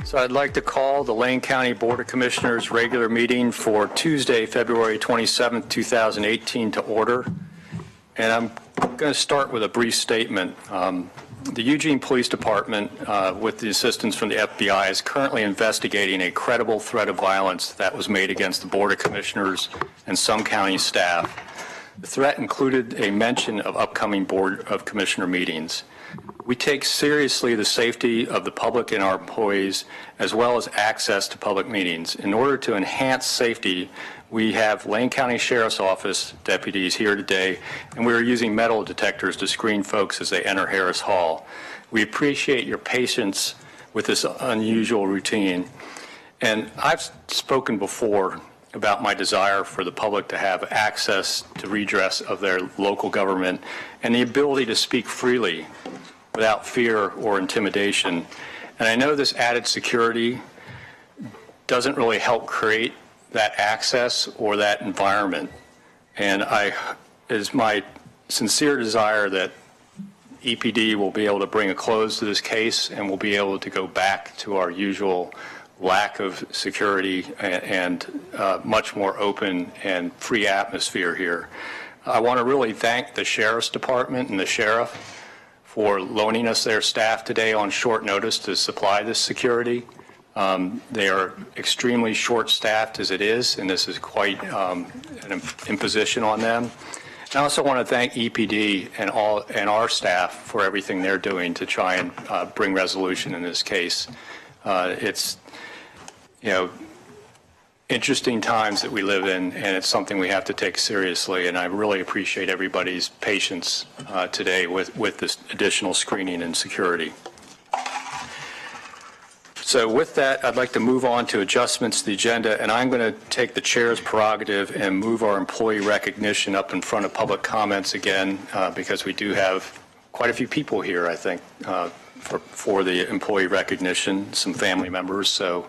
So I'd like to call the Lane County Board of Commissioners regular meeting for Tuesday, February 27th, 2018 to order. And I'm going to start with a brief statement. The Eugene Police Department, with the assistance from the FBI, is currently investigating a credible threat of violence that was made against the Board of Commissioners and some county staff. The threat included a mention of upcoming Board of Commissioner meetings. We take seriously the safety of the public and our employees, as well as access to public meetings. In order to enhance safety, we have Lane County Sheriff's Office deputies here today, and we are using metal detectors to screen folks as they enter Harris Hall. We appreciate your patience with this unusual routine. And I've spoken before about my desire for the public to have access to redress of their local government and the ability to speak freely without fear or intimidation. And I know this added security doesn't really help create that access or that environment. And it is my sincere desire that EPD will be able to bring a close to this case and will be able to go back to our usual lack of security and much more open and free atmosphere here. I want to really thank the Sheriff's Department and the Sheriff for loaning us their staff today on short notice to supply this security. They are extremely short-staffed as it is, and this is quite an imposition on them. And I also want to thank EPD and our staff for everything they're doing to try and bring resolution in this case. It's, interesting times that we live in, and it's something we have to take seriously, and I really appreciate everybody's patience today with this additional screening and security. So with that, I'd like to move on to adjustments to the agenda, and I'm going to take the chair's prerogative and move our employee recognition up in front of public comments again, because we do have quite a few people here, I think, for the employee recognition, some family members. So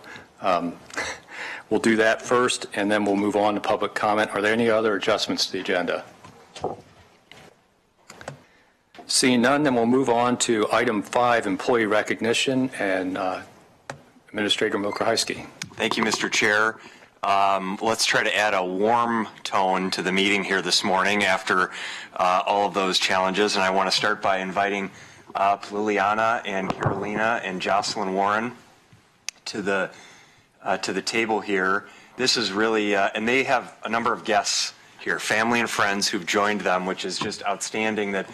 we'll do that first, and then we'll move on to public comment. Are there any other adjustments to the agenda? Seeing none, then we'll move on to item 5, employee recognition, and Administrator Milker-Heiske. Thank you, Mr. Chair. Let's try to add a warm tone to the meeting here this morning after all of those challenges, and I want to start by inviting Liliana and Carolina and Jocelyn Warren to the table here. This is really, and they have a number of guests here, family and friends who've joined them, which is just outstanding that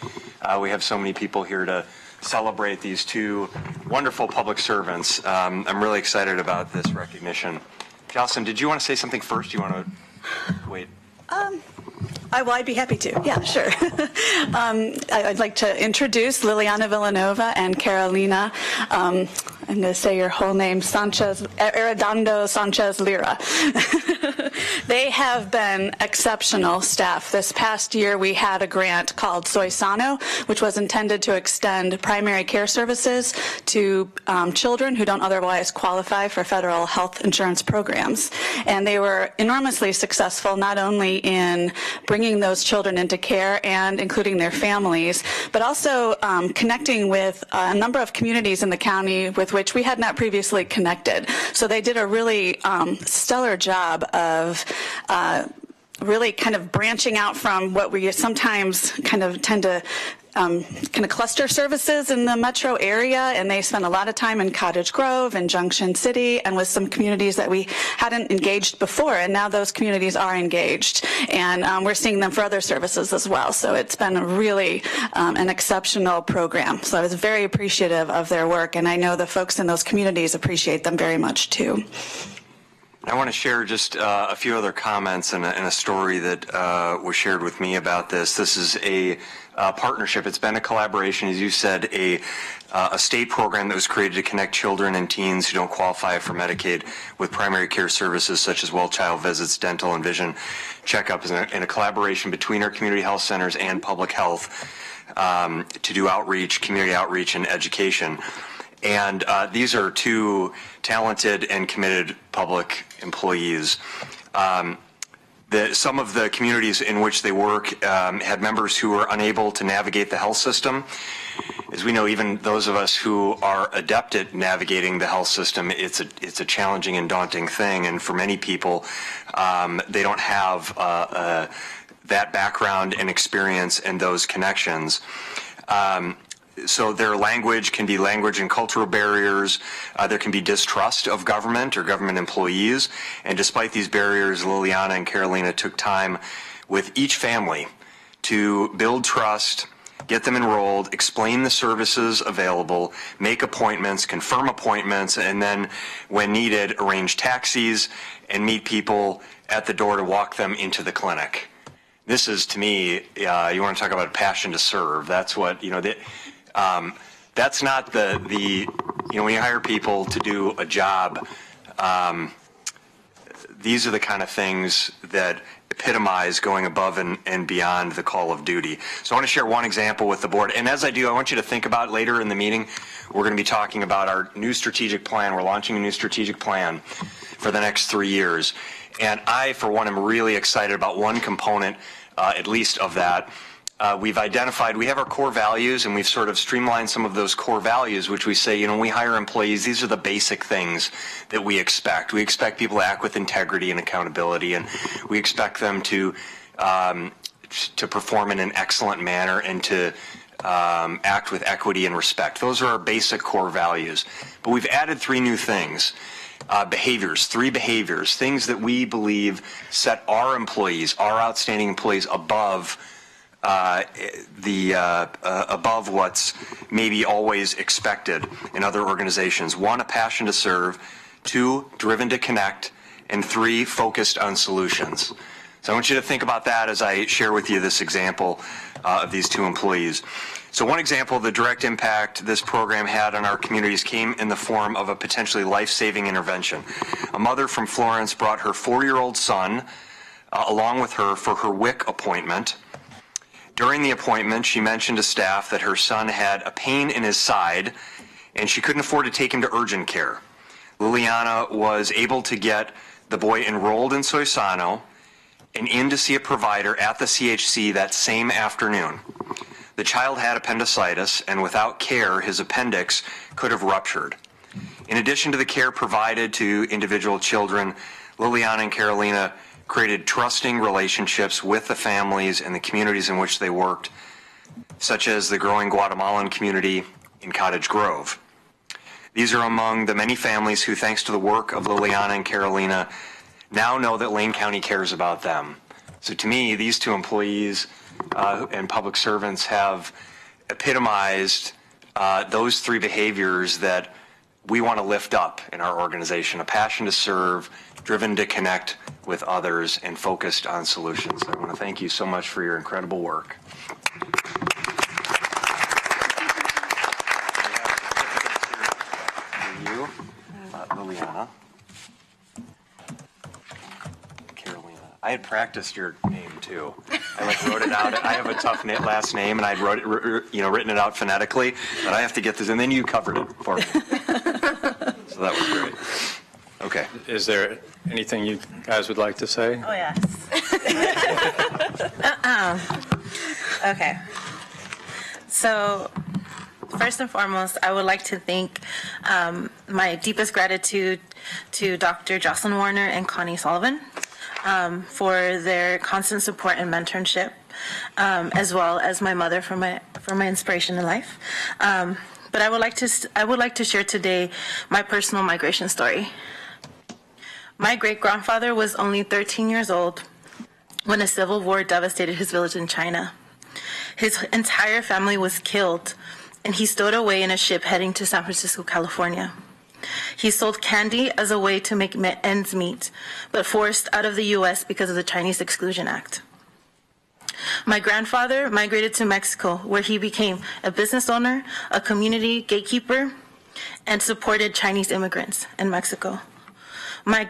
we have so many people here to celebrate these two wonderful public servants. I'm really excited about this recognition. Jocelyn, did you want to say something first? Do you want to wait? I'd be happy to. Yeah, sure. I'd like to introduce Liliana Villanova and Carolina. I'm going to say your whole name, Arredondo Sanchez Lira. They have been exceptional staff. This past year, we had a grant called Soy Sano, which was intended to extend primary care services to children who don't otherwise qualify for federal health insurance programs. And they were enormously successful, not only in bringing those children into care and including their families, but also connecting with a number of communities in the county with which we had not previously connected. So they did a really stellar job of really kind of branching out from what we sometimes kind of tend to cluster services in the metro area, and they spent a lot of time in Cottage Grove and Junction City and with some communities that we hadn't engaged before, and now those communities are engaged, and we're seeing them for other services as well. So it's been really an exceptional program. So I was very appreciative of their work, and I know the folks in those communities appreciate them very much too. I want to share just a few other comments and a story that was shared with me about this. This is a partnership. It's been a collaboration, as you said, a state program that was created to connect children and teens who don't qualify for Medicaid with primary care services such as well child visits, dental, and vision checkups, in a collaboration between our community health centers and public health to do outreach, community outreach, and education. And these are two talented and committed public employees. Some of the communities in which they work had members who were unable to navigate the health system, as we know, even those of us who are adept at navigating the health system, it's a challenging and daunting thing. And for many people, they don't have that background and experience and those connections. So their language can be language and cultural barriers. There can be distrust of government or government employees. And despite these barriers, Liliana and Carolina took time with each family to build trust, get them enrolled, explain the services available, make appointments, confirm appointments, and then, when needed, arrange taxis and meet people at the door to walk them into the clinic. This is, to me, you want to talk about a passion to serve. That's what, that's not the when you hire people to do a job, these are the kind of things that epitomize going above and beyond the call of duty. So I want to share one example with the board. And as I do, I want you to think about later in the meeting, we're going to be talking about our new strategic plan. We're launching a new strategic plan for the next 3 years. And I, for one, am really excited about one component, at least of that. We've identified, we have our core values, and we've sort of streamlined some of those core values, which we say, when we hire employees, these are the basic things that we expect. We expect people to act with integrity and accountability, and we expect them to perform in an excellent manner and to act with equity and respect. Those are our basic core values. But we've added 3 new things. Behaviors, 3 behaviors, things that we believe set our employees, our outstanding employees, above above what's maybe always expected in other organizations. 1, a passion to serve. 2, driven to connect. And 3, focused on solutions. So I want you to think about that as I share with you this example of these 2 employees. So one example of the direct impact this program had on our communities came in the form of a potentially life-saving intervention. A mother from Florence brought her 4-year-old son along with her for her WIC appointment. During the appointment, she mentioned to staff that her son had a pain in his side and she couldn't afford to take him to urgent care. Liliana was able to get the boy enrolled in Soisano and in to see a provider at the CHC that same afternoon. The child had appendicitis, and without care, his appendix could have ruptured. In addition to the care provided to individual children, Liliana and Carolina created trusting relationships with the families and the communities in which they worked, such as the growing Guatemalan community in Cottage Grove. These are among the many families who, thanks to the work of Liliana and Carolina, now know that Lane County cares about them. So to me, these 2 employees and public servants have epitomized those 3 behaviors that we want to lift up in our organization: a passion to serve, driven to connect with others, and focused on solutions. I want to thank you so much for your incredible work. You, Liliana. Carolina. I had practiced your name too. I wrote it out. I have a tough last name, and I written it out phonetically. But I have to get this, and then you covered it for me. So that was great. Okay. Is there anything you guys would like to say? Oh, yes. Okay. So, first and foremost, I would like to thank my deepest gratitude to Dr. Jocelyn Warner and Connie Sullivan for their constant support and mentorship, as well as my mother for my inspiration in life. But I would like to share today my personal migration story. My great-grandfather was only 13 years old when a civil war devastated his village in China. His entire family was killed, and he stowed away in a ship heading to San Francisco, California. He sold candy as a way to make ends meet, but forced out of the U.S. because of the Chinese Exclusion Act. My grandfather migrated to Mexico, where he became a business owner, a community gatekeeper, and supported Chinese immigrants in Mexico. My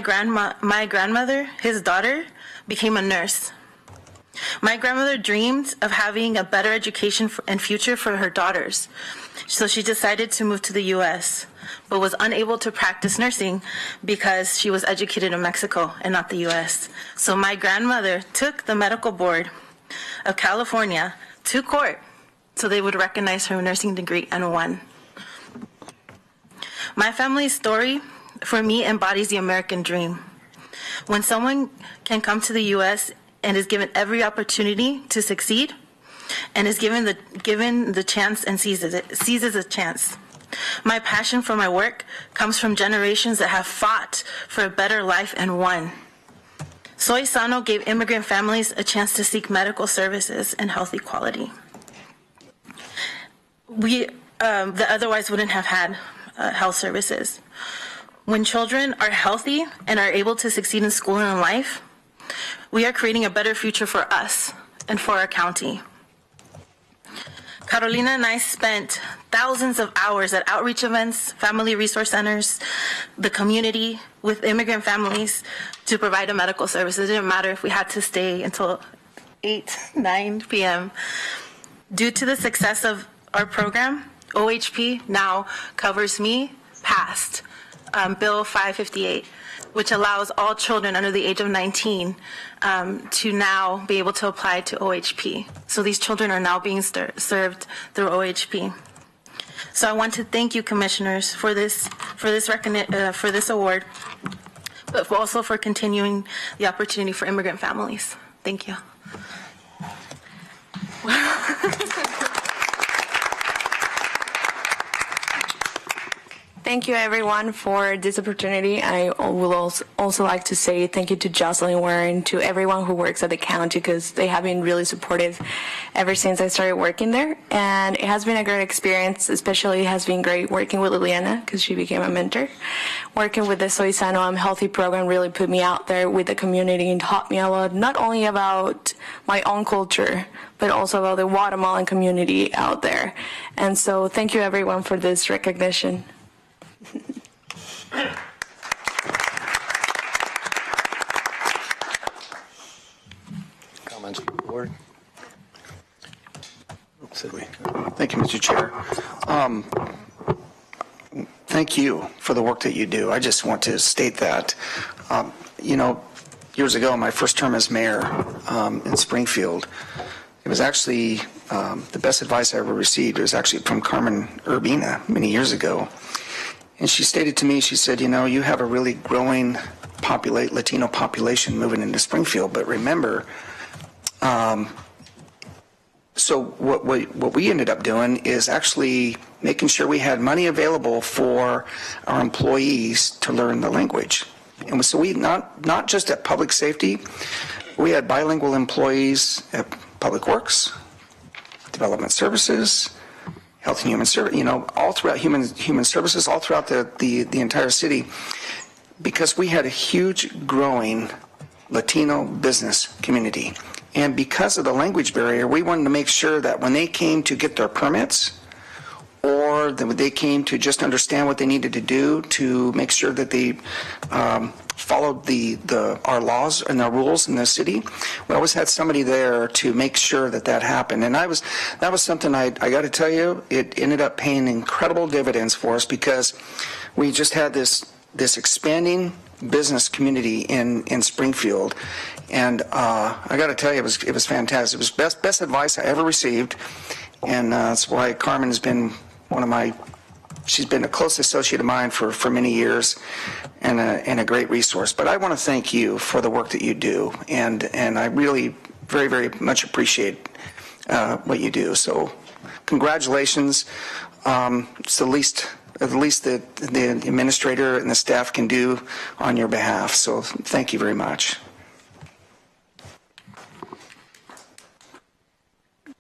grandmother, his daughter, became a nurse. My grandmother dreamed of having a better education and future for her daughters, so she decided to move to the U.S., but was unable to practice nursing because she was educated in Mexico and not the U.S. So my grandmother took the medical board of California to court so they would recognize her nursing degree and won. My family's story, for me, embodies the American dream. When someone can come to the U.S. and is given every opportunity to succeed, and is given the chance and seizes a chance. My passion for my work comes from generations that have fought for a better life and won. Soy Sano gave immigrant families a chance to seek medical services and health equality. We that otherwise wouldn't have had health services. When children are healthy and are able to succeed in school and in life, we are creating a better future for us and for our county. Carolina and I spent thousands of hours at outreach events, family resource centers, the community, with immigrant families to provide a medical service. It didn't matter if we had to stay until 8, 9 p.m. Due to the success of our program, OHP now covers me past Bill 558, which allows all children under the age of 19 to now be able to apply to OHP. So these children are now being served through OHP. So I want to thank you, commissioners, for this award, but also for continuing the opportunity for immigrant families. Thank you. Thank you, everyone, for this opportunity. I will also like to say thank you to Jocelyn Warren, to everyone who works at the county, because they have been really supportive ever since I started working there. And it has been a great experience. Especially, it has been great working with Liliana, because she became a mentor. Working with the Soy Sano I'm Healthy program really put me out there with the community and taught me a lot, not only about my own culture, but also about the Guatemalan community out there. And so thank you, everyone, for this recognition. Comments from the board? Thank you, Mr. Chair. Thank you for the work that you do. I just want to state that, years ago, my first term as mayor in Springfield, it was actually the best advice I ever received. It was actually from Carmen Urbina many years ago. And she stated to me, she said, you have a really growing Latino population moving into Springfield, but remember, so what we ended up doing is actually making sure we had money available for our employees to learn the language. And so we, not just at public safety, we had bilingual employees at Public Works, Development Services, Health and Human Service, all throughout human services, all throughout the entire city, because we had a huge growing Latino business community. And because of the language barrier, we wanted to make sure that when they came to get their permits, or that they came to just understand what they needed to do to make sure that they followed our laws and our rules in the city, we always had somebody there to make sure that happened. And that was something I got to tell you, it ended up paying incredible dividends for us, because we just had this expanding business community in Springfield. And I got to tell you, it was fantastic. It was best advice I ever received, and that's why Carmen has been she's been a close associate of mine for many years, and a great resource. But I want to thank you for the work that you do, and I really very, very much appreciate what you do. So congratulations. It's the least the administrator and the staff can do on your behalf. So thank you very much.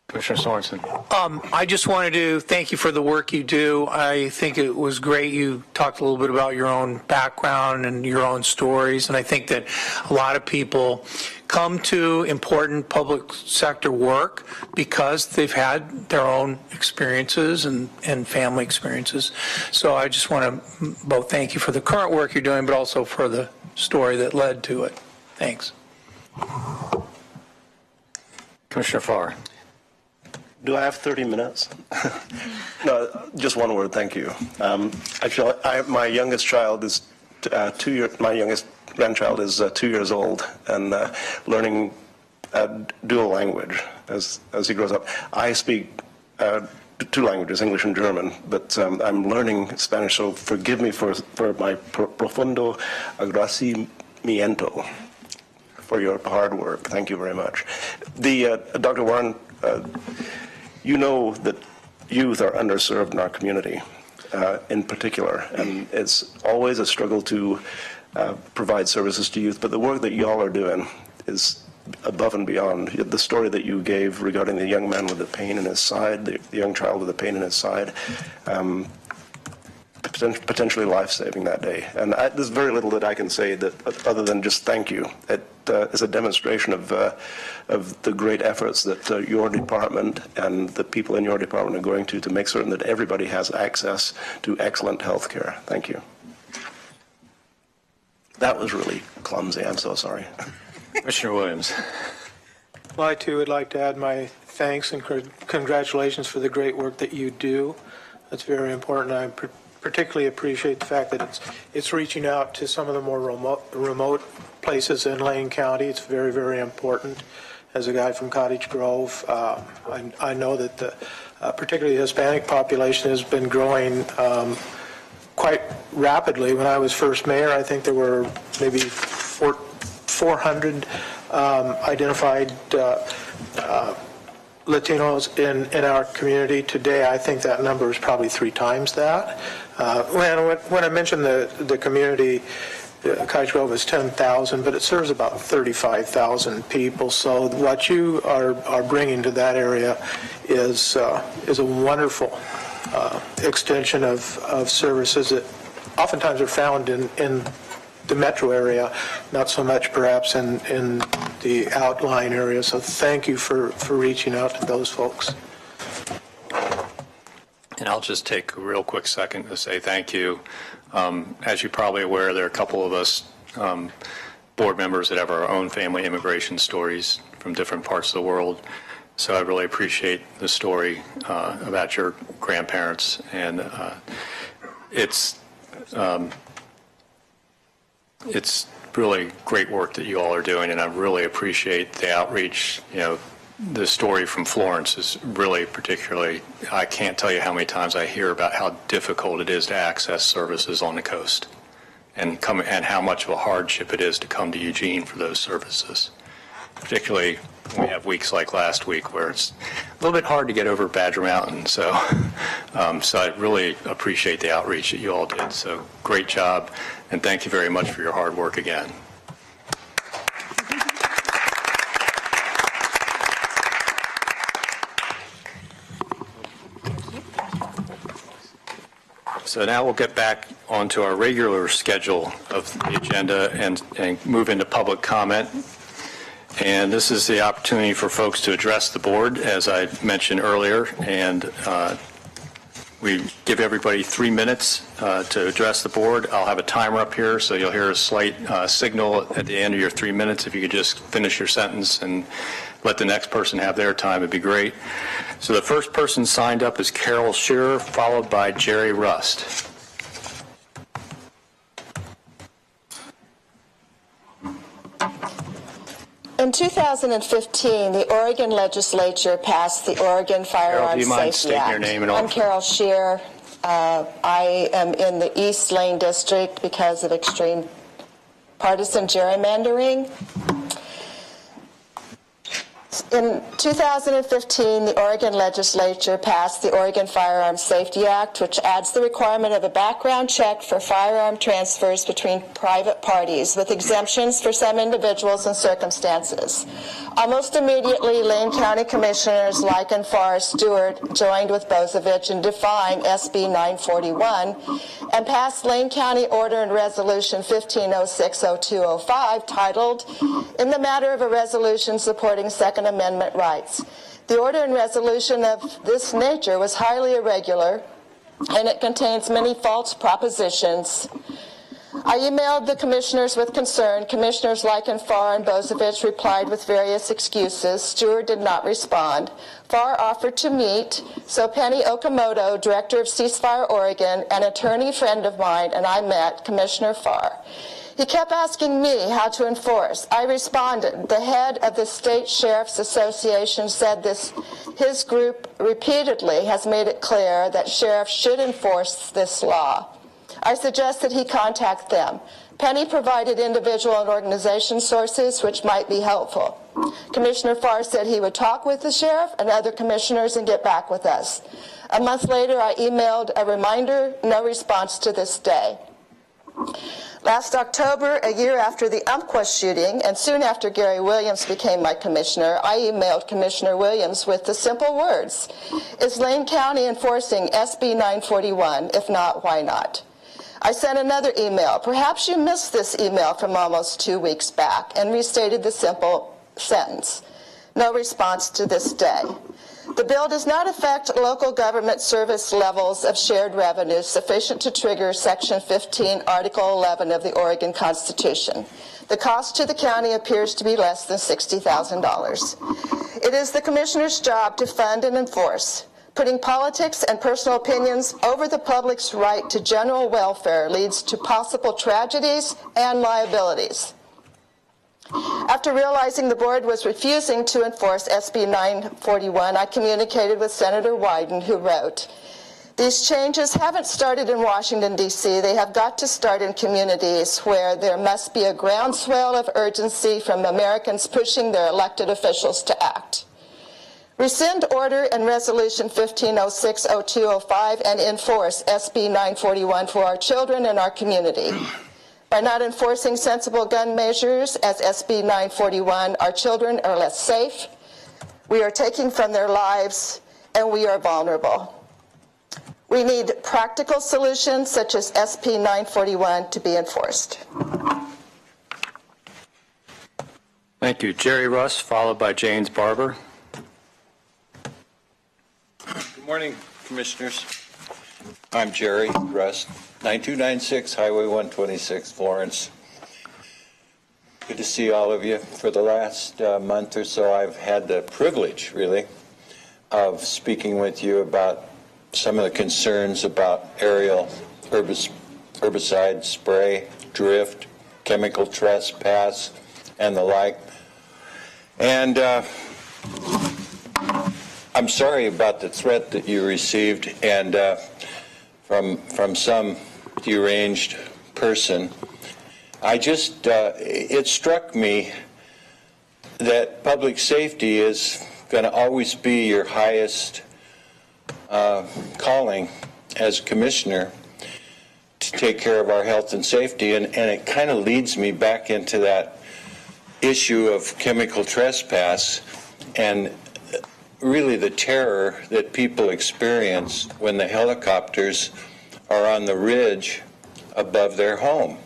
Commissioner Sorensen. I just wanted to thank you for the work you do. I think it was great. You talked a little bit about your own background and your own stories, and I think that a lot of people come to important public sector work because they've had their own experiences and family experiences. So I just want to both thank you for the current work you're doing, but also for the story that led to it. Thanks. Commissioner Farr. Do I have 30 minutes? No, just one word, thank you. Actually, my youngest child is 2 years, my youngest grandchild is 2 years old and learning dual language as he grows up. I speak two languages, English and German, but I'm learning Spanish, so forgive me for my profundo agradecimiento for your hard work. Thank you very much. Dr. Warren, you know that youth are underserved in our community, in particular, and it's always a struggle to provide services to youth, but the work that y'all are doing is above and beyond. The story that you gave regarding the young man with the pain in his side, the young child with the pain in his side, potentially life-saving that day. And there's very little that I can say that other than just thank you. It is a demonstration of the great efforts that your department and the people in your department are going to make certain that everybody has access to excellent health care. Thank you. That was really clumsy. I'm so sorry. Commissioner Williams. Well, I too would like to add my thanks and congratulations for the great work that you do. That's very important. I particularly appreciate the fact that it's reaching out to some of the more remote places in Lane County. It's very, very important. As a guy from Cottage Grove, I know that particularly the Hispanic population has been growing quite rapidly. When I was first mayor, I think there were maybe 400 identified Latinos in our community. Today, I think that number is probably 3 times that. When I mentioned the community, Cottage Grove is 10,000, but it serves about 35,000 people. So what you are bringing to that area is a wonderful extension of services that oftentimes are found in the metro area, not so much perhaps in the outlying area. So thank you for reaching out to those folks. And I'll just take a real quick second to say thank you. As you're probably aware, there are a couple of us board members that have our own family immigration stories from different parts of the world. So I really appreciate the story about your grandparents, and it's really great work that you all are doing, and I really appreciate the outreach. You know, the story from Florence is really particularly, I can't tell you how many times I hear about how difficult it is to access services on the coast, and how much of a hardship it is to come to Eugene for those services. Particularly when we have weeks like last week where it's a little bit hard to get over Badger Mountain. So, so I really appreciate the outreach that you all did. So great job, and thank you very much for your hard work again. So now we'll get back onto our regular schedule of the agenda and move into public comment. And this is the opportunity for folks to address the board, as I mentioned earlier. And we give everybody 3 minutes to address the board. I'll have a timer up here, so you'll hear a slight signal at the end of your 3 minutes. If you could just finish your sentence and let the next person have their time, it'd be great. So the first person signed up is Carol Shearer, followed by Jerry Rust. In 2015, the Oregon legislature passed the Oregon Firearms Safety Act. Your name and I'm Carol Shearer. I am in the East Lane District because of extreme partisan gerrymandering. In 2015, the Oregon legislature passed the Oregon Firearms Safety Act, which adds the requirement of a background check for firearm transfers between private parties, with exemptions for some individuals and circumstances. Almost immediately, Lane County Commissioners Lycan, Farr, Stewart joined with Bozovich in defying SB 941 and passed Lane County Order and Resolution 15060205, titled, "In the Matter of a Resolution Supporting Second Amendment Rights." The order and resolution of this nature was highly irregular, and it contains many false propositions. I emailed the commissioners with concern. Commissioners Lycan, Farr, and Bozovich replied with various excuses. Stewart did not respond. Farr offered to meet, so Penny Okamoto, director of Ceasefire Oregon, an attorney friend of mine, and I met Commissioner Farr. He kept asking me how to enforce. I responded. The head of the State Sheriff's Association said his group repeatedly has made it clear that sheriffs should enforce this law. I suggested he contact them. Penny provided individual and organization sources which might be helpful. Commissioner Farr said he would talk with the sheriff and other commissioners and get back with us. A month later, I emailed a reminder, no response to this day. Last October, a year after the Umpqua shooting, and soon after Gary Williams became my commissioner, I emailed Commissioner Williams with the simple words, "Is Lane County enforcing SB 941? If not, why not?" I sent another email. Perhaps you missed this email from almost 2 weeks back, and restated the simple sentence. No response to this day. The bill does not affect local government service levels of shared revenue sufficient to trigger Section 15, Article 11 of the Oregon Constitution. The cost to the county appears to be less than $60,000. It is the commissioner's job to fund and enforce. Putting politics and personal opinions over the public's right to general welfare leads to possible tragedies and liabilities. After realizing the board was refusing to enforce SB 941, I communicated with Senator Wyden, who wrote, "These changes haven't started in Washington, D.C. They have got to start in communities where there must be a groundswell of urgency from Americans pushing their elected officials to act. Rescind Order and Resolution 1506-0205 and enforce SB 941 for our children and our community. By not enforcing sensible gun measures as SB 941, our children are less safe, we are taking from their lives, and we are vulnerable. We need practical solutions such as SB 941 to be enforced." Thank you. Jerry Russ, followed by James Barber. Good morning, Commissioners. I'm Jerry Russ, 9296 Highway 126, Florence. Good to see all of you. For the last month or so, I've had the privilege, really, of speaking with you about some of the concerns about aerial herbicide spray, drift, chemical trespass, and the like. And I'm sorry about the threat that you received, and from some deranged person. It struck me that public safety is going to always be your highest calling as commissioner, to take care of our health and safety, and it kind of leads me back into that issue of chemical trespass and really the terror that people experience when the helicopters are on the ridge above their home.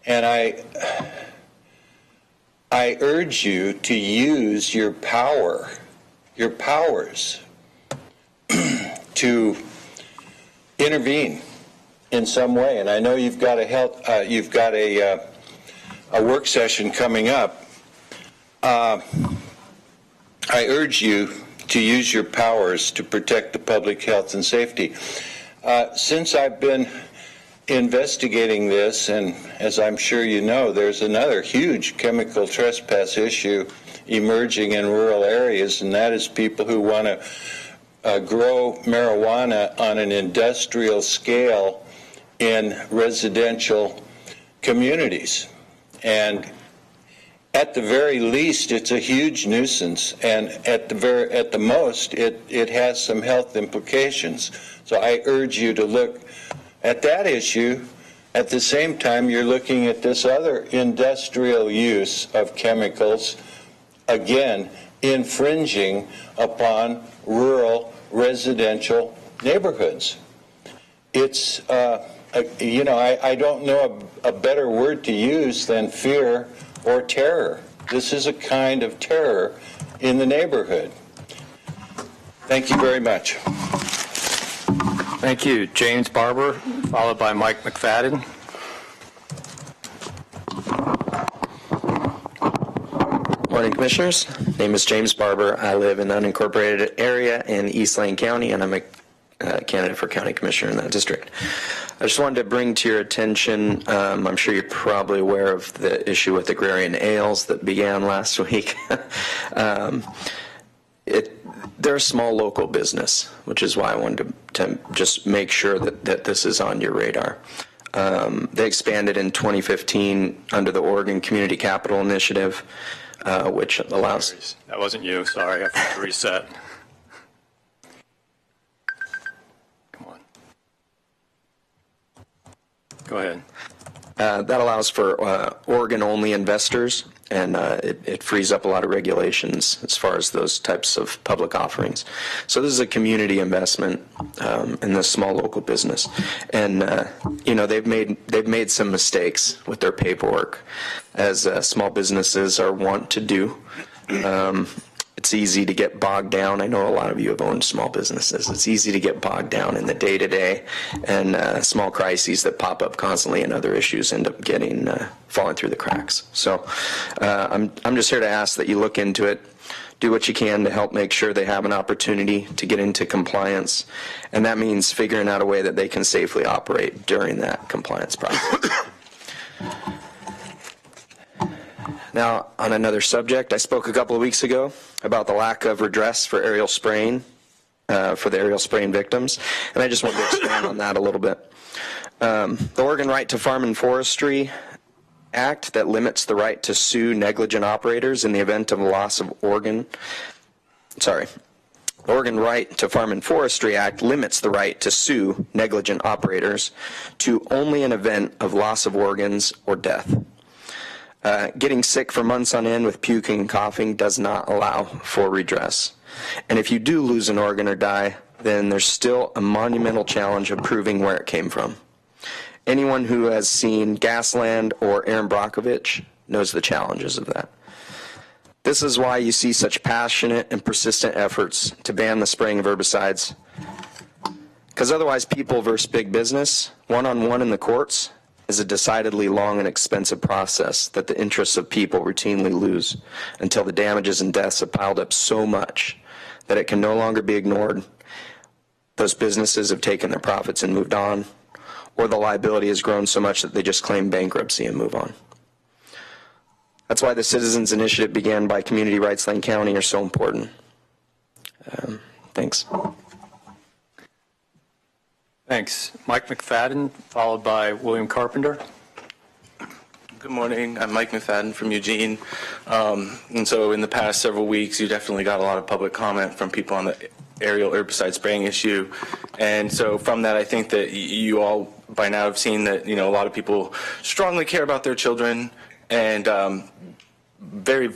And I urge you to use your powers to intervene in some way. And I know you've got a work session coming up. I urge you to use your powers to protect the public health and safety. Since I've been investigating this, and as I'm sure you know, there's another huge chemical trespass issue emerging in rural areas, and that is people who want to grow marijuana on an industrial scale in residential communities. And at the very least, it's a huge nuisance, and at the most, it has some health implications. So I urge you to look at that issue. At the same time, you're looking at this other industrial use of chemicals, again, infringing upon rural residential neighborhoods. It's, I don't know a better word to use than fear or terror. This is a kind of terror in the neighborhood. Thank you very much. Thank you. James Barber, followed by Mike McFadden. Morning, Commissioners. Name is James Barber. I live in an unincorporated area in East Lane County, and I'm a candidate for County Commissioner in that district. just wanted to bring to your attention, I'm sure you're probably aware of the issue with agrarian ales that began last week. They're a small local business, which is why I wanted to just make sure that this is on your radar. They expanded in 2015 under the Oregon Community Capital Initiative, which allows... That wasn't you, sorry, I have to reset. Come on. Go ahead. That allows for Oregon-only investors, and it frees up a lot of regulations as far as those types of public offerings. So this is a community investment in this small local business, and they've made some mistakes with their paperwork, as small businesses are wont to do. It's easy to get bogged down. I know a lot of you have owned small businesses. It's easy to get bogged down in the day-to-day, and small crises that pop up constantly and other issues end up getting falling through the cracks. So I'm just here to ask that you look into it, do what you can to help make sure they have an opportunity to get into compliance, and that means figuring out a way that they can safely operate during that compliance process. Now, on another subject, I spoke a couple of weeks ago about the lack of redress for aerial spraying, for the aerial spraying victims, and I just wanted to expand on that a little bit. The Oregon Right to Farm and Forestry Act that limits the right to sue negligent operators in the event of a loss of organ. The Oregon Right to Farm and Forestry Act limits the right to sue negligent operators to only an event of loss of organs or death. Getting sick for months on end with puking and coughing does not allow for redress. And if you do lose an organ or die, then there's still a monumental challenge of proving where it came from. Anyone who has seen Gasland or Aaron Brockovich knows the challenges of that. This is why you see such passionate and persistent efforts to ban the spraying of herbicides. Because otherwise, people versus big business, one-on-one in the courts, is a decidedly long and expensive process that the interests of people routinely lose until the damages and deaths have piled up so much that it can no longer be ignored. Those businesses have taken their profits and moved on, or the liability has grown so much that they just claim bankruptcy and move on. That's why the Citizens Initiative began by Community Rights Lane County are so important. Thanks. Thanks. Mike McFadden, followed by William Carpenter. Good morning. I'm Mike McFadden from Eugene. And so in the past several weeks, you definitely got a lot of public comment from people on the aerial herbicide spraying issue. And so from that, I think that you all by now have seen that, a lot of people strongly care about their children and very,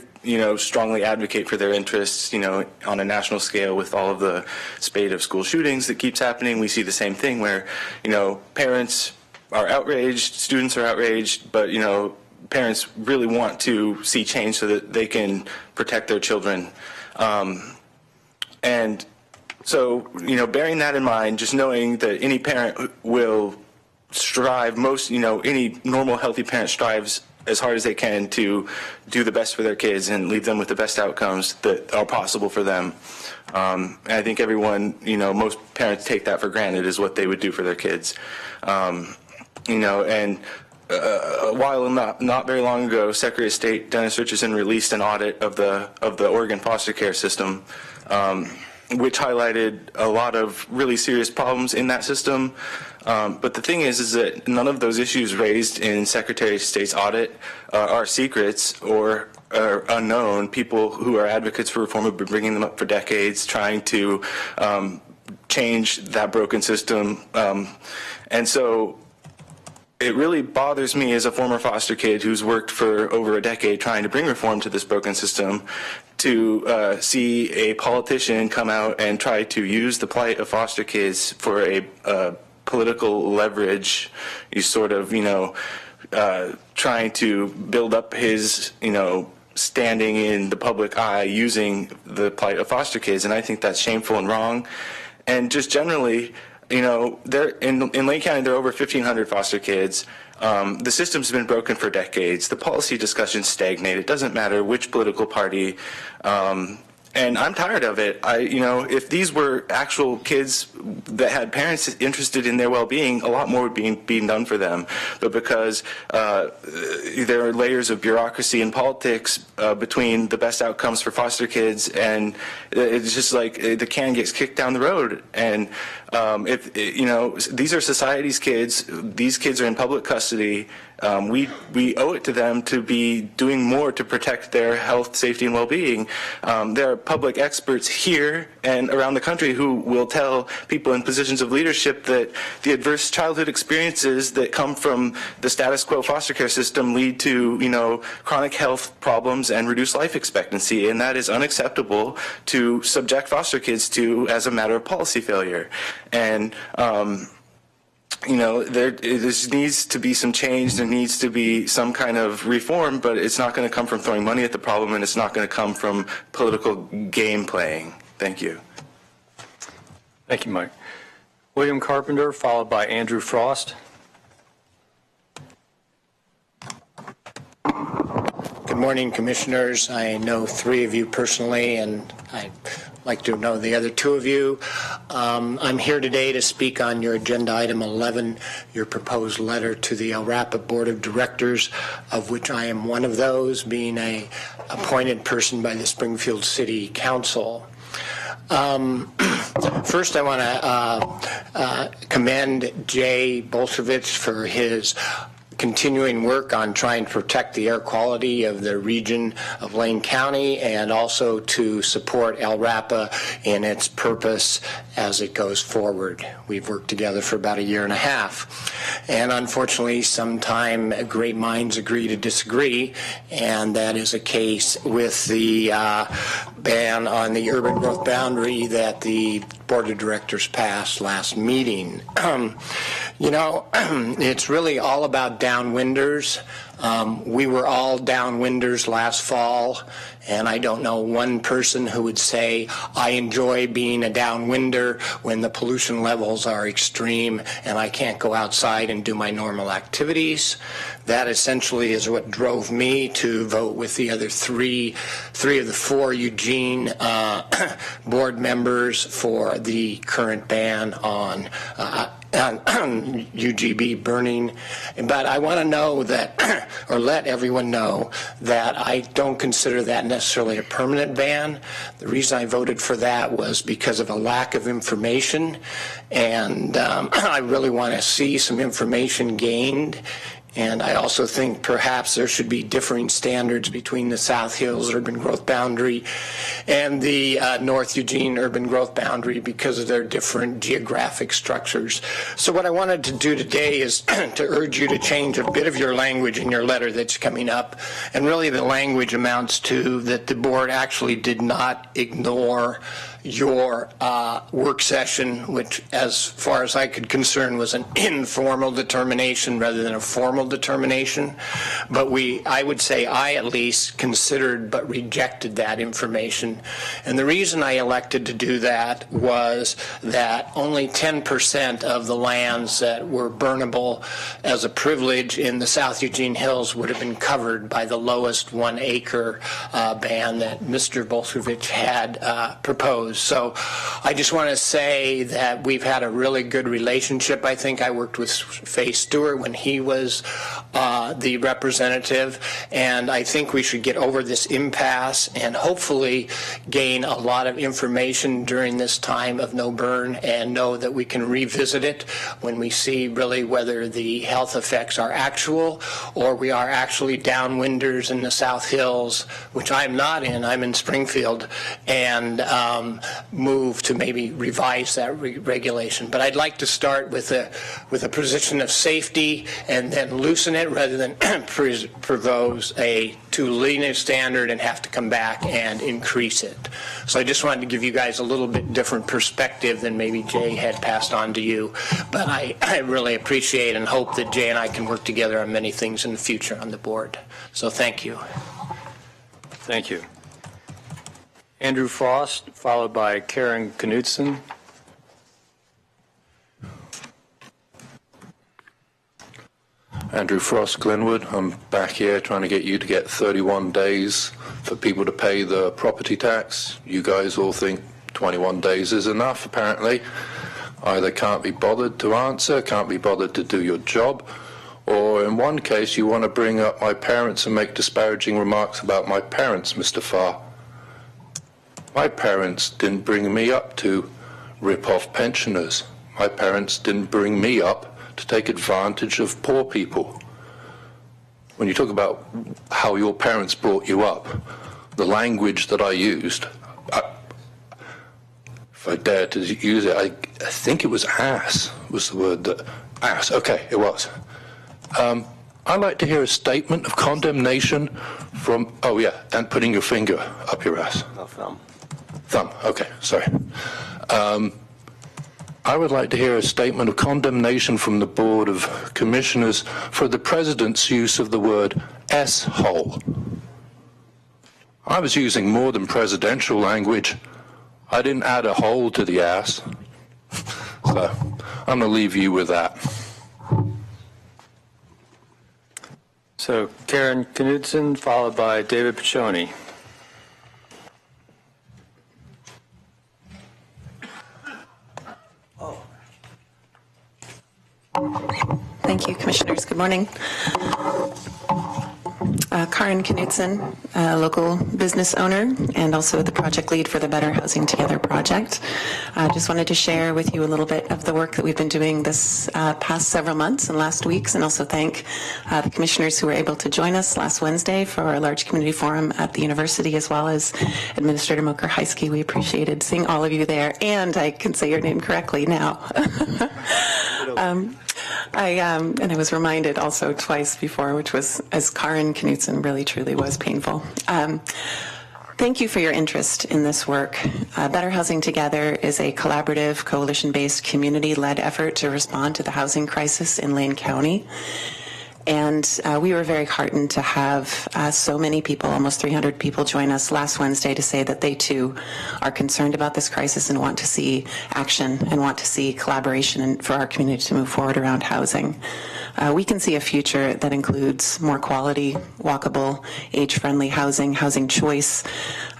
strongly advocate for their interests, on a national scale with all of the spate of school shootings that keeps happening. We see the same thing where, parents are outraged, students are outraged, but, parents really want to see change so that they can protect their children. And so, bearing that in mind, just knowing that any parent will strive, any normal healthy parent strives as hard as they can to do the best for their kids and leave them with the best outcomes that are possible for them. And I think everyone, most parents take that for granted is what they would do for their kids. A while not very long ago, Secretary of State Dennis Richardson released an audit of the Oregon foster care system, which highlighted a lot of really serious problems in that system. But the thing is that none of those issues raised in Secretary of State's audit are secrets or are unknown. People who are advocates for reform have been bringing them up for decades, trying to change that broken system. And so it really bothers me as a former foster kid who's worked for over a decade trying to bring reform to this broken system to see a politician come out and try to use the plight of foster kids for a political leverage. You sort of, trying to build up his, standing in the public eye using the plight of foster kids. And I think that's shameful and wrong. And just generally, there in Lane County, there are over 1,500 foster kids. The system's been broken for decades. The policy discussions stagnate. It doesn't matter which political party And I'm tired of it. If these were actual kids that had parents interested in their well-being, a lot more would be being done for them. But because there are layers of bureaucracy and politics between the best outcomes for foster kids, and it's just like the can gets kicked down the road. And these are society's kids. These kids are in public custody. We owe it to them to be doing more to protect their health, safety, and well-being. There are public experts here and around the country who will tell people in positions of leadership that the adverse childhood experiences that come from the status quo foster care system lead to, chronic health problems and reduced life expectancy, and that is unacceptable to subject foster kids to as a matter of policy failure. And there needs to be some change. There needs to be some kind of reform, but it's not going to come from throwing money at the problem, and it's not going to come from political game playing. Thank you. Thank you, Mike. William Carpenter, followed by Andrew Frost. Good morning, Commissioners. I know 3 of you personally, and I'd like to know the other 2 of you. I'm here today to speak on your agenda item 11, your proposed letter to the LRAPA Board of Directors, of which I am one of those, being a appointed person by the Springfield City Council. First, I want to commend Jay Bolshevich for his continuing work on trying to protect the air quality of the region of Lane County, and also to support LRAPA in its purpose as it goes forward. We've worked together for about 1.5 years. And unfortunately, sometime great minds agree to disagree, and that is a case with the ban on the urban growth boundary that the Board of Directors passed last meeting. It's really all about downwinders. We were all downwinders last fall, and I don't know one person who would say, I enjoy being a downwinder when the pollution levels are extreme and I can't go outside and do my normal activities. That essentially is what drove me to vote with the other three of the 4 Eugene board members for the current ban on UGB burning. But I want to know that, or let everyone know, that I don't consider that necessarily a permanent ban. The reason I voted for that was because of a lack of information, and I really want to see some information gained. And I also think perhaps there should be differing standards between the South Hills urban growth boundary and the North Eugene urban growth boundary because of their different geographic structures. So what I wanted to do today is to urge you to change a bit of your language in your letter that's coming up. And really the language amounts to that the board actually did not ignore your work session, which, as far as I could concern, was an informal determination rather than a formal determination. But I would say I at least considered but rejected that information. And the reason I elected to do that was that only 10% of the lands that were burnable as a privilege in the South Eugene Hills would have been covered by the lowest 1 acre ban that Mr. Bolshevich had proposed. So I just want to say that we've had a really good relationship. I think I worked with Faye Stewart when he was the representative, and I think we should get over this impasse and hopefully gain a lot of information during this time of no burn, and know that we can revisit it when we see really whether the health effects are actual or we are actually downwinders in the South Hills, which I'm not in. I'm in Springfield, and move to maybe revise that regulation. But I'd like to start with a position of safety and then loosen it rather than propose a too lenient standard and have to come back and increase it. So I just wanted to give you guys a little bit different perspective than maybe Jay had passed on to you. But I really appreciate and hope that Jay and I can work together on many things in the future on the board. So thank you. Thank you. Andrew Frost, followed by Karen Knudsen. Andrew Frost, Glenwood. I'm back here trying to get you to get 31 days for people to pay the property tax. You guys all think 21 days is enough, apparently. Either can't be bothered to answer, can't be bothered to do your job, or in one case you want to bring up my parents and make disparaging remarks about my parents, Mr. Farr. My parents didn't bring me up to rip off pensioners. My parents didn't bring me up to take advantage of poor people. When you talk about how your parents brought you up, the language that I used, if I dare to use it, I think it was ass was the word that, ass, okay, it was. I'd like to hear a statement of condemnation from, oh yeah, and putting your finger up your ass. No, thumb. Thumb, okay, sorry. I would like to hear a statement of condemnation from the Board of Commissioners for the President's use of the word S-hole. I was using more than presidential language. I didn't add a hole to the ass. So I'm going to leave you with that. So Karen Knudsen, followed by David Piccioni. Thank you, Commissioners. Good morning. Karen Knudsen, local business owner and also the project lead for the Better Housing Together project. I just wanted to share with you a little bit of the work that we've been doing this past several months and last weeks, and also thank the commissioners who were able to join us last Wednesday for our large community forum at the university, as well as Administrator Moker Heisky. We appreciated seeing all of you there, and I can say your name correctly now. And I was reminded also twice before, which was as Karen Knudsen really truly was painful. Thank you for your interest in this work. Better Housing Together is a collaborative, coalition-based, community-led effort to respond to the housing crisis in Lane County. And we were very heartened to have so many people, almost 300 people, join us last Wednesday to say that they too are concerned about this crisis and want to see action and want to see collaboration for our community to move forward around housing. We can see a future that includes more quality, walkable, age-friendly housing, housing choice,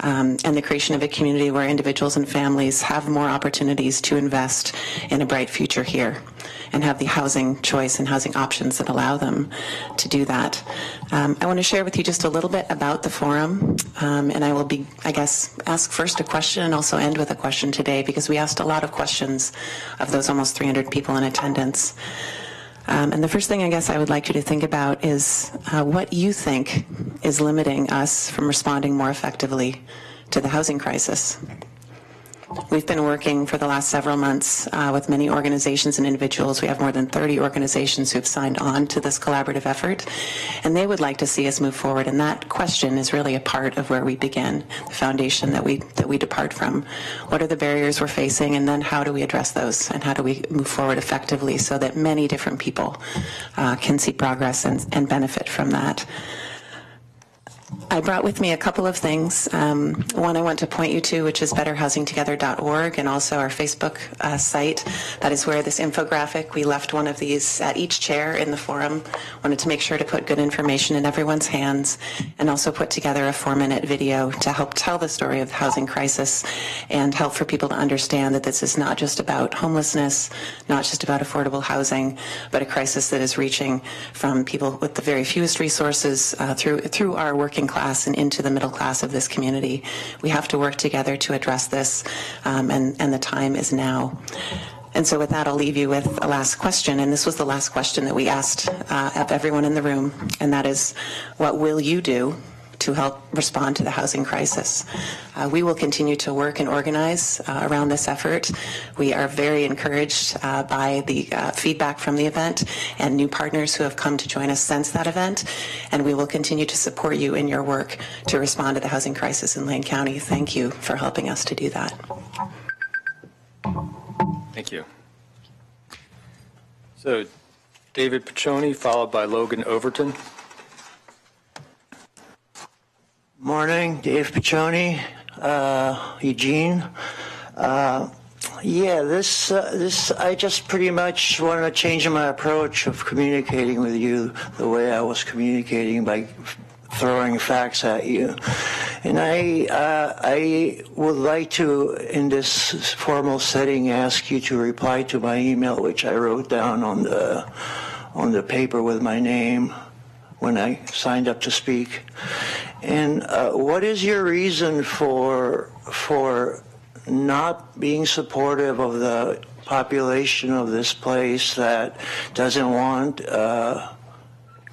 and the creation of a community where individuals and families have more opportunities to invest in a bright future here and have the housing choice and housing options that allow them to do that. I want to share with you just a little bit about the forum, and I will ask first a question and also end with a question today, because we asked a lot of questions of those almost 300 people in attendance. And the first thing I guess I would like you to think about is what you think is limiting us from responding more effectively to the housing crisis. We've been working for the last several months with many organizations and individuals. We have more than 30 organizations who've signed on to this collaborative effort, and they would like to see us move forward. And that question is really a part of where we begin, the foundation that we depart from. What are the barriers we're facing, and then how do we address those, and how do we move forward effectively so that many different people can see progress and benefit from that? I brought with me a couple of things. One I want to point you to, which is betterhousingtogether.org, and also our Facebook site. That is where this infographic, we left one of these at each chair in the forum. Wanted to make sure to put good information in everyone's hands, and also put together a 4-minute video to help tell the story of the housing crisis and help for people to understand that this is not just about homelessness, not just about affordable housing, but a crisis that is reaching from people with the very fewest resources through our working class and into the middle class of this community. We have to work together to address this, and the time is now. And so with that, I'll leave you with a last question, and this was the last question that we asked of everyone in the room, and that is, what will you do to help respond to the housing crisis? We will continue to work and organize around this effort. We are very encouraged by the feedback from the event and new partners who have come to join us since that event, and we will continue to support you in your work to respond to the housing crisis in Lane County. Thank you for helping us to do that. Thank you. So David Piccioni, followed by Logan Overton. Morning, Dave Piccioni, Eugene. Yeah, I just pretty much want to change my approach of communicating with you the way I was communicating by throwing facts at you. And I would like to, in this formal setting, ask you to reply to my email, which I wrote down on the paper with my name when I signed up to speak. And what is your reason for not being supportive of the population of this place that doesn't want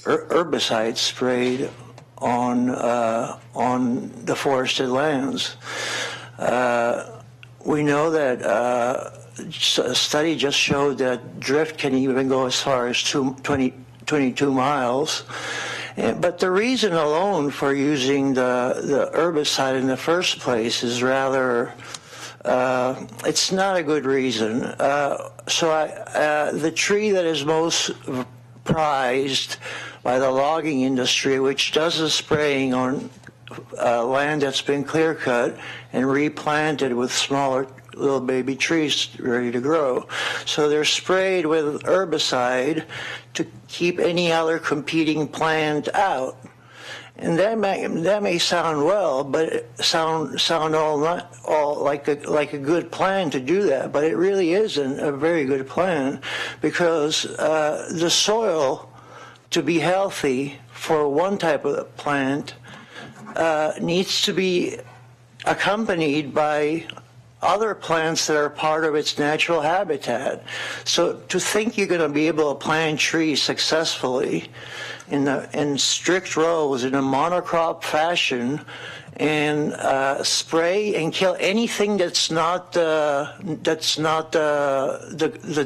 herbicides sprayed on the forested lands? We know that a study just showed that drift can even go as far as 22 miles. But the reason alone for using the herbicide in the first place is rather, it's not a good reason. The tree that is most prized by the logging industry, which does the spraying on land that's been clear cut and replanted with smaller little baby trees ready to grow. So they're sprayed with herbicide to keep any other competing plant out. And that may sound well, but it sound all like a good plan to do that. But it really isn't a very good plan, because the soil, to be healthy for one type of plant, needs to be accompanied by other plants that are part of its natural habitat. So to think you're going to be able to plant trees successfully in strict rows in a monocrop fashion and spray and kill anything that's not the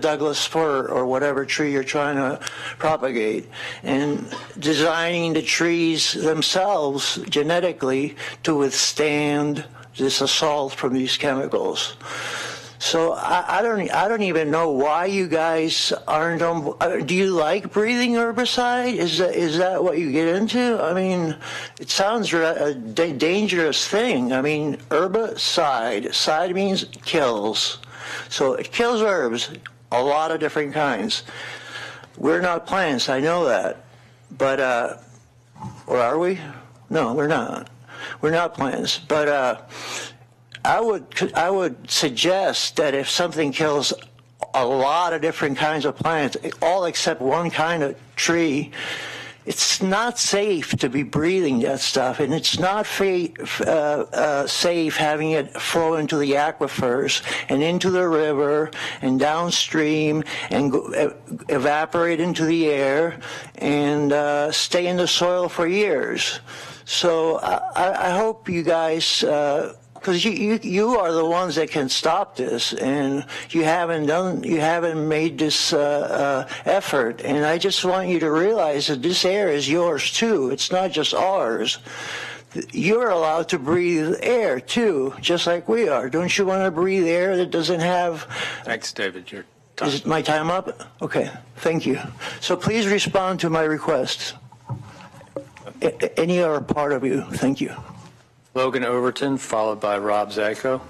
Douglas fir or whatever tree you're trying to propagate, and designing the trees themselves genetically to withstand this assault from these chemicals. So I don't even know why you guys aren't on. Do you like breathing herbicide? Is that what you get into? I mean, it sounds a dangerous thing. I mean, herbicide. Side means kills. So it kills herbs, a lot of different kinds. We're not plants, I know that. But, or are we? No, we're not. We're not plants. But I would suggest that if something kills a lot of different kinds of plants, all except one kind of tree, it's not safe to be breathing that stuff, and it's not safe having it flow into the aquifers and into the river and downstream and evaporate into the air and stay in the soil for years. So I hope you guys, because you are the ones that can stop this, and you haven't made this effort. And I just want you to realize that this air is yours too. It's not just ours. You're allowed to breathe air too, just like we are. Don't you want to breathe air that doesn't have? Thanks, David. Your time. Is my time up? Okay, thank you. So please respond to my requests. Any other part of you, thank you. Logan Overton, followed by Rob Zacco.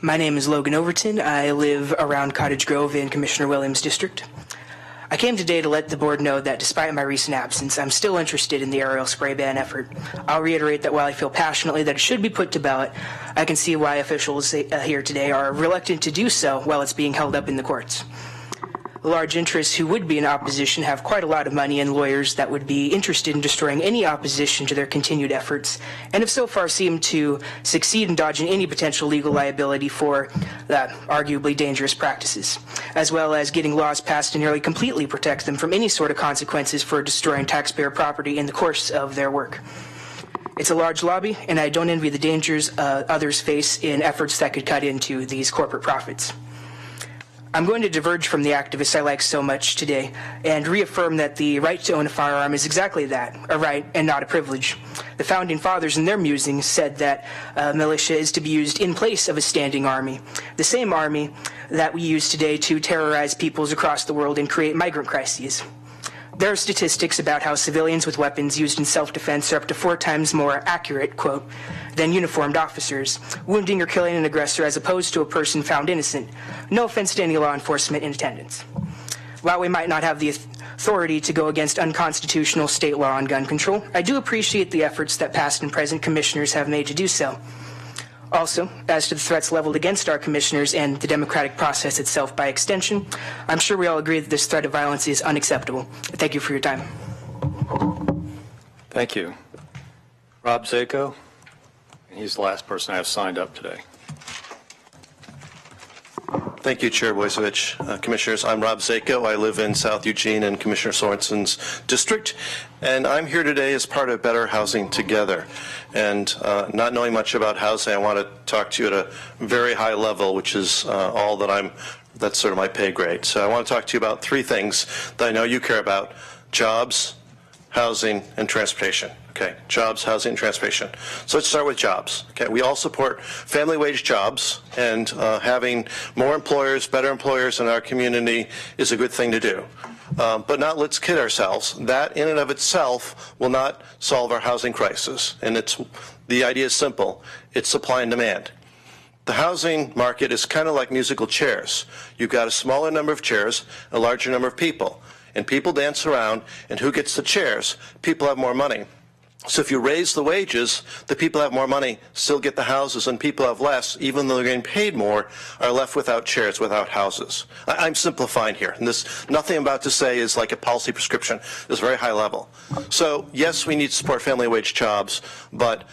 My name is Logan Overton. I live around Cottage Grove in Commissioner Williams' district. I came today to let the board know that despite my recent absence, I'm still interested in the aerial spray ban effort. I'll reiterate that while I feel passionately that it should be put to ballot, I can see why officials here today are reluctant to do so while it's being held up in the courts. Large interests who would be in opposition have quite a lot of money and lawyers that would be interested in destroying any opposition to their continued efforts, and have so far seemed to succeed in dodging any potential legal liability for arguably dangerous practices, as well as getting laws passed to nearly completely protect them from any sort of consequences for destroying taxpayer property in the course of their work. It's a large lobby, and I don't envy the dangers others face in efforts that could cut into these corporate profits. I'm going to diverge from the activists I like so much today and reaffirm that the right to own a firearm is exactly that, a right and not a privilege. The Founding Fathers in their musings said that militia is to be used in place of a standing army, the same army that we use today to terrorize peoples across the world and create migrant crises. There are statistics about how civilians with weapons used in self-defense are up to 4 times more accurate, quote, than uniformed officers, wounding or killing an aggressor as opposed to a person found innocent. No offense to any law enforcement in attendance. While we might not have the authority to go against unconstitutional state law on gun control, I do appreciate the efforts that past and present commissioners have made to do so. Also, as to the threats leveled against our commissioners and the democratic process itself by extension, I'm sure we all agree that this threat of violence is unacceptable. Thank you for your time. Thank you. Rob Zako, and he's the last person I have signed up today. Thank you, Chair Boycevich. Commissioners, I'm Rob Zako. I live in South Eugene in Commissioner Sorensen's district, and I'm here today as part of Better Housing Together. And not knowing much about housing, I want to talk to you at a very high level, which is all that that's sort of my pay grade. So I want to talk to you about 3 things that I know you care about: jobs, housing, and transportation. Okay, jobs, housing, and transportation. So let's start with jobs. Okay, we all support family wage jobs, and having more employers, better employers in our community is a good thing to do. But let's kid ourselves. That in and of itself will not solve our housing crisis. And the idea is simple. It's supply and demand. The housing market is kind of like musical chairs. You've got a smaller number of chairs, a larger number of people. And people dance around, and who gets the chairs? People have more money. So if you raise the wages, the people have more money, still get the houses, and people have less, even though they're getting paid more, are left without chairs, without houses. I'm simplifying here, and nothing I'm about to say is like a policy prescription. It's very high level. So yes, we need to support family wage jobs, but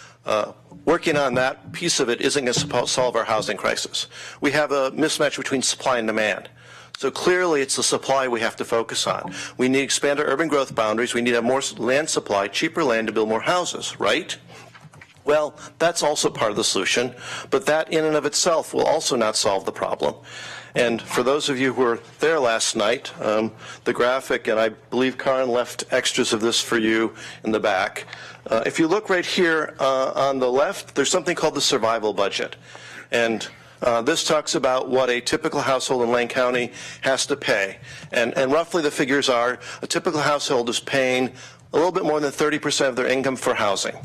working on that piece of it isn't going to solve our housing crisis. We have a mismatch between supply and demand. So clearly it's the supply we have to focus on. We need to expand our urban growth boundaries. We need to have more land supply, cheaper land to build more houses, right? Well, that's also part of the solution, but that in and of itself will also not solve the problem. And for those of you who were there last night, the graphic, and I believe Karen left extras of this for you in the back. If you look right here on the left, there's something called the survival budget. And this talks about what a typical household in Lane County has to pay. And roughly the figures are a typical household is paying a little bit more than 30% of their income for housing.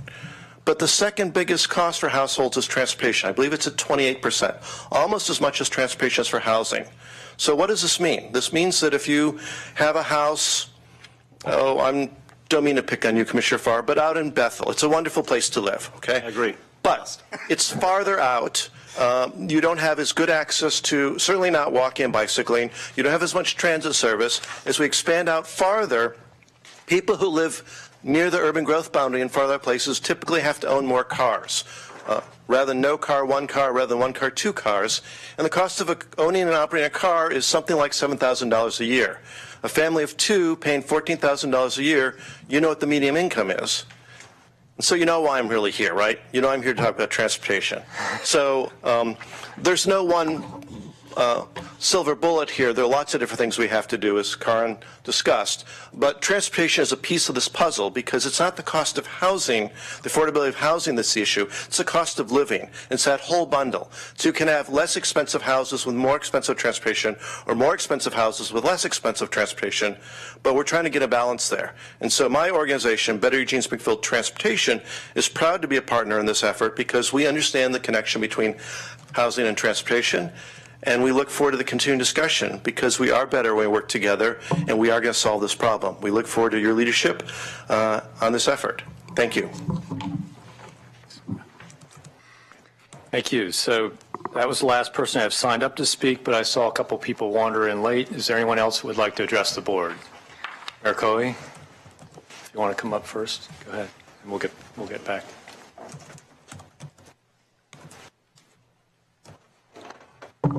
But the second biggest cost for households is transportation. I believe it's at 28%, almost as much as transportation as for housing. So what does this mean? This means that if you have a house, don't mean to pick on you, Commissioner Farr, but out in Bethel, it's a wonderful place to live, okay? I agree. But it's farther out. You don't have as good access to, certainly not walking and bicycling. You don't have as much transit service. As we expand out farther, people who live near the urban growth boundary in farther places typically have to own more cars. Rather than no car, one car, rather than one car, 2 cars. And the cost of owning and operating a car is something like $7,000 a year. A family of 2 paying $14,000 a year, you know what the median income is. So you know why I'm really here, right? You know I'm here to talk about transportation. So there's no one silver bullet here. There are lots of different things we have to do, as Karen discussed. But transportation is a piece of this puzzle because it's not the cost of housing, the affordability of housing that's the issue. It's the cost of living. It's that whole bundle. So you can have less expensive houses with more expensive transportation or more expensive houses with less expensive transportation, but we're trying to get a balance there. And so my organization, Better Eugene Springfield Transportation, is proud to be a partner in this effort because we understand the connection between housing and transportation. And we look forward to the continuing discussion because we are better when we work together and we are going to solve this problem. We look forward to your leadership on this effort. Thank you. Thank you. So that was the last person I have signed up to speak, but I saw a couple people wander in late. Is there anyone else who would like to address the board? Mayor Coey, if you want to come up first, go ahead, and we'll get back.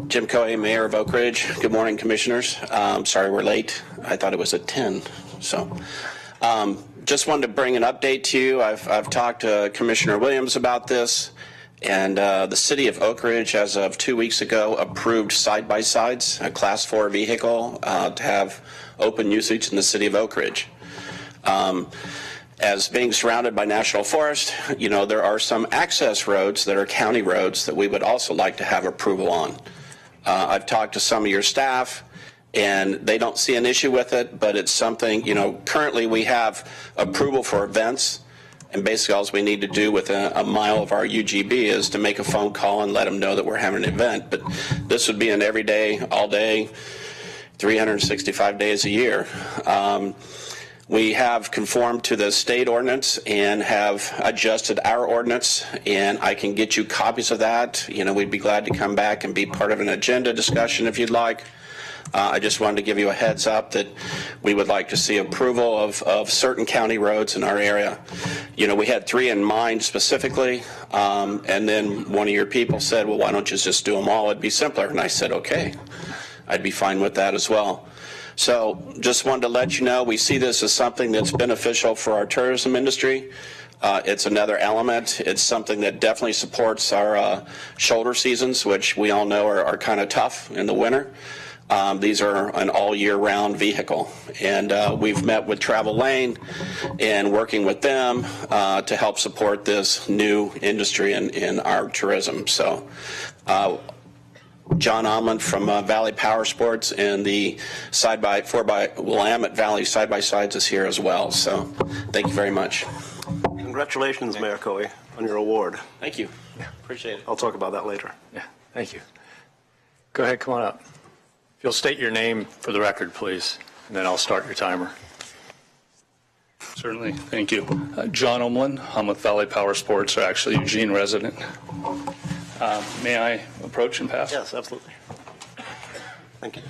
Jim Coey, Mayor of Oak Ridge. Good morning, Commissioners. Sorry we're late. I thought it was at 10. So just wanted to bring an update to you. I've talked to Commissioner Williams about this, And the city of Oak Ridge, as of 2 weeks ago, approved side-by-sides, a Class 4 vehicle, to have open usage in the city of Oak Ridge. As being surrounded by national forest, you know, there are some access roads that are county roads that we would also like to have approval on. I've talked to some of your staff, and they don't see an issue with it, but it's something, you know, currently we have approval for events, and basically all we need to do with a mile of our UGB is to make a phone call and let them know that we're having an event. But this would be an every day, all day, 365 days a year. We have conformed to the state ordinance and have adjusted our ordinance, and I can get you copies of that. You know, we'd be glad to come back and be part of an agenda discussion if you'd like. I just wanted to give you a heads up that we would like to see approval of certain county roads in our area. You know, we had 3 in mind specifically, and then one of your people said, well, why don't you just do them all? It'd be simpler. And I said, okay, I'd be fine with that as well. So just wanted to let you know, we see this as something that's beneficial for our tourism industry. It's another element. It's something that definitely supports our shoulder seasons, which we all know are kind of tough in the winter. These are an all-year-round vehicle, and we've met with Travel Lane and working with them to help support this new industry in our tourism. So John Omland from Valley Power Sports and the 4x Willamette Valley side-by-sides is here as well. So thank you very much. Congratulations, Mayor Coey, on your award. Thank you. Appreciate it. I'll talk about that later. Yeah, thank you. Go ahead, come on up. If you'll state your name for the record, please, and then I'll start your timer. Certainly, thank you. John Omland, I'm with Valley Power Sports, or actually Eugene resident. May I approach and pass? Yes, absolutely. Thank you.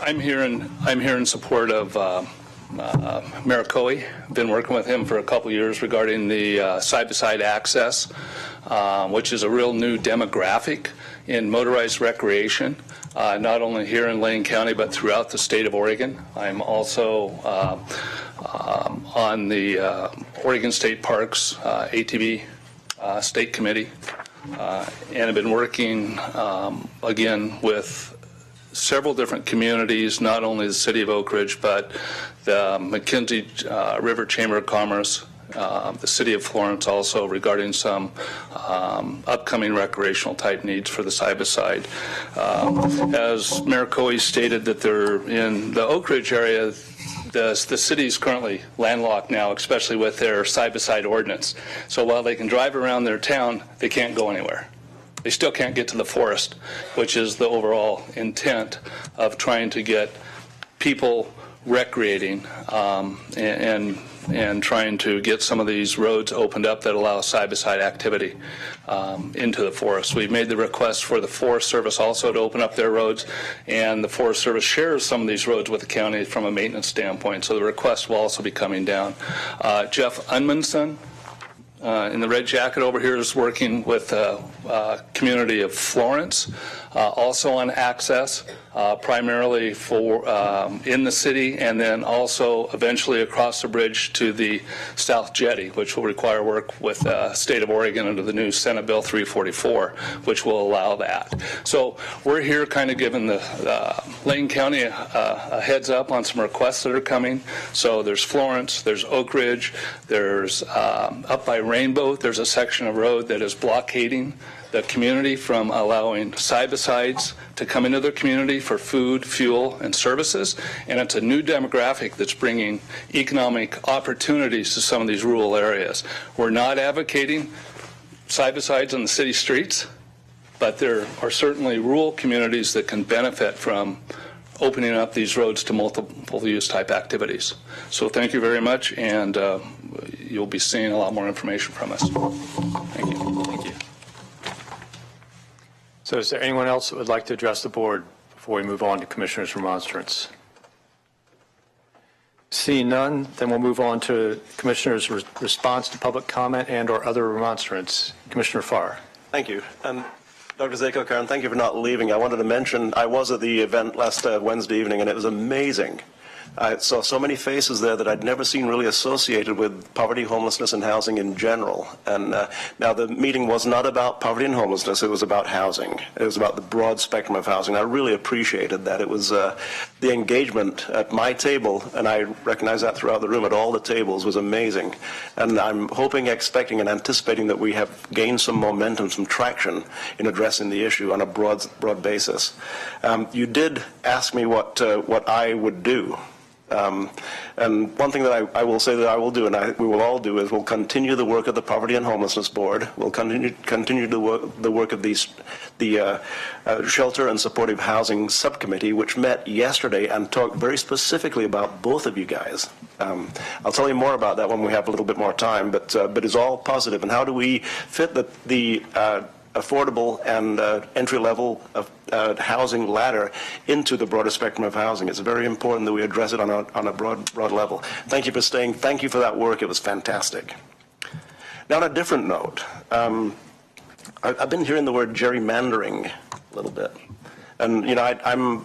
I'm here in support of Mayor Coey. Been working with him for a couple years regarding the side-by-side access, which is a real new demographic in motorized recreation, not only here in Lane County but throughout the state of Oregon. I'm also on the Oregon State Parks ATV State Committee, and have been working again with several different communities, not only the city of Oak Ridge, but the McKenzie River Chamber of Commerce, the city of Florence also, regarding some upcoming recreational type needs for the side-by-side. As Mayor Coey stated, that they're in the Oak Ridge area, the city is currently landlocked now, especially with their side-by-side ordinance. So while they can drive around their town, they can't go anywhere. They still can't get to the forest, which is the overall intent of trying to get people recreating and trying to get some of these roads opened up that allow side-by-side activity into the forest. We've made the request for the Forest Service also to open up their roads, and the Forest Service shares some of these roads with the county from a maintenance standpoint, so the request will also be coming down. Jeff Unmanson, in the red jacket over here, is working with the community of Florence, also on access, primarily for in the city, and then also eventually across the bridge to the South Jetty, which will require work with the state of Oregon under the new Senate Bill 344, which will allow that. So we're here kind of giving the Lane County a heads up on some requests that are coming. So there's Florence, there's Oak Ridge, there's up by Rainbow, there's a section of road that is blockading the community from allowing side-by-sides to come into their community for food, fuel, and services. And it's a new demographic that's bringing economic opportunities to some of these rural areas. We're not advocating side-by-sides on the city streets, but there are certainly rural communities that can benefit from opening up these roads to multiple use type activities. So thank you very much, and you'll be seeing a lot more information from us. Thank you. Thank you. So is there anyone else that would like to address the board before we move on to Commissioner's remonstrance? Seeing none, then we'll move on to Commissioner's response to public comment and or other remonstrance. Commissioner Farr. Thank you. Dr. Zako, Karen, thank you for not leaving. I wanted to mention I was at the event last Wednesday evening, and it was amazing I saw so many faces there that I'd never seen really associated with poverty, homelessness, and housing in general. And now the meeting was not about poverty and homelessness, it was about housing. It was about the broad spectrum of housing. I really appreciated that. It was the engagement at my table, and I recognize that throughout the room at all the tables, was amazing. And I'm hoping, expecting, and anticipating that we have gained some momentum, some traction in addressing the issue on a broad basis. You did ask me what I would do. And one thing that I will say that I will do, and we will all do, is we'll continue the work of the Poverty and Homelessness Board. We'll continue the work of the Shelter and Supportive Housing Subcommittee, which met yesterday and talked very specifically about both of you guys. I'll tell you more about that when we have a little bit more time, but it's all positive. And how do we fit the affordable and entry-level housing ladder into the broader spectrum of housing? It's very important that we address it on a broad level. Thank you for staying. Thank you for that work. It was fantastic. Now, on a different note, I've been hearing the word gerrymandering a little bit, and you know, I'm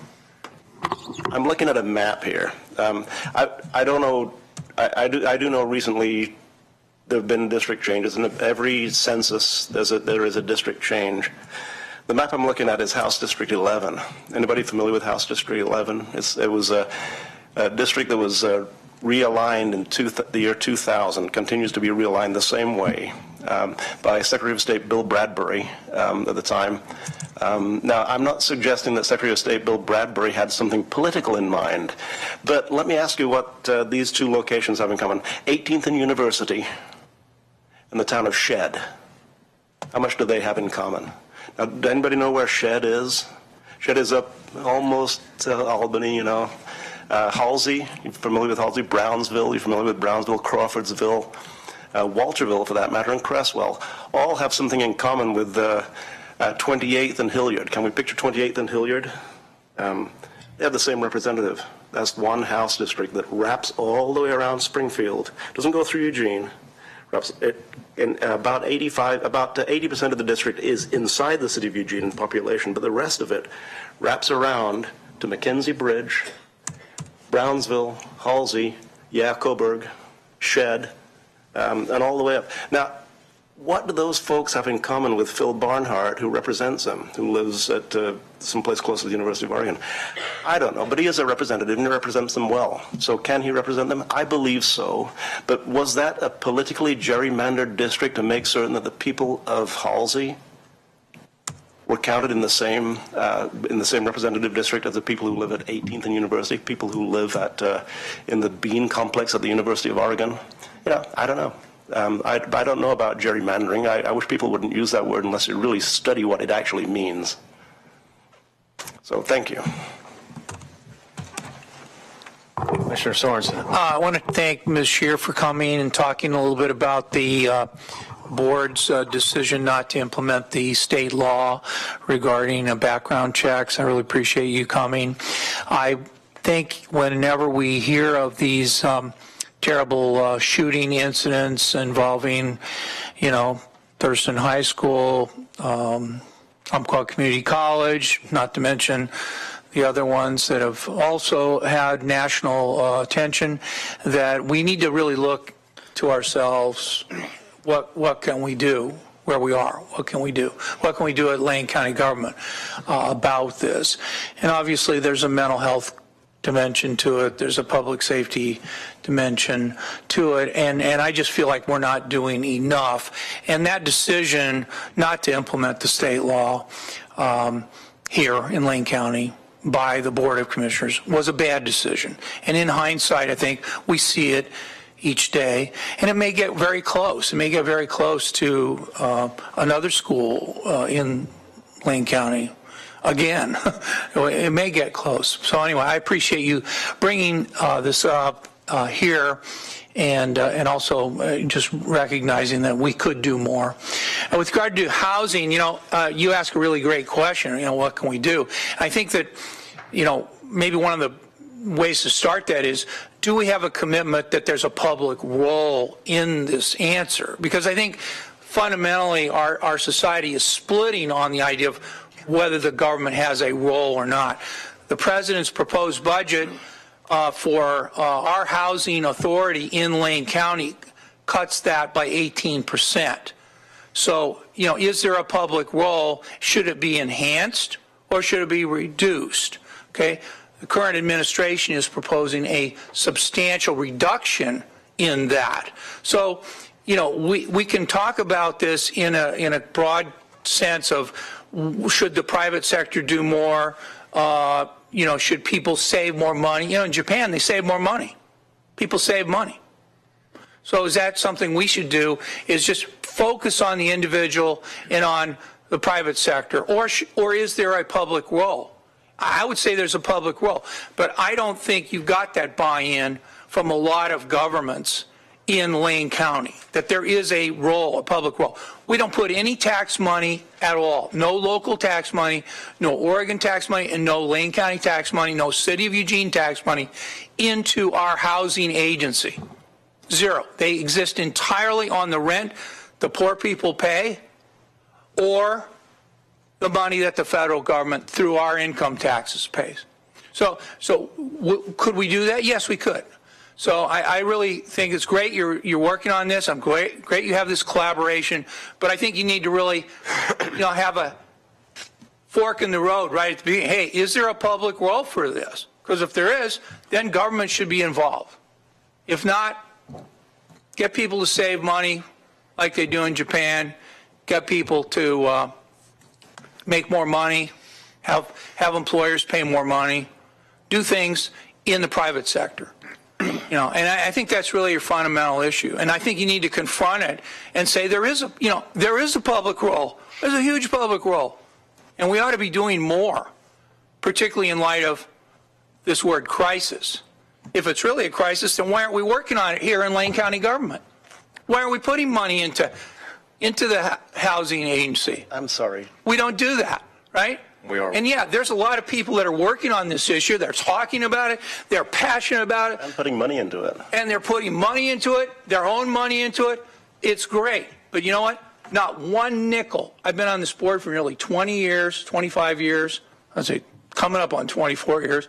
looking at a map here. I don't know. I do know recently there have been district changes, and every census there is a district change. The map I'm looking at is House District 11. Anybody familiar with House District 11? It was a district that was realigned in the year 2000, continues to be realigned the same way by Secretary of State Bill Bradbury at the time. Now, I'm not suggesting that Secretary of State Bill Bradbury had something political in mind, but let me ask you what these two locations have in common. 18th and University and the town of Shed. How much do they have in common? Now, does anybody know where Shed is? Shed is up almost to Albany, you know. Halsey, you familiar with Halsey? Brownsville, you familiar with Brownsville? Crawfordsville, Walterville, for that matter, and Cresswell, all have something in common with 28th and Hilliard. Can we picture 28th and Hilliard? They have the same representative. That's one House district that wraps all the way around Springfield. Doesn't go through Eugene. Wraps it, in about 80% of the district is inside the city of Eugene in population, but the rest of it wraps around to Mackenzie Bridge, Brownsville, Halsey, Coburg, Shed, and all the way up. Now, what do those folks have in common with Phil Barnhart, who represents them, who lives at someplace close to the University of Oregon? I don't know, but he is a representative and he represents them well. So can he represent them? I believe so. But was that a politically gerrymandered district to make certain that the people of Halsey were counted in the same representative district as the people who live at 18th and University, people who live at in the Bean complex at the University of Oregon? You know, I don't know. I don't know about gerrymandering. I wish people wouldn't use that word unless you really study what it actually means. So thank you. Commissioner Sorensen. I want to thank Ms. Scheer for coming and talking a little bit about the board's decision not to implement the state law regarding background checks. I really appreciate you coming. I think whenever we hear of these terrible shooting incidents involving, you know, Thurston High School, Umpqua Community College, not to mention the other ones that have also had national attention, that we need to really look to ourselves. What can we do where we are? What can we do? What can we do at Lane County government about this? And obviously there's a mental health dimension to it. There's a public safety dimension to it. And I just feel like we're not doing enough. And that decision not to implement the state law here in Lane County by the Board of Commissioners was a bad decision. And in hindsight, I think we see it each day. And it may get very close. It may get very close to another school in Lane County. Again, it may get close. So anyway, I appreciate you bringing this up here, and also just recognizing that we could do more. And with regard to housing, you know, you ask a really great question. You know, what can we do? I think that, you know, maybe one of the ways to start that is, do we have a commitment that there's a public role in this answer? Because I think fundamentally our society is splitting on the idea of whether the government has a role or not. The president's proposed budget for our housing authority in Lane County cuts that by 18%. So, is there a public role? Should it be enhanced or should it be reduced? Okay. The current administration is proposing a substantial reduction in that. So, we can talk about this in a broad sense of should the private sector do more? Should people save more money? In Japan, they save more money. People save money. So is that something we should do, is just focus on the individual and on the private sector? Or is there a public role? I would say there's a public role, but I don't think you got that buy-in from a lot of governments in Lane County, that there is a role, a public role. We don't put any tax money at all. No local tax money, no Oregon tax money, and no Lane County tax money, no City of Eugene tax money into our housing agency. Zero. They exist entirely on the rent the poor people pay or the money that the federal government through our income taxes pays. So could we do that? Yes, we could. So I really think it's great you're working on this. I'm great you have this collaboration, but I think you need to really have a fork in the road right at the beginning. Hey, is there a public role for this? Because if there is, then government should be involved. If not, get people to save money like they do in Japan, get people to make more money, have employers pay more money, do things in the private sector. And I think that's really your fundamental issue. And I think you need to confront it and say there is a public role. There's a huge public role. And we ought to be doing more, particularly in light of this word crisis. If it's really a crisis, then why aren't we working on it here in Lane County government? Why aren't we putting money into the housing agency? I'm sorry. We don't do that, right? We are. And there's a lot of people that are working on this issue. They're talking about it. They're passionate about it. I'm putting money into it. And they're putting money into it, their own money into it. It's great. But you know what? Not one nickel. I've been on this board for nearly 20 years, 25 years. I'd say coming up on 24 years.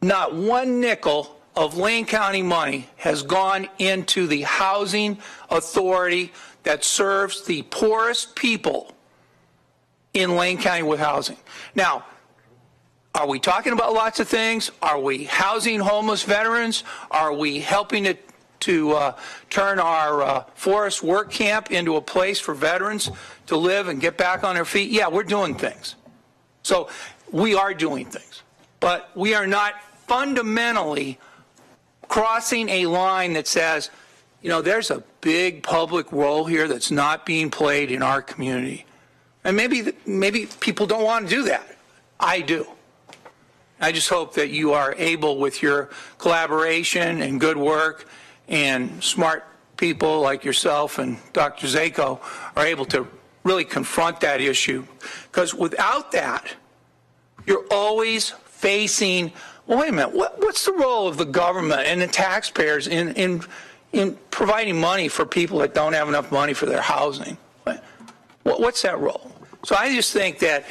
Not one nickel of Lane County money has gone into the housing authority that serves the poorest people in Lane County with housing. Now, are we talking about lots of things? Are we housing homeless veterans? Are we helping to turn our forest work camp into a place for veterans to live and get back on their feet? Yeah, we're doing things. So we are doing things. But we are not fundamentally crossing a line that says, there's a big public role here that's not being played in our community. And maybe people don't want to do that. I do. I just hope that you are able, with your collaboration and good work and smart people like yourself and Dr. Zako, are able to really confront that issue. Because without that, you're always facing, well, wait a minute, what's the role of the government and the taxpayers in providing money for people that don't have enough money for their housing? What's that role? So I just think that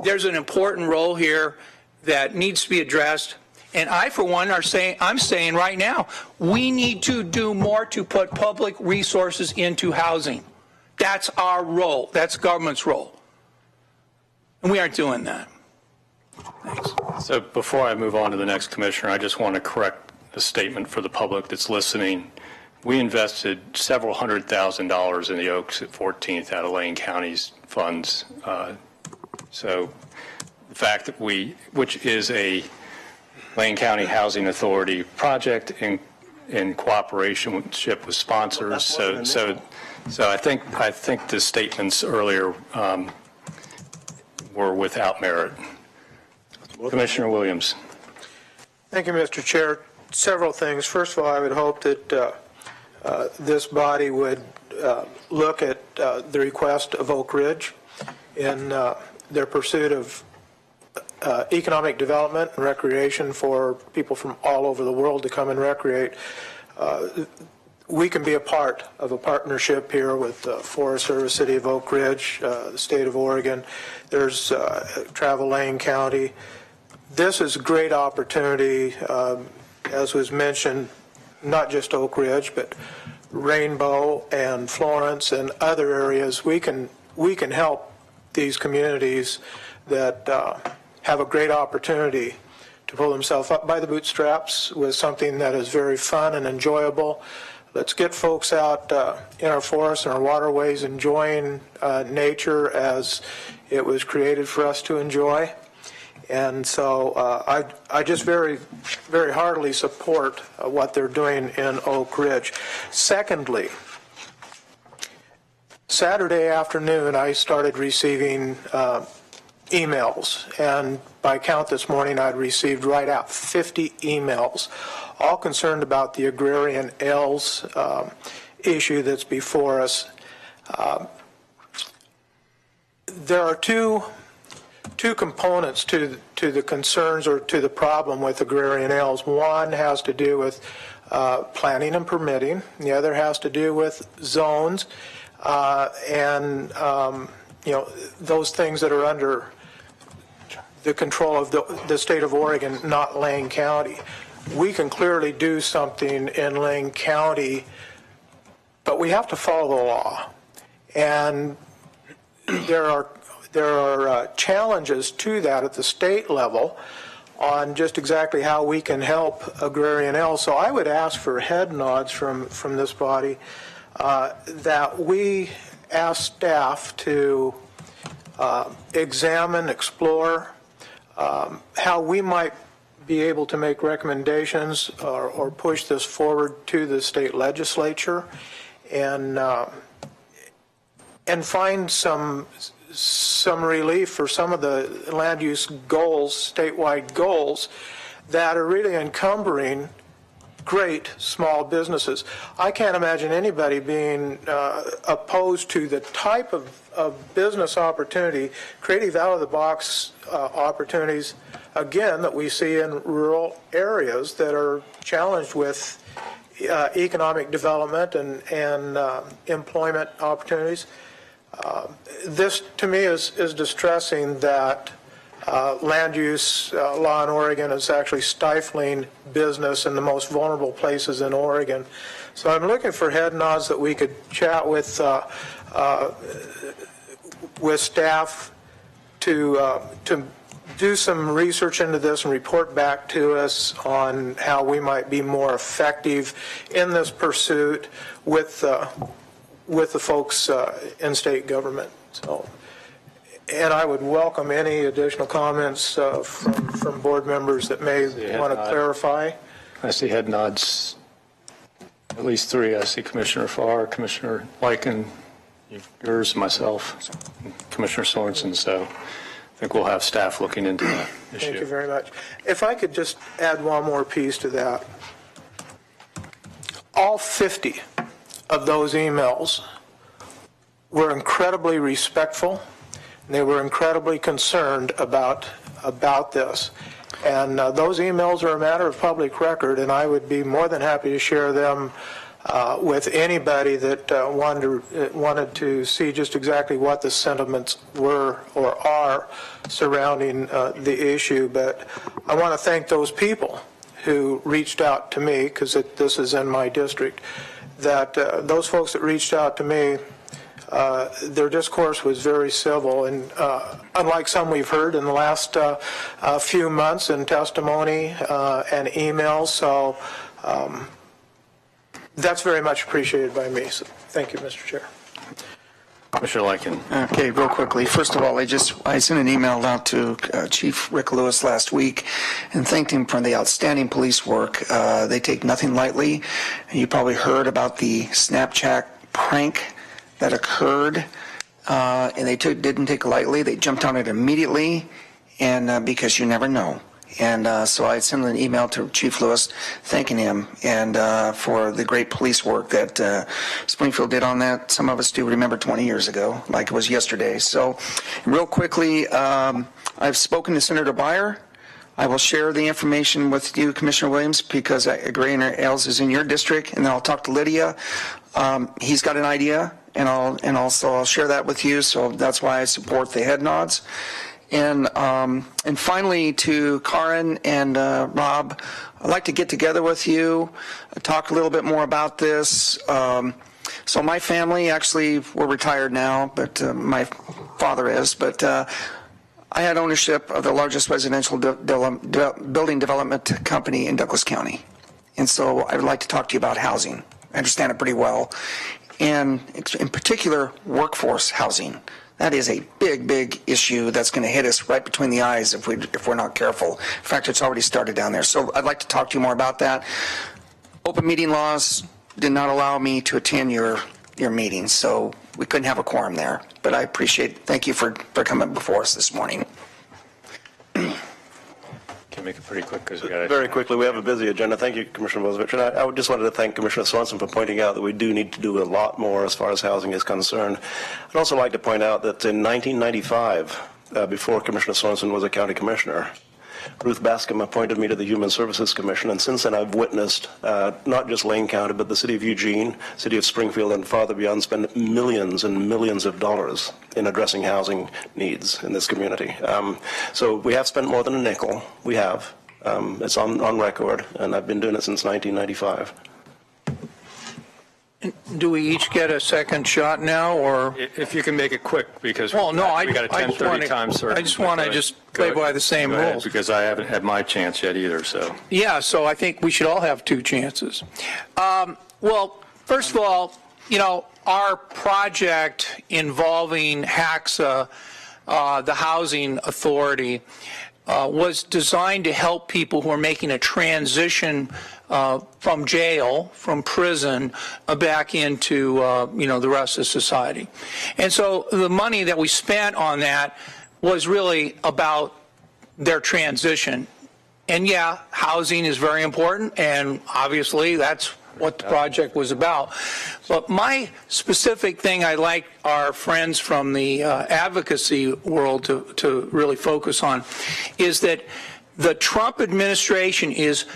there's an important role here that needs to be addressed. And I, for one, I'm saying right now, we need to do more to put public resources into housing. That's our role. That's government's role. And we aren't doing that. Thanks. So before I move on to the next commissioner, I just want to correct a statement for the public that's listening. We invested several $100,000 in the Oaks at 14th out of Lane County's funds. So the fact that which is a Lane County Housing Authority project in cooperation with sponsors. So I think the statements earlier were without merit. Commissioner Williams. Thank you, Mr. Chair. Several things. First of all, I would hope that this body would look at the request of Oak Ridge in their pursuit of economic development and recreation for people from all over the world to come and recreate. We can be a part of a partnership here with Forest Service, City of Oak Ridge, the state of Oregon. There's Travel Lane County, This is a great opportunity, as was mentioned, not just Oak Ridge, but Rainbow and Florence and other areas. We can help these communities that have a great opportunity to pull themselves up by the bootstraps with something that is very fun and enjoyable. Let's get folks out in our forests and our waterways enjoying nature as it was created for us to enjoy. And so I just very, very heartily support what they're doing in Oak Ridge. Secondly, Saturday afternoon I started receiving emails, and by count this morning I'd received right out 50 emails, all concerned about the agrarian ales issue that's before us. There are two components to the concerns or to the problem with agrarian ales. One has to do with planning and permitting. The other has to do with zones and those things that are under the control of the state of Oregon, not Lane County. We can clearly do something in Lane County, but we have to follow the law. And there are challenges to that at the state level on just exactly how we can help agrarian ales. So I would ask for head nods from this body that we ask staff to examine, explore how we might be able to make recommendations or push this forward to the state legislature and find some relief for some of the land use goals, statewide goals, that are really encumbering great small businesses. I can't imagine anybody being opposed to the type of business opportunity, creative out-of-the-box opportunities, again, that we see in rural areas that are challenged with economic development and employment opportunities. This, to me, is distressing that land use law in Oregon is actually stifling business in the most vulnerable places in Oregon. So I'm looking for head nods that we could chat with staff to do some research into this and report back to us on how we might be more effective in this pursuit with the folks in state government. So, and I would welcome any additional comments from board members that may want to clarify. I see head nods, at least three. I see Commissioner Farr, Commissioner Lyken, yours, myself, and Commissioner Sorensen. So I think we'll have staff looking into that issue. Thank you very much. If I could just add one more piece to that. All 50 of those emails were incredibly respectful. They were incredibly concerned about this. And those emails are a matter of public record, and I would be more than happy to share them with anybody that wanted to see just exactly what the sentiments were or are surrounding the issue. But I want to thank those people who reached out to me, because this is in my district, that those folks that reached out to me, their discourse was very civil, and unlike some we've heard in the last few months in testimony and emails, so that's very much appreciated by me. So thank you, Mr. Chair. Commissioner Lyken. Okay, real quickly. First of all, I sent an email out to Chief Rick Lewis last week and thanked him for the outstanding police work. They take nothing lightly. You probably heard about the Snapchat prank that occurred, and they didn't take it lightly. They jumped on it immediately, and because you never know. And so I sent an email to Chief Lewis thanking him and for the great police work that Springfield did on that. Some of us do remember 20 years ago, like it was yesterday. So real quickly, I've spoken to Senator Beyer. I will share the information with you, Commissioner Williams, because agrarian ales is in your district, and then I'll talk to Lydia. He's got an idea, and also I'll share that with you, so that's why I support the head nods. And finally, to Karin and Rob, I'd like to get together with you, talk a little bit more about this. So my family, actually, we're retired now, but my father is, but I had ownership of the largest residential building development company in Douglas County. And so I would like to talk to you about housing. I understand it pretty well. And in particular, workforce housing. That is a big, big issue that's going to hit us right between the eyes if we're not careful. In fact, it's already started down there. So I'd like to talk to you more about that. Open meeting laws did not allow me to attend your meetings, so we couldn't have a quorum there. But I appreciate it. Thank you for coming before us this morning. Can make it pretty quick because we got to. Very quickly, we have a busy agenda. Thank you, Commissioner Bozovich. And I just wanted to thank Commissioner Swanson for pointing out that we do need to do a lot more as far as housing is concerned. I'd also like to point out that in 1995, before Commissioner Swanson was a county commissioner, Ruth Bascom appointed me to the Human Services Commission, and since then I've witnessed not just Lane County, but the city of Eugene, city of Springfield, and farther beyond spend millions and millions of dollars in addressing housing needs in this community. So we have spent more than a nickel. We have. It's on record, and I've been doing it since 1995. Do we each get a second shot now, or? If you can make it quick, because Well, no, we got a 10:30 time certain. I just want to play by the same rules. Because I haven't had my chance yet either, so. Yeah, so I think we should all have two chances. Well, first of all, our project involving HACSA, the Housing Authority, was designed to help people who are making a transition from jail, from prison, back into, the rest of society. And so the money that we spent on that was really about their transition. And yeah, housing is very important, and obviously that's what the project was about. But my specific thing I'd like our friends from the advocacy world to really focus on is that the Trump administration is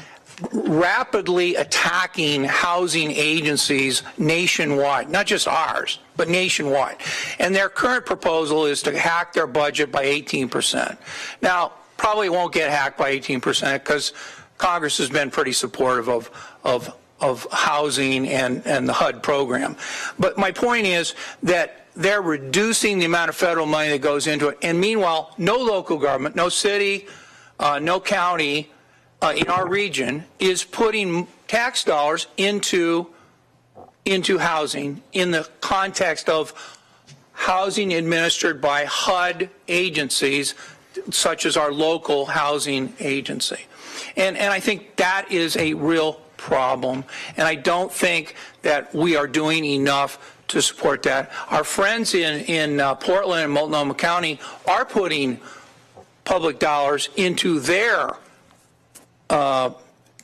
rapidly attacking housing agencies nationwide, not just ours, but nationwide. And their current proposal is to hack their budget by 18%. Now, probably won't get hacked by 18% because Congress has been pretty supportive of housing and the HUD program. But my point is that they're reducing the amount of federal money that goes into it. And meanwhile, no local government, no city, no county in our region is putting tax dollars into housing in the context of housing administered by HUD agencies such as our local housing agency. And I think that is a real problem, and I don't think that we are doing enough to support that. Our friends in Portland and Multnomah County are putting public dollars into their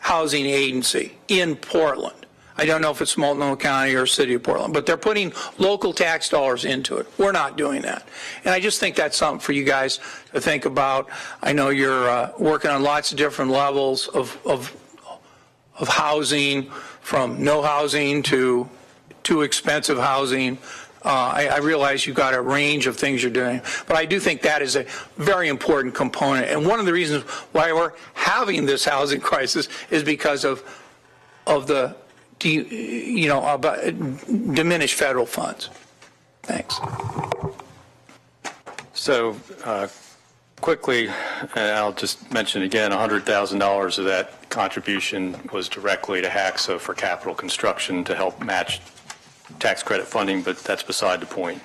housing agency in Portland. I don't know if it's Multnomah County or City of Portland, but they're putting local tax dollars into it. We're not doing that. And I just think that's something for you guys to think about. I know you're working on lots of different levels of housing, from no housing to too expensive housing. I realize you've got a range of things you're doing, but I do think that is a very important component. And one of the reasons why we're having this housing crisis is because of the diminished federal funds. Thanks. So quickly, and I'll just mention again, $100,000 of that contribution was directly to HACSA for capital construction to help match tax credit funding, but that's beside the point.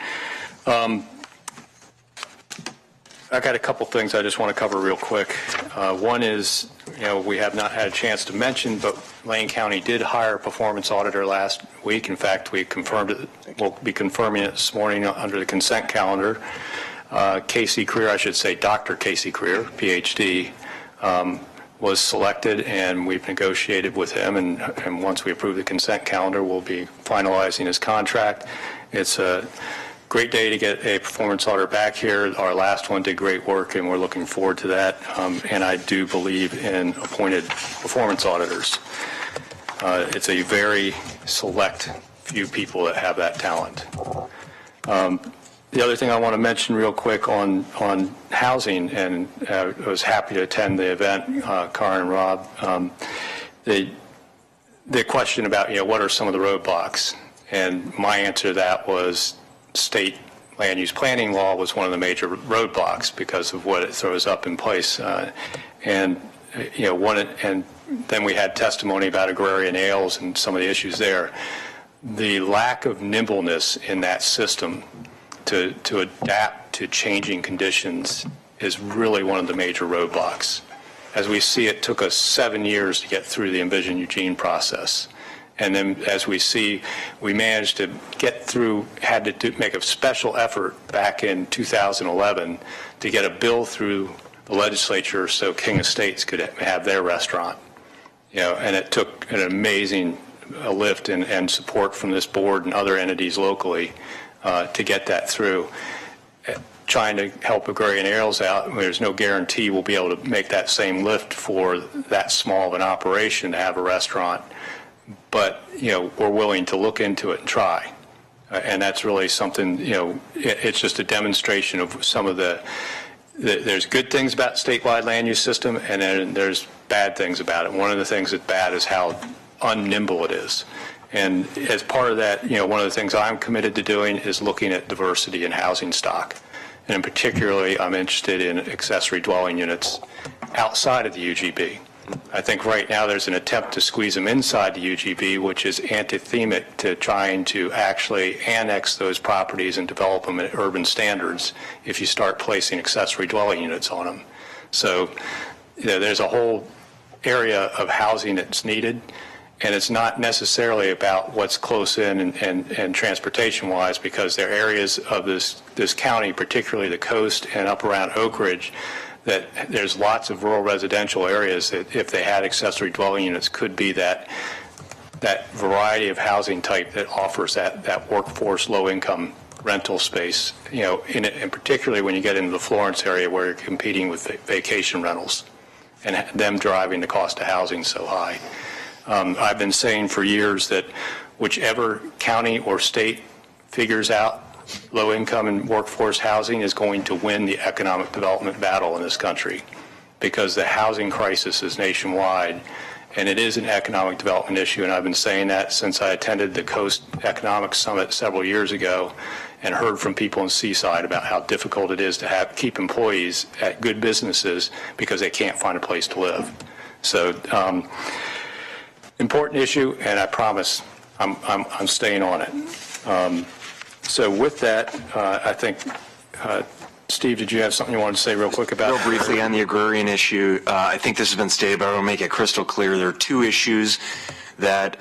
I got a couple things I just want to cover real quick. One is, we have not had a chance to mention, but Lane County did hire a performance auditor last week. In fact, we confirmed it. We'll be confirming it this morning under the consent calendar. Casey Creer, I should say Dr. Casey Creer, PhD, was selected, and we've negotiated with him, and once we approve the consent calendar, we'll be finalizing his contract. It's a great day to get a performance auditor back here. Our last one did great work, and we're looking forward to that. And I do believe in appointed performance auditors. It's a very select few people that have that talent. The other thing I want to mention real quick on housing, and I was happy to attend the event, Karen and Rob. The question about, what are some of the roadblocks? And my answer to that was state land use planning law was one of the major roadblocks because of what it throws up in place. And then we had testimony about agrarian ales and some of the issues there. The lack of nimbleness in that system to adapt to changing conditions is really one of the major roadblocks. As we see, it took us 7 years to get through the Envision Eugene process. And then as we see, we managed to get through, had to make a special effort back in 2011 to get a bill through the legislature so King Estates could have their restaurant. And it took an amazing lift and support from this board and other entities locally to get that through. Trying to help agrarian ales out, there's no guarantee we'll be able to make that same lift for that small of an operation to have a restaurant. But, we're willing to look into it and try. And that's really something, it's just a demonstration of some of there's good things about statewide land use system, and then there's bad things about it. One of the things that's bad is how unnimble it is. And as part of that, one of the things I'm committed to doing is looking at diversity in housing stock. And particularly, I'm interested in accessory dwelling units outside of the UGB. I think right now there's an attempt to squeeze them inside the UGB, which is antithemic to trying to actually annex those properties and develop them at urban standards if you start placing accessory dwelling units on them. So, there's a whole area of housing that's needed, and it's not necessarily about what's close in and transportation-wise, because there are areas of this county, particularly the coast and up around Oak Ridge, that there's lots of rural residential areas that if they had accessory dwelling units could be that variety of housing type that offers that workforce low-income rental space, and particularly when you get into the Florence area where you're competing with vacation rentals and them driving the cost of housing so high. I've been saying for years that whichever county or state figures out low-income and workforce housing is going to win the economic development battle in this country, because the housing crisis is nationwide, and it is an economic development issue. And I've been saying that since I attended the Coast Economic Summit several years ago and heard from people in Seaside about how difficult it is to keep employees at good businesses because they can't find a place to live. So important issue, and I promise I'm staying on it. So with that, I think, Steve, did you have something you wanted to say real quick about? Real briefly on the agrarian issue, I think this has been stated, but I want to make it crystal clear. There are two issues that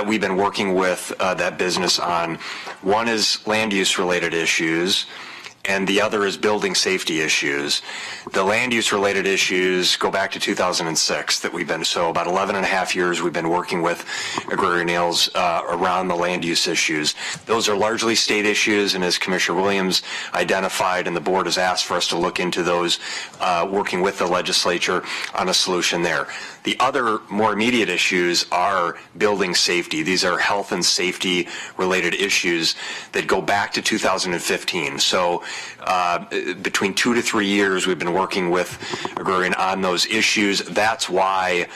we've been working with that business on. One is land use related issues, and the other is building safety issues. The land use related issues go back to 2006 so about 11 and a half years we've been working with agrarian ales around the land use issues. Those are largely state issues, and as Commissioner Williams identified, and the board has asked for us to look into those, working with the legislature on a solution there. The other more immediate issues are building safety. These are health and safety related issues that go back to 2015. So between 2 to 3 years we've been working with agrarian on those issues. That's why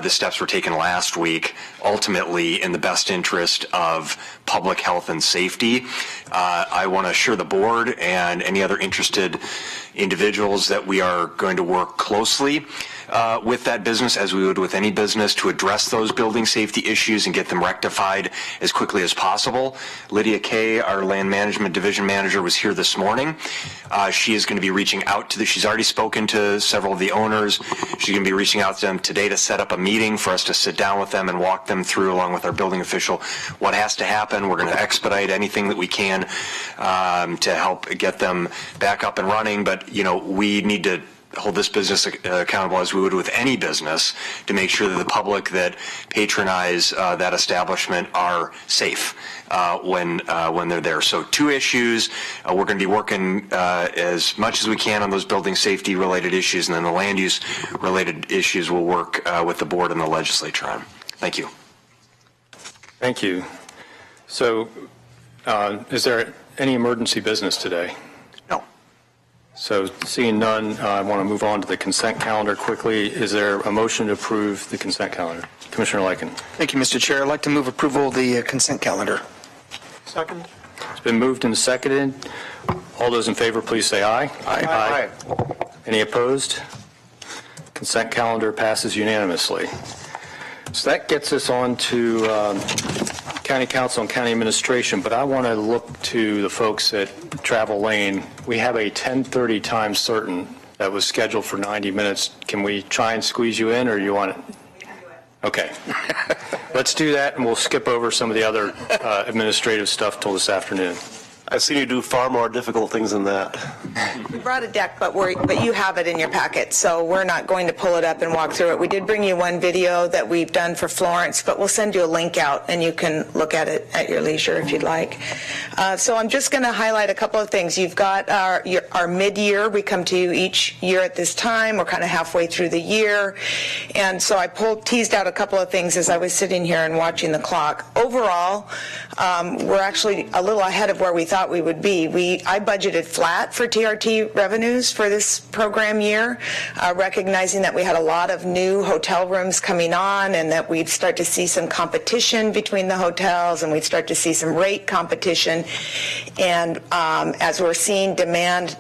the steps were taken last week, ultimately in the best interest of public health and safety. I want to assure the board and any other interested individuals that we are going to work closely with that business, as we would with any business, to address those building safety issues and get them rectified as quickly as possible. Lydia Kay, our land management division manager, was here this morning. She is going to be reaching out to she's already spoken to several of the owners. She's going to be reaching out to them today to set up a meeting for us to sit down with them and walk them through, along with our building official, what has to happen. We're going to expedite anything that we can to help get them back up and running. But, we need to hold this business accountable as we would with any business to make sure that the public that patronize that establishment are safe when they're there. So two issues. We're going to be working as much as we can on those building safety related issues, and then the land use related issues we'll work with the board and the legislature on. Thank you. Thank you. So is there any emergency business today? No. So seeing none, I want to move on to the consent calendar quickly. Is there a motion to approve the consent calendar? Commissioner Lycan. Thank you, Mr. Chair. I'd like to move approval of the consent calendar. Second. It's been moved and seconded. All those in favor, please say aye. Aye. Any opposed? Consent calendar passes unanimously. So that gets us on to County Council and County Administration, but I want to look to the folks at Travel Lane. We have a 10:30 time certain that was scheduled for 90 minutes. Can we try and squeeze you in, or you want it? Okay. Let's do that, and we'll skip over some of the other administrative stuff till this afternoon. I've seen you do far more difficult things than that. We brought a deck, but you have it in your packet, so we're not going to pull it up and walk through it. We did bring you one video that we've done for Florence, but we'll send you a link out, and you can look at it at your leisure if you'd like. So I'm just going to highlight a couple of things. You've got our mid-year. We come to you each year at this time. We're kind of halfway through the year, and so I teased out a couple of things as I was sitting here and watching the clock. Overall, we're actually a little ahead of where we thought we would be. I budgeted flat for TRT revenues for this program year, recognizing that we had a lot of new hotel rooms coming on and that we'd start to see some competition between the hotels and we'd start to see some rate competition. And as we're seeing demand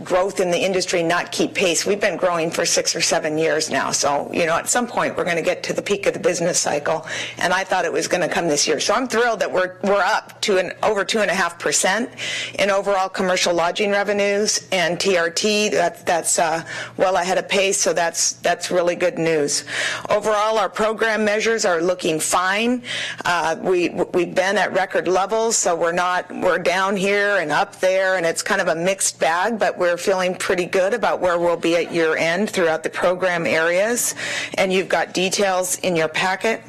growth in the industry not keep pace. We've been growing for 6 or 7 years now. So, at some point we're going to get to the peak of the business cycle, and I thought it was going to come this year. So I'm thrilled that we're up to over 2.5% in overall commercial lodging revenues, and TRT, that's well ahead of pace, so that's really good news. Overall, our program measures are looking fine. We've been at record levels, so we're down here and up there, and it's kind of a mixed bag, but we're feeling pretty good about where we'll be at year end throughout the program areas, and you've got details in your packet.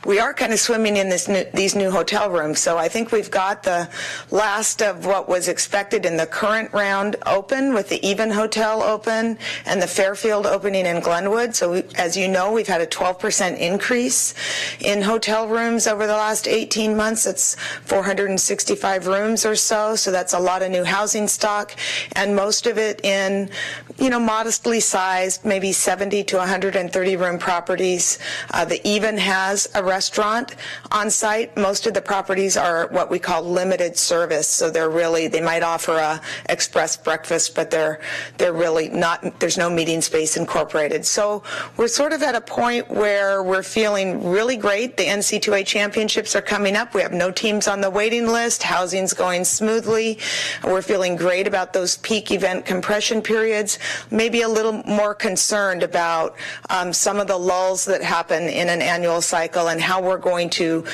We are kind of swimming in these new hotel rooms, so I think we've got the last of what was expected in the current round open, with the Even Hotel open and the Fairfield opening in Glenwood. So as you know, we've had a 12% increase in hotel rooms over the last 18 months. It's 465 rooms or so, so that's a lot of new housing stock, and most of it in, modestly sized, maybe 70 to 130 room properties. The Even has a restaurant on site. Most of the properties are what we call limited service, so they might offer a express breakfast, but they're really not, there's no meeting space incorporated. So we're sort of at a point where we're feeling really great. The NC2A championships are coming up. We have no teams on the waiting list. Housing's going smoothly. We're feeling great about those peak event compression periods. Maybe a little more concerned about some of the lulls that happen in an annual cycle and how we're going to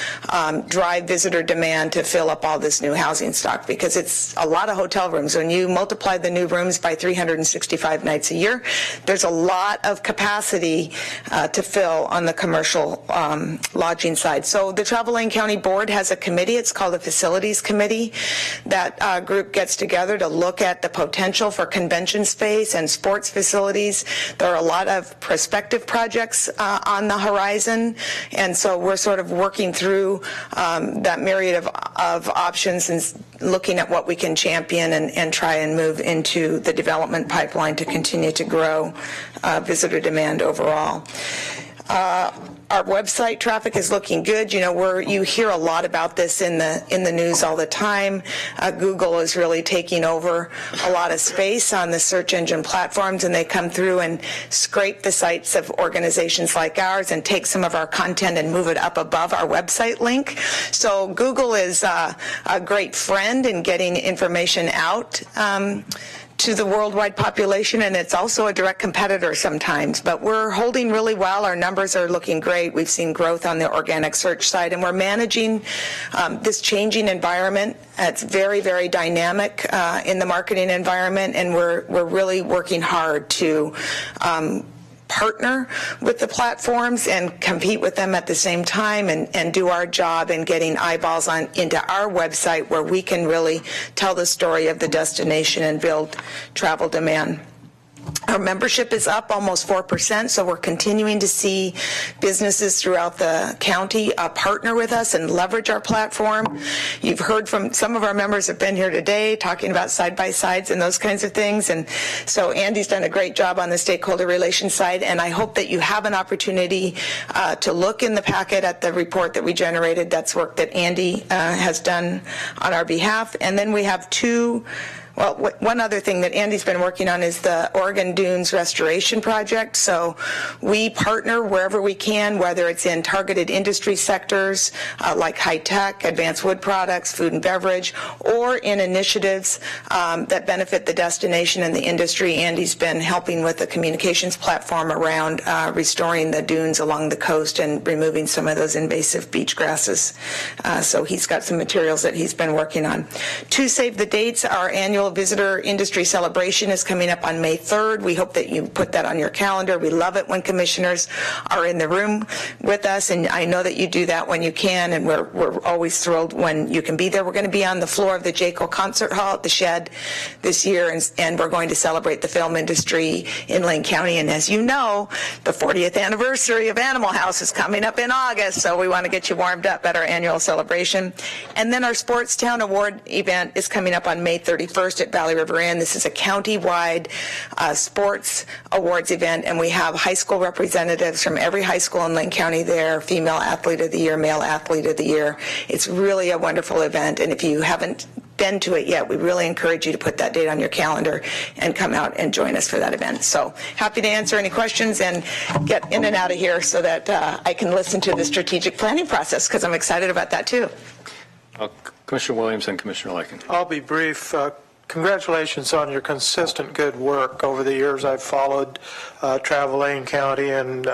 drive visitor demand to fill up all this new housing stock, because it's a lot of hotel rooms. When you multiply the new rooms by 365 nights a year, there's a lot of capacity to fill on the commercial lodging side. So the Travel Lane County Board has a committee. It's called the Facilities Committee. That group gets together to look at the potential for convention space and sports facilities. There are a lot of prospective projects on the horizon, and so we're sort of working through that myriad of options and looking at what we can champion and try and move into the development pipeline to continue to grow visitor demand overall. Our website traffic is looking good. You hear a lot about this in the news all the time. Google is really taking over a lot of space on the search engine platforms, and they come through and scrape the sites of organizations like ours and take some of our content and move it up above our website link. So Google is a great friend in getting information out to the worldwide population, and it's also a direct competitor sometimes. But we're holding really well. Our numbers are looking great. We've seen growth on the organic search side, and we're managing this changing environment. It's very, very dynamic in the marketing environment, and we're really working hard to partner with the platforms and compete with them at the same time, and do our job in getting eyeballs into our website, where we can really tell the story of the destination and build travel demand. Our membership is up almost 4%, so we're continuing to see businesses throughout the county partner with us and leverage our platform. You've heard from some of our members have been here today talking about side-by-sides and those kinds of things, and so Andy's done a great job on the stakeholder relations side, and I hope that you have an opportunity to look in the packet at the report that we generated. That's work that Andy has done on our behalf. And then we have one other thing that Andy's been working on is the Oregon Dunes Restoration Project. So we partner wherever we can, whether it's in targeted industry sectors like high tech, advanced wood products, food and beverage, or in initiatives that benefit the destination and the industry. Andy's been helping with the communications platform around restoring the dunes along the coast and removing some of those invasive beach grasses. So he's got some materials that he's been working on. To save the dates, our annual Visitor Industry Celebration is coming up on May 3rd. We hope that you put that on your calendar. We love it when commissioners are in the room with us, and I know that you do that when you can, and we're always thrilled when you can be there. We're going to be on the floor of the Jekyll Concert Hall at the Shed this year, and we're going to celebrate the film industry in Lane County. And as you know, the 40th anniversary of Animal House is coming up in August, so we want to get you warmed up at our annual celebration. And then our Sports Town Award event is coming up on May 31st at Valley River Inn. This is a county-wide sports awards event, and we have high school representatives from every high school in Lane County there, female athlete of the year, male athlete of the year. It's really a wonderful event, and if you haven't been to it yet, we really encourage you to put that date on your calendar and come out and join us for that event. So happy to answer any questions and get in and out of here so that I can listen to the strategic planning process, because I'm excited about that too. Commissioner Williams and Commissioner Lakin. I'll be brief. Congratulations on your consistent good work over the years. I've followed Travel Lane County, and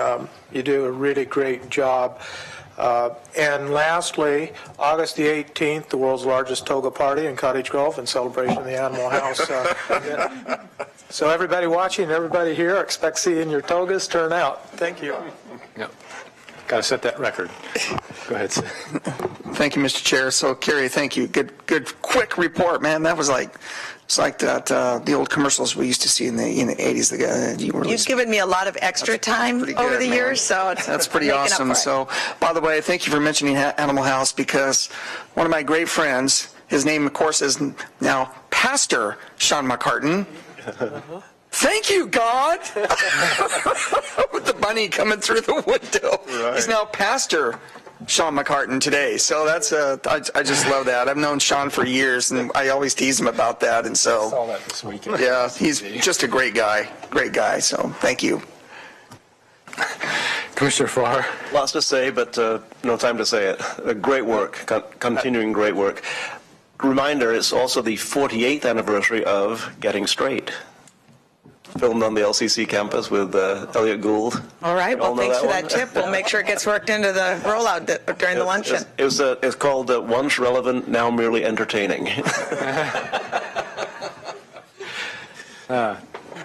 you do a really great job. And lastly, August the 18th, the world's largest toga party in Cottage Grove in celebration of the Animal House. So everybody watching, everybody here, expect seeing your togas turn out. Thank you. Yep. Got to set that record. Go ahead, Sid. Thank you, Mr. Chair. So, Kerry, thank you. Good, quick report, man. That was it's like that the old commercials we used to see in the 80s. You've given me a lot of extra time over the years, so that's pretty awesome. So, by the way, thank you for mentioning Animal House, because one of my great friends, his name, of course, is now Pastor Sean McCartan. Thank you, God! With the bunny coming through the window. Right. He's now Pastor Sean McCartan today. So that's I just love that. I've known Sean for years, and I always tease him about that. And so, I saw that this weekend. Yeah, he's just a great guy. Great guy. So thank you. Commissioner Farr. Lots to say, but no time to say it. Great work, continuing great work. Reminder, it's also the 48th anniversary of Getting Straight. Filmed on the LCC campus with Elliot Gould. All right, well, thanks for that tip. We'll make sure it gets worked into the rollout during the luncheon. It's called Once Relevant, Now Merely Entertaining.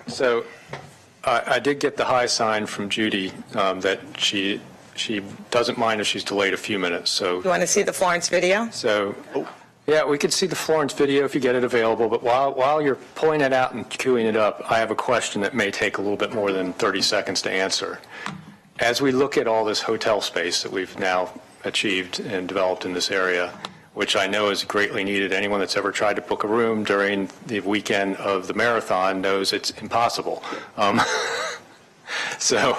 So I did get the high sign from Judy that she doesn't mind if she's delayed a few minutes. So you want to see the Florence video? So. Yeah, we could see the Florence video if you get it available, but while you're pulling it out and queuing it up, I have a question that may take a little bit more than 30 seconds to answer. As we look at all this hotel space that we've now achieved and developed in this area, which I know is greatly needed, anyone that's ever tried to book a room during the weekend of the marathon knows it's impossible. So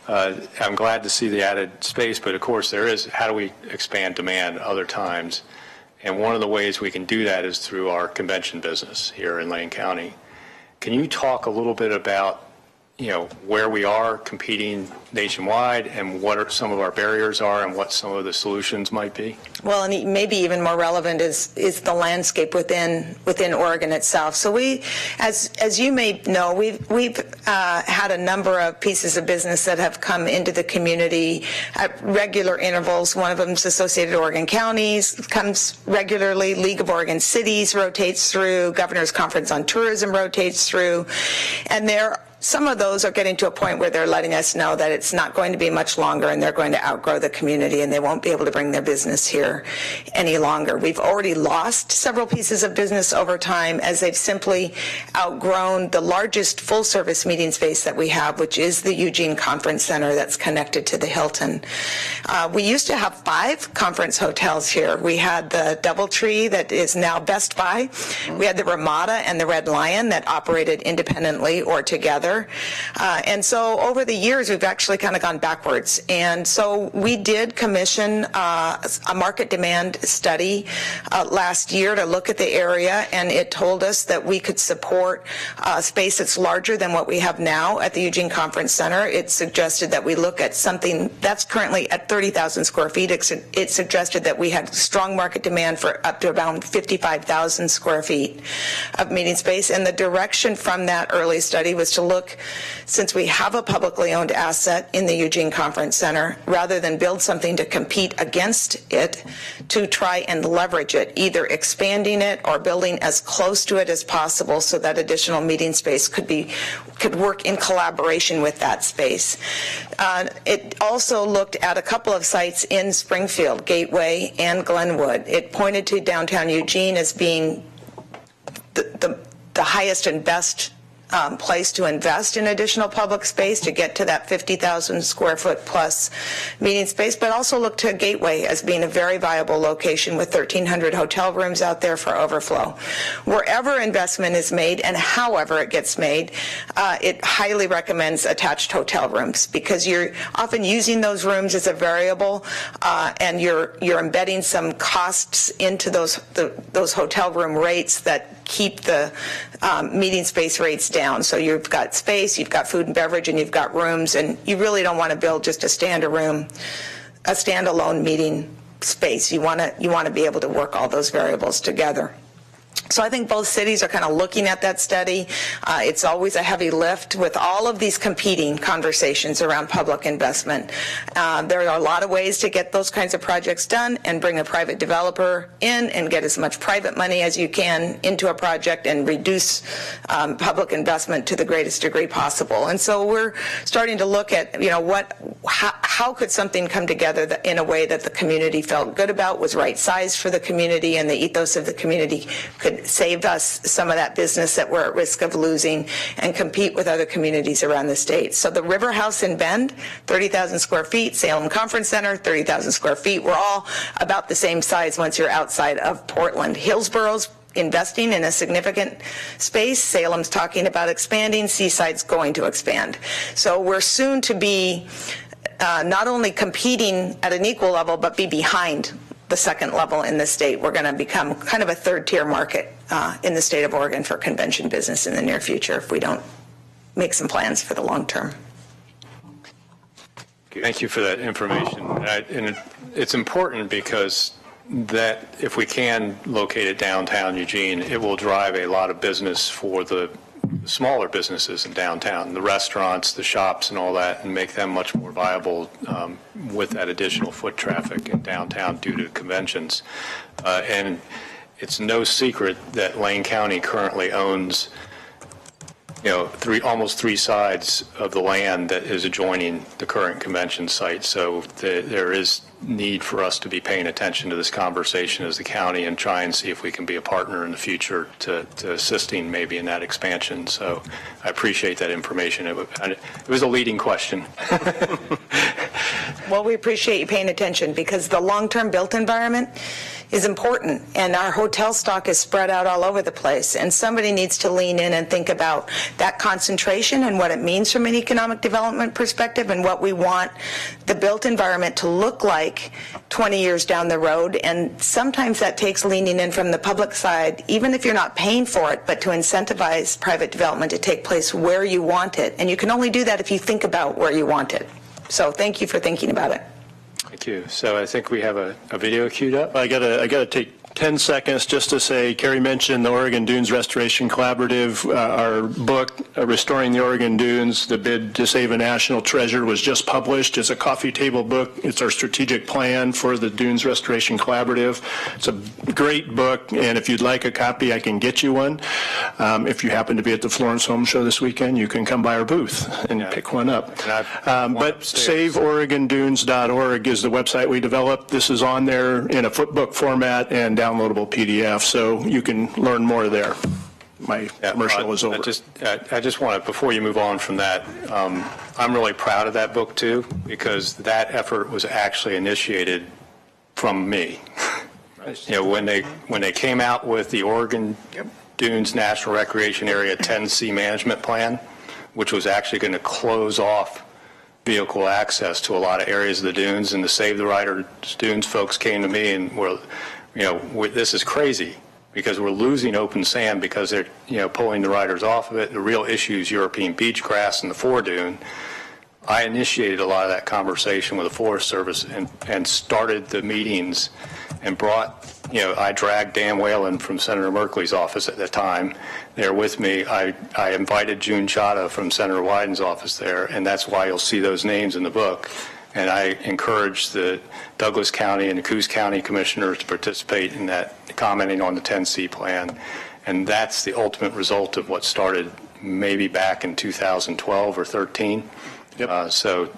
I'm glad to see the added space, but of course there is, how do we expand demand other times? And one of the ways we can do that is through our convention business here in Lane County. Can you talk a little bit about, where we are competing nationwide and what some of our barriers are and what some of the solutions might be? Well, and maybe even more relevant is the landscape within Oregon itself. So we, as you may know, we've had a number of pieces of business that have come into the community at regular intervals. One of them is Associated Oregon Counties, comes regularly. League of Oregon Cities rotates through. Governor's Conference on Tourism rotates through. And there some of those are getting to a point where they're letting us know that it's not going to be much longer and they're going to outgrow the community and they won't be able to bring their business here any longer. We've already lost several pieces of business over time as they've simply outgrown the largest full-service meeting space that we have, which is the Eugene Conference Center that's connected to the Hilton. We used to have 5 conference hotels here. We had the DoubleTree that is now Best Buy. We had the Ramada and the Red Lion that operated independently or together. And so over the years, we've actually kind of gone backwards. And so we did commission a market demand study last year to look at the area, and it told us that we could support space that's larger than what we have now at the Eugene Conference Center. It suggested that we look at something that's currently at 30,000 square feet. It suggested that we had strong market demand for up to around 55,000 square feet of meeting space. And the direction from that early study was to look, since we have a publicly owned asset in the Eugene Conference Center, rather than build something to compete against it, to try and leverage it, either expanding it or building as close to it as possible so that additional meeting space could work in collaboration with that space. It also looked at a couple of sites in Springfield, Gateway and Glenwood. It pointed to downtown Eugene as being the highest and best place to invest in additional public space to get to that 50,000 square foot plus meeting space, but also look to Gateway as being a very viable location with 1,300 hotel rooms out there for overflow. Wherever investment is made and however it gets made, it highly recommends attached hotel rooms because you're often using those rooms as a variable and you're embedding some costs into those hotel room rates that keep the meeting space rates down. So you've got space, you've got food and beverage, and you've got rooms, and you really don't want to build just a standalone meeting space. You want to be able to work all those variables together. So I think both cities are kind of looking at that study. It's always a heavy lift with all of these competing conversations around public investment. There are a lot of ways to get those kinds of projects done and bring a private developer in and get as much private money as you can into a project and reduce public investment to the greatest degree possible. And so we're starting to look at, how could something come together that, in a way that the community felt good about, was right sized for the community, and the ethos of the community could save us some of that business that we're at risk of losing and compete with other communities around the state. So the River House in Bend, 30,000 square feet, Salem Conference Center, 30,000 square feet. We're all about the same size once you're outside of Portland. Hillsboro's investing in a significant space. Salem's talking about expanding. Seaside's going to expand. So we're soon to be not only competing at an equal level, but be behind the second level in the state. We're going to become kind of a third-tier market in the state of Oregon for convention business in the near future if we don't make some plans for the long term. Thank you for that information. And it's important because that if we can locate it downtown Eugene, it will drive a lot of business for the smaller businesses in downtown, the restaurants, the shops, and all that, and make them much more viable with that additional foot traffic in downtown due to conventions. And it's no secret that Lane County currently owns, almost three sides of the land that is adjoining the current convention site. So there is need for us to be paying attention to this conversation as the county and try and see if we can be a partner in the future to assisting maybe in that expansion. So I appreciate that information. It was a leading question. Well, we appreciate you paying attention because the long-term built environment is important, and our hotel stock is spread out all over the place, and somebody needs to lean in and think about that concentration and what it means from an economic development perspective and what we want the built environment to look like 20 years down the road. And sometimes that takes leaning in from the public side, even if you're not paying for it, but to incentivize private development to take place where you want it. And you can only do that if you think about where you want it. So thank you for thinking about it. Thank you. So I think we have a video queued up. I gotta take 10 seconds just to say, Carrie mentioned the Oregon Dunes Restoration Collaborative. Our book, Restoring the Oregon Dunes, The Bid to Save a National Treasure, was just published. It's a coffee table book. It's our strategic plan for the Dunes Restoration Collaborative. It's a great book, and if you'd like a copy, I can get you one. If you happen to be at the Florence Home Show this weekend, you can come by our booth and pick one up. But SaveOregonDunes.org is the website we developed. This is on there in a footbook format and downloadable PDF, so you can learn more there. My commercial is over. I just want to, before you move on from that, I'm really proud of that book too, because that effort was actually initiated from me. You know, when they came out with the Oregon Dunes National Recreation Area 10C management plan, which was actually going to close off vehicle access to a lot of areas of the dunes, and the Save the Riders Dunes folks came to me and were, you know, this is crazy because we're losing open sand because they're, you know, pulling the riders off of it. The real issue is European beach grass and the foredune. I initiated a lot of that conversation with the Forest Service and started the meetings and brought, you know, I dragged Dan Whalen from Senator Merkley's office at the time there with me. I invited June Chadha from Senator Wyden's office there, and that's why you'll see those names in the book. And I encourage the Douglas County and the Coos County commissioners to participate in that, commenting on the 10C plan. And that's the ultimate result of what started maybe back in 2012 or 13. So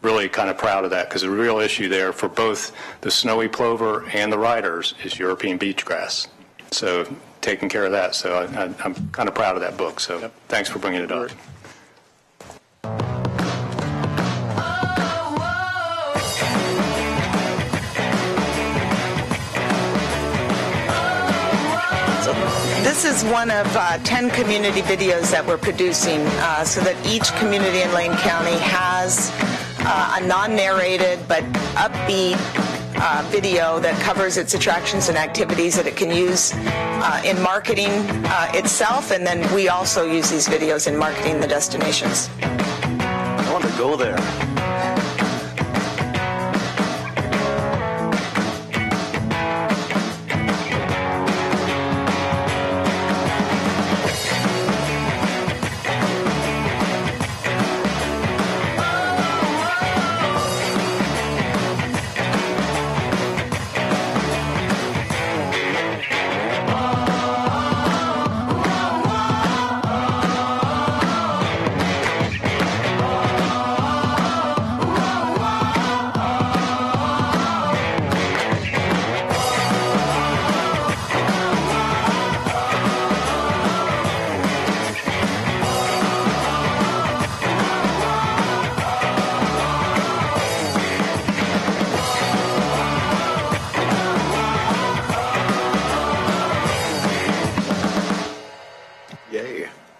really kind of proud of that, because the real issue there for both the snowy plover and the riders is European beach grass. So taking care of that. So I'm kind of proud of that book. So thanks for bringing it up. This is one of 10 community videos that we're producing so that each community in Lane County has a non-narrated but upbeat video that covers its attractions and activities that it can use in marketing itself, and then we also use these videos in marketing the destinations. I want to go there.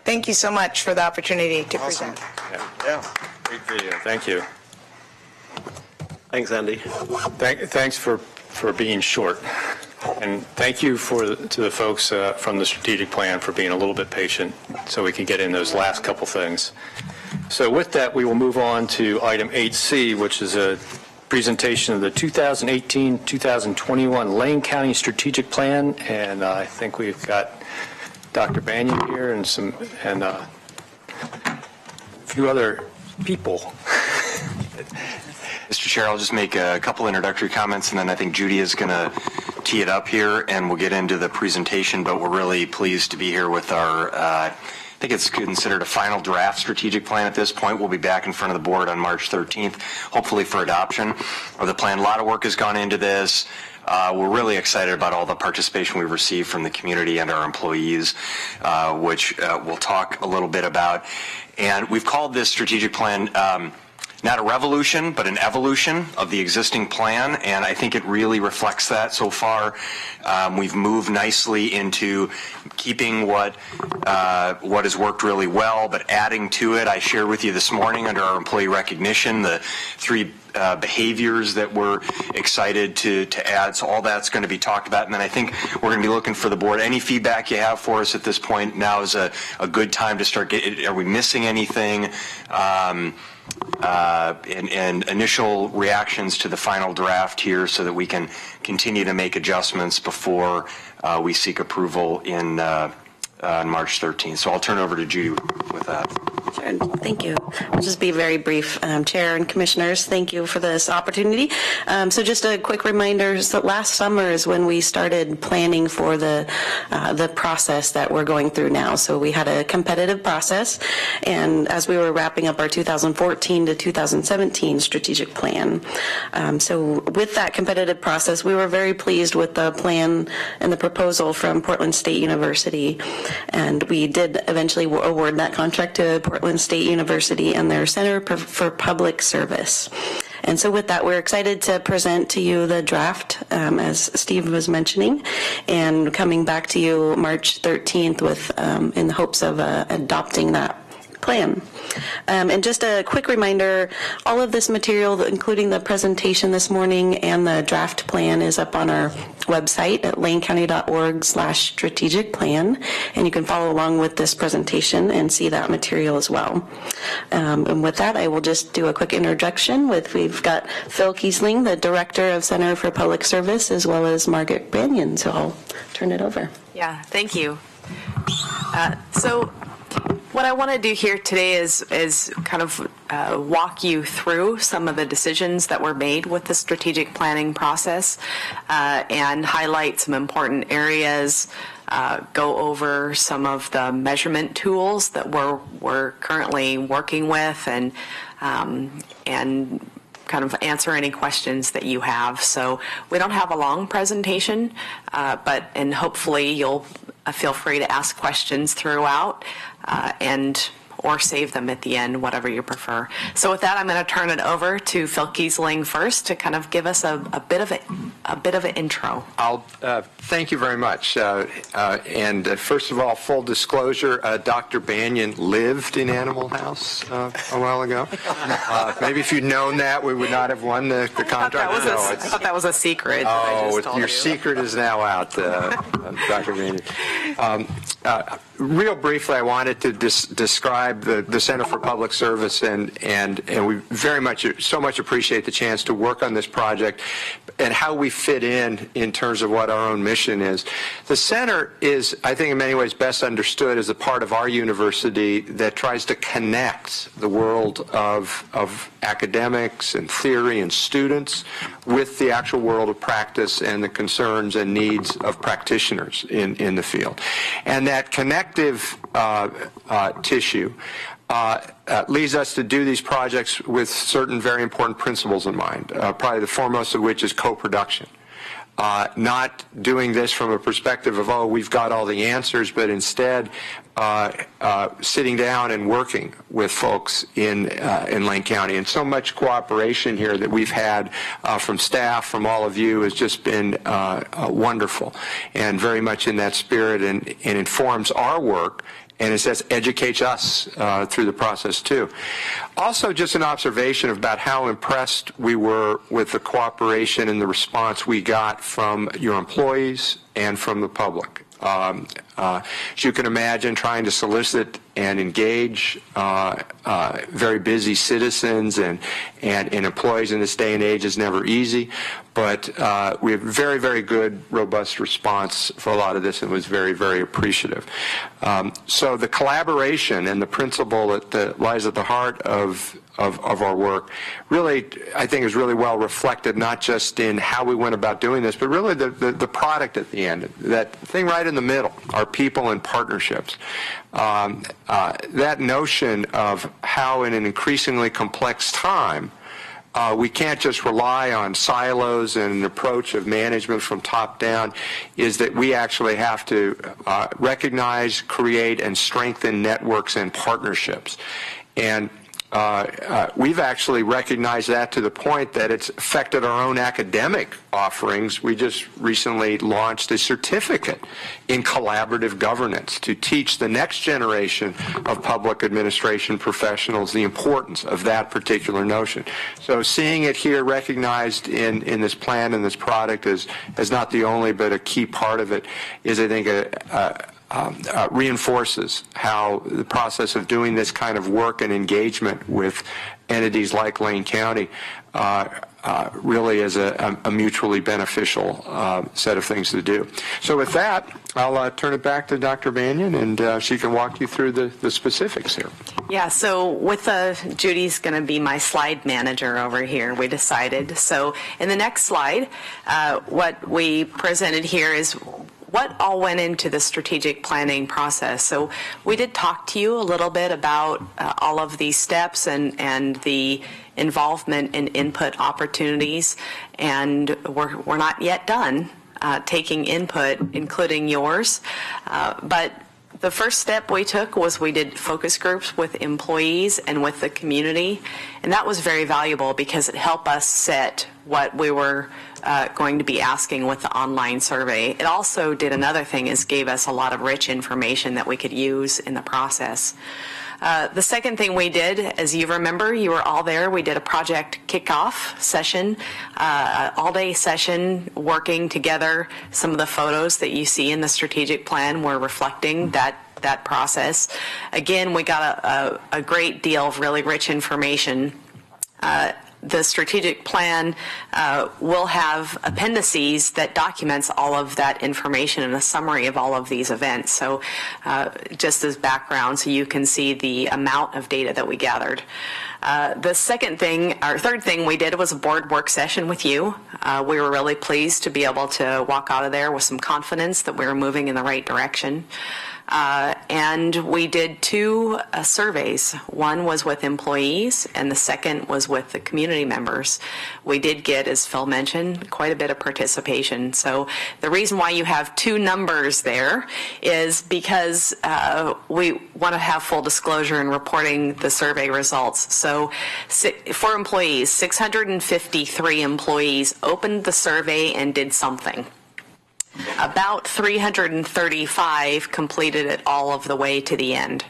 Thank you so much for the opportunity to present. Yeah. Great video. Thank you. Thanks, Andy. Thanks for being short. And thank you to the folks from the strategic plan for being a little bit patient so we can get in those last couple things. So with that, we will move on to item 8C, which is a presentation of the 2018-2021 Lane County Strategic Plan. And I think we've got Dr. Banyan here and a few other people. Mr. Chair, I'll just make a couple introductory comments, and then I think Judy is going to tee it up here, and we'll get into the presentation. But we're really pleased to be here with our, I think it's considered a final draft strategic plan at this point. We'll be back in front of the board on March 13th, hopefully for adoption of the plan. A lot of work has gone into this. We're really excited about all the participation we've received from the community and our employees, which we'll talk a little bit about. And we've called this strategic plan not a revolution, but an evolution of the existing plan, and I think it really reflects that so far. We've moved nicely into keeping what has worked really well, but adding to it. I shared with you this morning under our employee recognition the 3 behaviors that we're excited to add. So all that's going to be talked about. And then I think we're going to be looking for the board. Any feedback you have for us at this point, now is a good time to start getting, are we missing anything? And initial reactions to the final draft here so that we can continue to make adjustments before we seek approval on March 13th. So I'll turn over to Judy with that. Sure. Thank you. I'll just be very brief. Chair and Commissioners, thank you for this opportunity. So just a quick reminder, so last summer is when we started planning for the process that we're going through now. So we had a competitive process, and as we were wrapping up our 2014 to 2017 strategic plan. So with that competitive process, we were very pleased with the plan and the proposal from Portland State University. And we did eventually award that contract to Portland State University and their Center for Public Service. And so with that, we're excited to present to you the draft, as Steve was mentioning, and coming back to you March 13th with, in the hopes of adopting that plan. And just a quick reminder, all of this material, including the presentation this morning and the draft plan, is up on our website at lanecounty.org/strategic plan, and you can follow along with this presentation and see that material as well. And with that, I will just do a quick introduction we've got Phil Kiesling, the Director of Center for Public Service, as well as Margaret Banyan, so I'll turn it over. Yeah, thank you. So what I want to do here today is kind of walk you through some of the decisions that were made with the strategic planning process and highlight some important areas, go over some of the measurement tools that we're currently working with, and kind of answer any questions that you have. So we don't have a long presentation, and hopefully you'll feel free to ask questions throughout or save them at the end, whatever you prefer. So with that, I'm going to turn it over to Phil Kiesling first to kind of give us a bit of an intro. Thank you very much. And first of all, full disclosure, Dr. Banyan lived in Animal House a while ago. Maybe if you'd known that, we would not have won the contract. I thought that was a secret. Oh, your secret is now out, Dr. Banyan. Real briefly, I wanted to describe the Center for Public Service, and we very much appreciate the chance to work on this project and how we fit in terms of what our own mission is. The center is, I think, in many ways best understood as a part of our university that tries to connect the world of academics and theory and students with the actual world of practice and the concerns and needs of practitioners in the field. And that connective tissue leads us to do these projects with certain very important principles in mind, probably the foremost of which is co-production. Not doing this from a perspective of, we've got all the answers, but instead sitting down and working with folks in Lane County. And so much cooperation here that we've had from staff, from all of you, has just been wonderful, and very much in that spirit, and informs our work, and it says educates us through the process too. Also, just an observation about how impressed we were with the cooperation and the response we got from your employees and from the public. As you can imagine, trying to solicit and engage very busy citizens and employees in this day and age is never easy, but we have very, very good, robust response for a lot of this, and was very, very appreciative. So the collaboration and the principle that lies at the heart of our work really, I think, is really well reflected, not just in how we went about doing this, but really the product at the end, that thing right in the middle, our people and partnerships. That notion of how in an increasingly complex time we can't just rely on silos and an approach of management from top down, is that we actually have to recognize, create, and strengthen networks and partnerships. And we've actually recognized that to the point that it's affected our own academic offerings. We just recently launched a certificate in collaborative governance to teach the next generation of public administration professionals the importance of that particular notion. So seeing it here recognized in this plan and this product as not the only but a key part of it is, I think, reinforces how the process of doing this kind of work and engagement with entities like Lane County really is a mutually beneficial set of things to do. So with that, I'll turn it back to Dr. Banyan, and she can walk you through the specifics here. Yeah, so Judy's going to be my slide manager over here, we decided. So in the next slide, what we presented here is what all went into the strategic planning process. So we did talk to you a little bit about all of these steps and the involvement and input opportunities, and we're not yet done taking input, including yours. But the first step we took was we did focus groups with employees and with the community, and that was very valuable because it helped us set what we were going to be asking with the online survey. It also did another thing, is gave us a lot of rich information that we could use in the process. The second thing we did, as you remember, you were all there, we did a project kickoff session, all-day session working together. Some of the photos that you see in the strategic plan were reflecting that process. Again, we got a great deal of really rich information. The strategic plan will have appendices that documents all of that information and a summary of all of these events. So just as background, so you can see the amount of data that we gathered. The third thing we did was a board work session with you. We were really pleased to be able to walk out of there with some confidence that we were moving in the right direction. And we did two surveys. One was with employees, and the second was with the community members. We did get, as Phil mentioned, quite a bit of participation. So the reason why you have two numbers there is because we want to have full disclosure in reporting the survey results. So for employees, 653 employees opened the survey and did something. About 335 completed it all of the way to the end.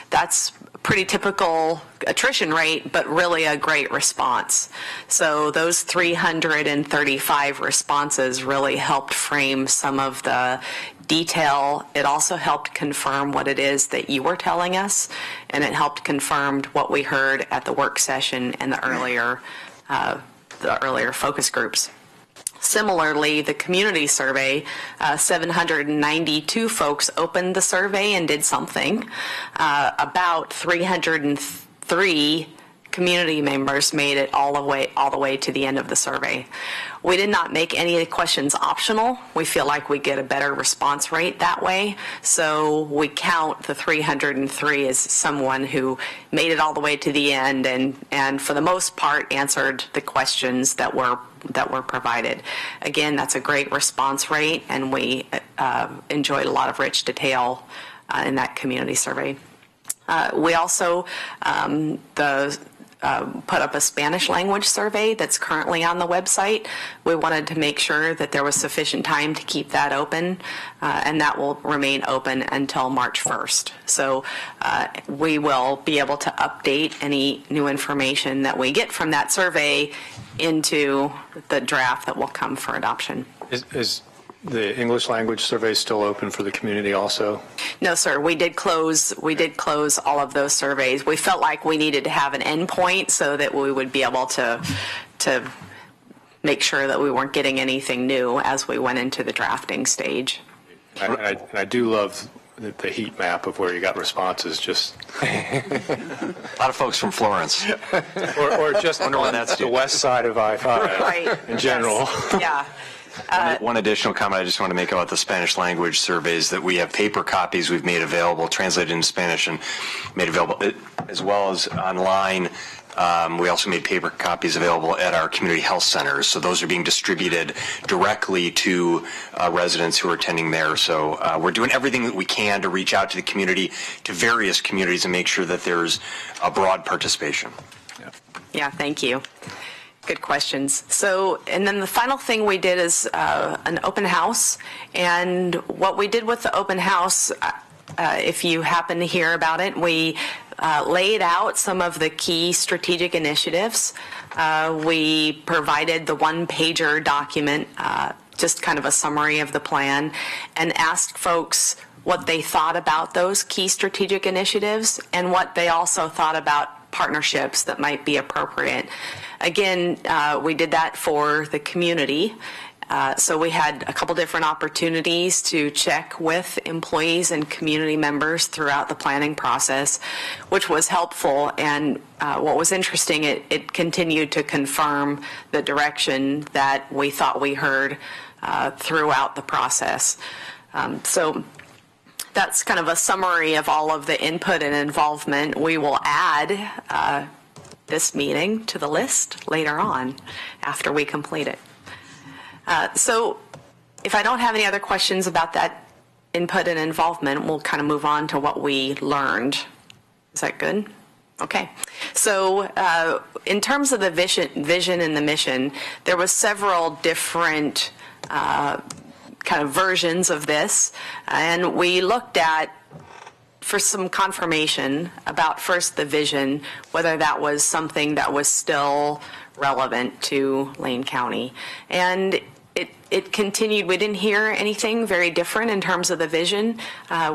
That's pretty typical attrition rate, but really a great response. So those 335 responses really helped frame some of the detail. It also helped confirm what it is that you were telling us, and it helped confirm what we heard at the work session and the earlier focus groups. Similarly, the community survey, 792 folks opened the survey and did something. About 303 community members made it all the way to the end of the survey. We did not make any of the questions optional. We feel like we get a better response rate that way. So we count the 303 as someone who made it all the way to the end and for the most part answered the questions that were provided. Again, that's a great response rate, and we enjoyed a lot of rich detail in that community survey. We also put up a Spanish language survey that's currently on the website. We wanted to make sure that there was sufficient time to keep that open, and that will remain open until March 1st. So we will be able to update any new information that we get from that survey into the draft that will come for adoption. Is the English language survey still open for the community also? No, sir. We did close all of those surveys. We felt like we needed to have an endpoint so that we would be able to make sure that we weren't getting anything new as we went into the drafting stage. I do love the heat map of where you got responses. Just a lot of folks from Florence, or just on the west side of I-5 right. in general. Yes. Yeah. One additional comment I just want to make about the Spanish language surveys, that we have paper copies we've made available, translated into Spanish and made available, as well as online We also made paper copies available at our community health centers. So those are being distributed directly to residents who are attending there. So we're doing everything that we can to reach out to the community, to various communities, and make sure that there's a broad participation. Yeah, thank you. Good questions. So, and then the final thing we did is an open house. And what we did with the open house, if you happen to hear about it, we laid out some of the key strategic initiatives. We provided the one-pager document, just kind of a summary of the plan, and asked folks what they thought about those key strategic initiatives and what they also thought about partnerships that might be appropriate. Again, we did that for the community. So we had a couple different opportunities to check with employees and community members throughout the planning process, which was helpful. And what was interesting, it continued to confirm the direction that we thought we heard throughout the process. So that's kind of a summary of all of the input and involvement. We will add this meeting to the list later on after we complete it. So if I don't have any other questions about that input and involvement, we'll kind of move on to what we learned. Is that good? Okay. So in terms of the vision and the mission, there was several different kind of versions of this, and we looked at for some confirmation about first the vision, whether that was something that was still relevant to Lane County. And it continued. We didn't hear anything very different in terms of the vision.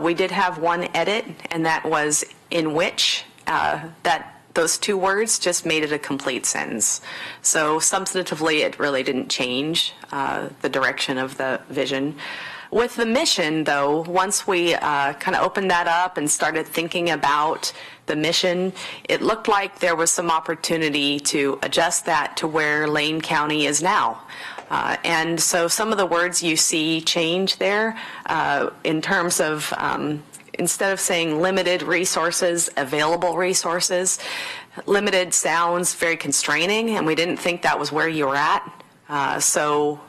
We did have one edit, and that was in which, that those two words just made it a complete sentence. So substantively, it really didn't change the direction of the vision. With the mission, though, once we kind of opened that up and started thinking about the mission, it looked like there was some opportunity to adjust that to where Lane County is now. And so some of the words you see change there in terms of instead of saying limited resources, available resources. Limited sounds very constraining, and we didn't think that was where you were at. So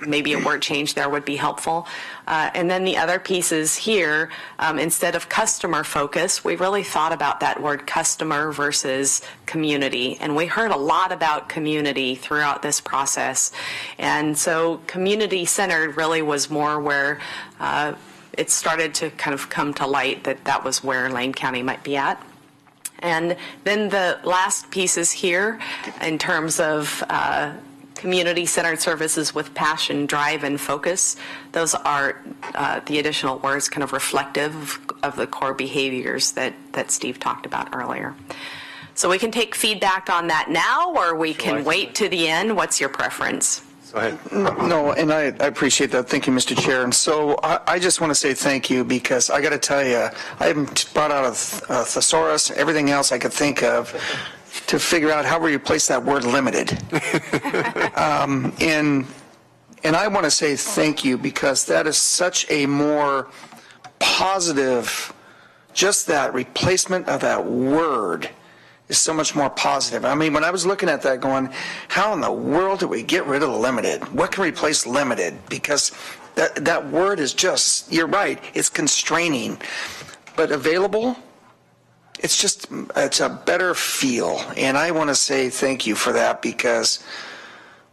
maybe a word change there would be helpful. And then the other pieces here, instead of customer focus, we really thought about that word customer versus community. And we heard a lot about community throughout this process. And so community centered really was more where it started to kind of come to light that that was where Lane County might be at. And then the last pieces here in terms of community-centered services with passion, drive, and focus. Those are the additional words kind of reflective of the core behaviors that Steve talked about earlier. So we can take feedback on that now, or we can wait to the end. What's your preference? Go ahead. No, and I appreciate that. Thank you, Mr. Chair. And so I just want to say thank you, because I got to tell you, I haven't brought out a thesaurus, everything else I could think of to figure out how we replace that word limited. And I want to say thank you, because that is such a more positive, just that replacement of that word is so much more positive. I mean, when I was looking at that going, how in the world do we get rid of the limited? What can replace limited? Because that word is just, you're right, it's constraining. But available, it's a better feel. And I want to say thank you for that, because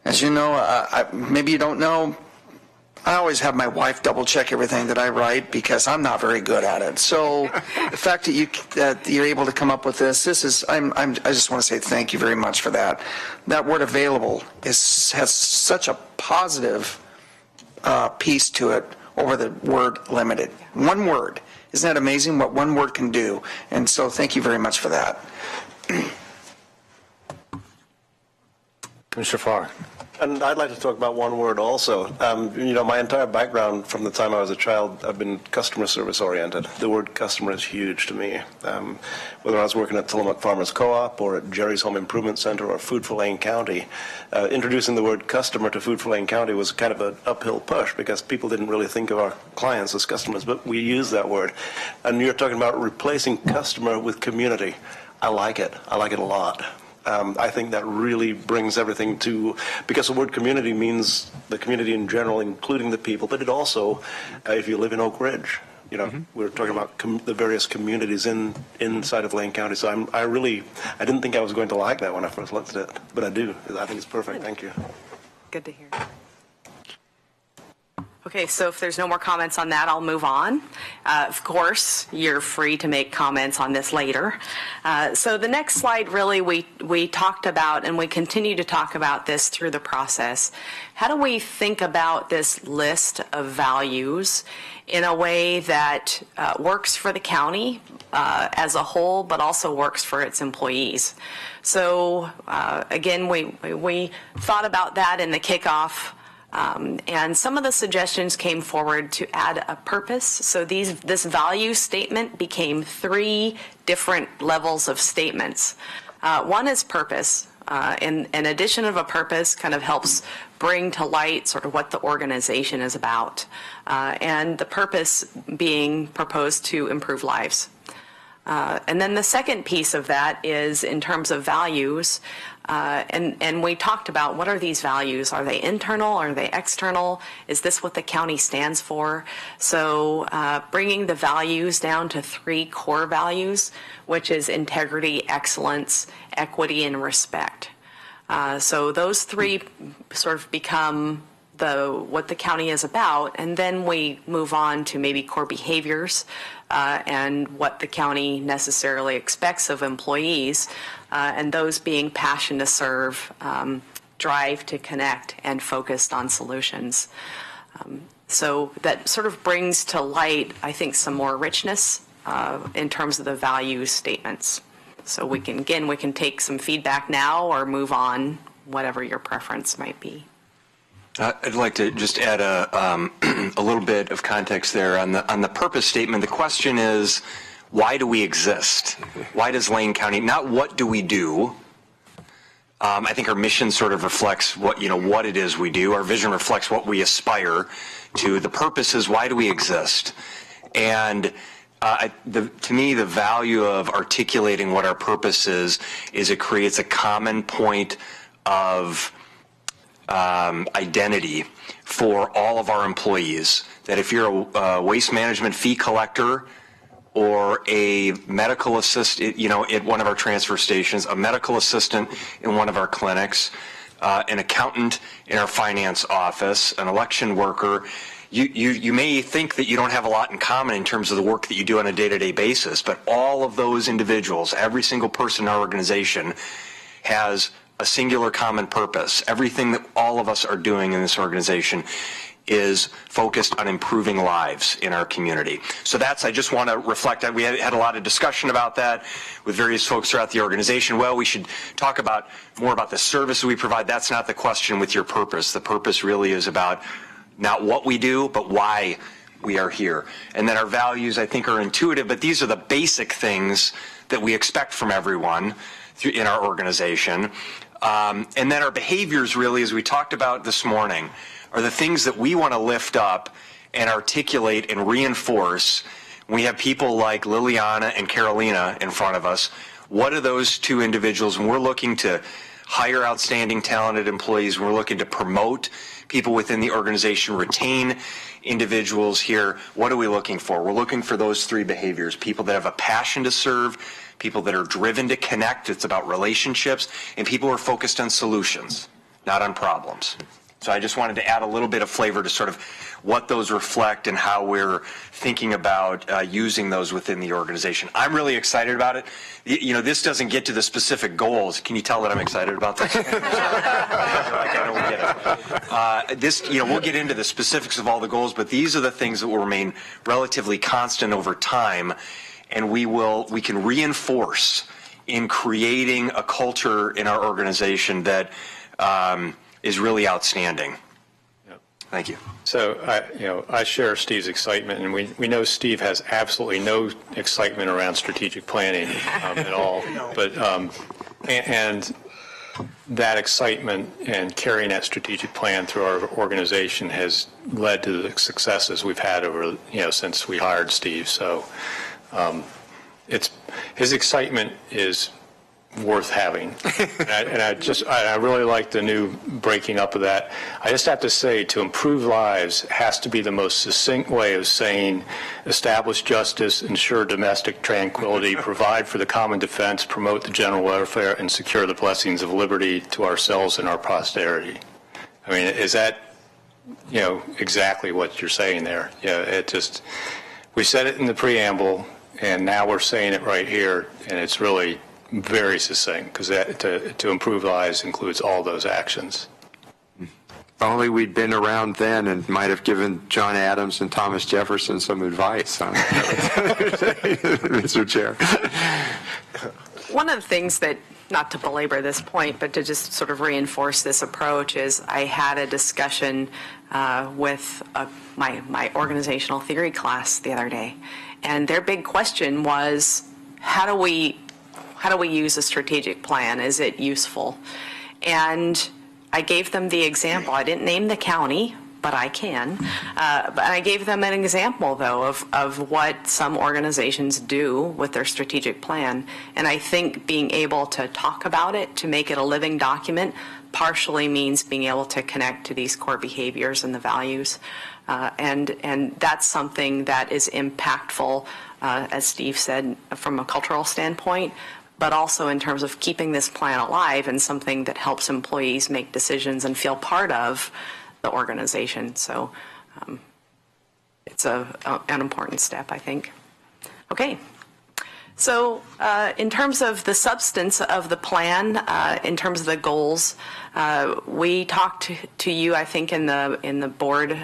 as you know, maybe you don't know, I always have my wife double check everything that I write, because I'm not very good at it. So the fact that you're able to come up with this is I just want to say thank you very much for that. That word available has such a positive piece to it over the word limited. One word. Isn't that amazing what one word can do? And so thank you very much for that. Commissioner Farr. And I'd like to talk about one word also. You know, my entire background from the time I was a child, I've been customer service oriented. The word customer is huge to me. Whether I was working at Tillamook Farmers Co-op or at Jerry's Home Improvement Center or Food for Lane County, introducing the word customer to Food for Lane County was kind of an uphill push, because people didn't really think of our clients as customers, but we use that word. And you're talking about replacing customer with community. I like it. I like it a lot. I think that really brings everything to, because the word community means the community in general, including the people, but it also, if you live in Oak Ridge, you know, we're talking about the various communities inside of Lane County. So I didn't think I was going to like that when I first looked at it, but I do. I think it's perfect. Thank you. Good to hear. Okay, so if there's no more comments on that, I'll move on. Of course, you're free to make comments on this later. So the next slide, really, we talked about, and we continue to talk about this through the process. How do we think about this list of values in a way that works for the county as a whole, but also works for its employees? So again, we thought about that in the kickoff. And some of the suggestions came forward to add a purpose. So this value statement became 3 different levels of statements. One is purpose. And an addition of a purpose kind of helps bring to light sort of what the organization is about. And the purpose being proposed to improve lives. And then the second piece of that is in terms of values. And we talked about what are these values? Are they internal? Are they external? Is this what the county stands for? So bringing the values down to 3 core values, which is integrity, excellence, equity, and respect. So those 3 sort of become what the county is about, and then we move on to maybe core behaviors and what the county necessarily expects of employees, and those being passion to serve, drive to connect, and focused on solutions. So that sort of brings to light, I think, some more richness in terms of the value statements. So we can take some feedback now or move on, whatever your preference might be. I'd like to just add a little bit of context there on the purpose statement. The question is, why do we exist? Why does Lane County, not what do we do? I think our mission sort of reflects what it is we do. Our vision reflects what we aspire to. The purpose is, why do we exist? And to me, the value of articulating what our purpose is it creates a common point of identity for all of our employees. That if you're a waste management fee collector or a medical assistant, at one of our transfer stations, a medical assistant in one of our clinics, an accountant in our finance office, an election worker, you may think that you don't have a lot in common in terms of the work that you do on a day-to-day basis, but all of those individuals, every single person in our organization has a singular common purpose. Everything that all of us are doing in this organization is focused on improving lives in our community. So I just want to reflect that. We had a lot of discussion about that with various folks throughout the organization. Well, we should talk more about the services we provide. That's not the question with your purpose. The purpose really is about not what we do, but why we are here. And then our values, I think, are intuitive, but these are the basic things that we expect from everyone in our organization. And then our behaviors, really, as we talked about this morning, are the things that we want to lift up and articulate and reinforce. We have people like Liliana and Carolina in front of us. What are those 2 individuals? And we're looking to hire outstanding, talented employees. We're looking to promote people within the organization, retain individuals here. What are we looking for? We're looking for those 3 behaviors: people that have a passion to serve, people that are driven to connect, it's about relationships, and people who are focused on solutions, not on problems. So I just wanted to add a little bit of flavor to sort of what those reflect and how we're thinking about using those within the organization. I'm really excited about it. This doesn't get to the specific goals. Can you tell that I'm excited about this? I don't get it. We'll get into the specifics of all the goals, but these are the things that will remain relatively constant over time, and we can reinforce in creating a culture in our organization that is really outstanding. Yep. Thank you. So, I share Steve's excitement, and we know Steve has absolutely no excitement around strategic planning at all. But and that excitement and carrying that strategic plan through our organization has led to the successes we've had over since we hired Steve. So, his excitement is worth having. And I really like the new breaking up of that. I just have to say, to improve lives has to be the most succinct way of saying establish justice, ensure domestic tranquility, provide for the common defense, promote the general welfare, and secure the blessings of liberty to ourselves and our posterity. I mean, is that, exactly what you're saying there? We said it in the preamble, and now we're saying it right here, and it's really very succinct, because to improve lives includes all those actions. If only we'd been around then and might have given John Adams and Thomas Jefferson some advice on it, Mr. Chair. One of the things that, not to belabor this point, but to just sort of reinforce this approach, is I had a discussion with my organizational theory class the other day, and their big question was, how do we use a strategic plan? Is it useful? And I gave them the example. I didn't name the county, but I can. But I gave them an example, though, of what some organizations do with their strategic plan. And I think being able to talk about it, to make it a living document, partially means being able to connect to these core behaviors and the values. And that's something that is impactful, as Steve said, from a cultural standpoint, but also in terms of keeping this plan alive and something that helps employees make decisions and feel part of the organization. So it's an important step, I think. Okay. So in terms of the substance of the plan, in terms of the goals, we talked to you, I think, in the board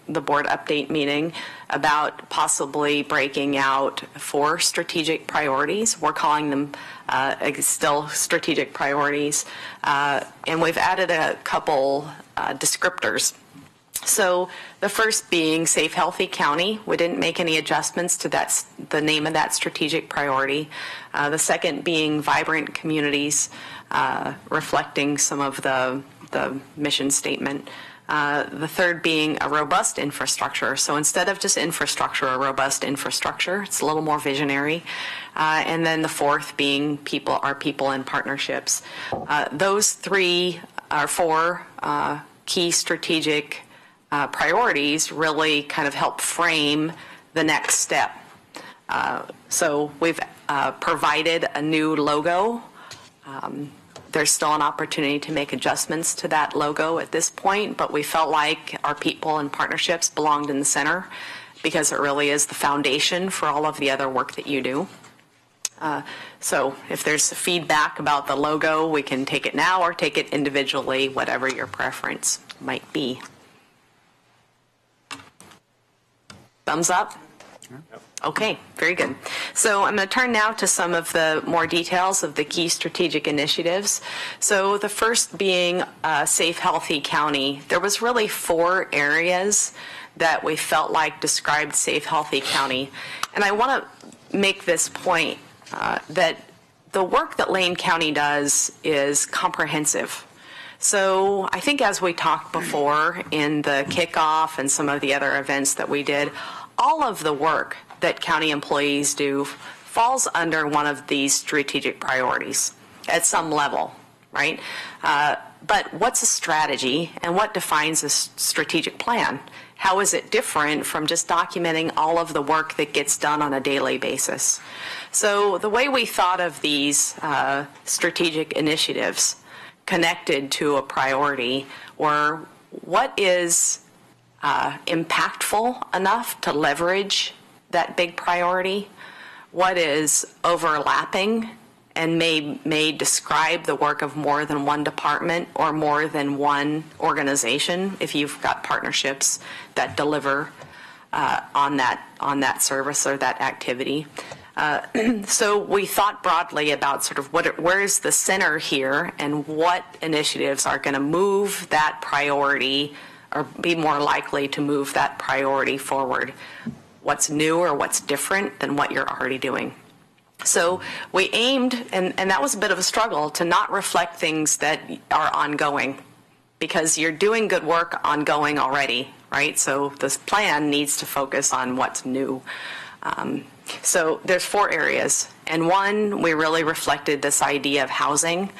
update meeting about possibly breaking out 4 strategic priorities. We're calling them still strategic priorities, and we've added a couple descriptors. So the first being Safe, Healthy County. We didn't make any adjustments to the name of that strategic priority. The second being Vibrant Communities, reflecting some of the mission statement. The third being a robust infrastructure. So instead of just infrastructure, a robust infrastructure. It's a little more visionary. And then the fourth being our people and partnerships. Those 3 or 4 key strategic priorities really kind of help frame the next step. So we've provided a new logo. There's still an opportunity to make adjustments to that logo at this point, but we felt like our people and partnerships belonged in the center because it really is the foundation for all of the other work that you do. So if there's feedback about the logo, we can take it now or take it individually, whatever your preference might be. Thumbs up? Okay, very good. So I'm going to turn now to some of the more details of the key strategic initiatives. So the first being Safe, Healthy County. There was really 4 areas that we felt like described Safe, Healthy County. And I want to make this point that the work that Lane County does is comprehensive. So I think as we talked before in the kickoff and some of the other events that we did, all of the work that county employees do falls under one of these strategic priorities at some level, right? But what's a strategy and what defines a strategic plan? How is it different from just documenting all of the work that gets done on a daily basis? So the way we thought of these strategic initiatives connected to a priority were what is impactful enough to leverage that big priority, what is overlapping and may describe the work of more than one department or more than one organization if you've got partnerships that deliver on that service or that activity. So we thought broadly about sort of where is the center here and what initiatives are going to move that priority or be more likely to move that priority forward. What's new or what's different than what you're already doing. So we aimed, and that was a bit of a struggle, to not reflect things that are ongoing because you're doing good work ongoing already, right? So this plan needs to focus on what's new. So there's 4 areas, and one, we really reflected this idea of housing,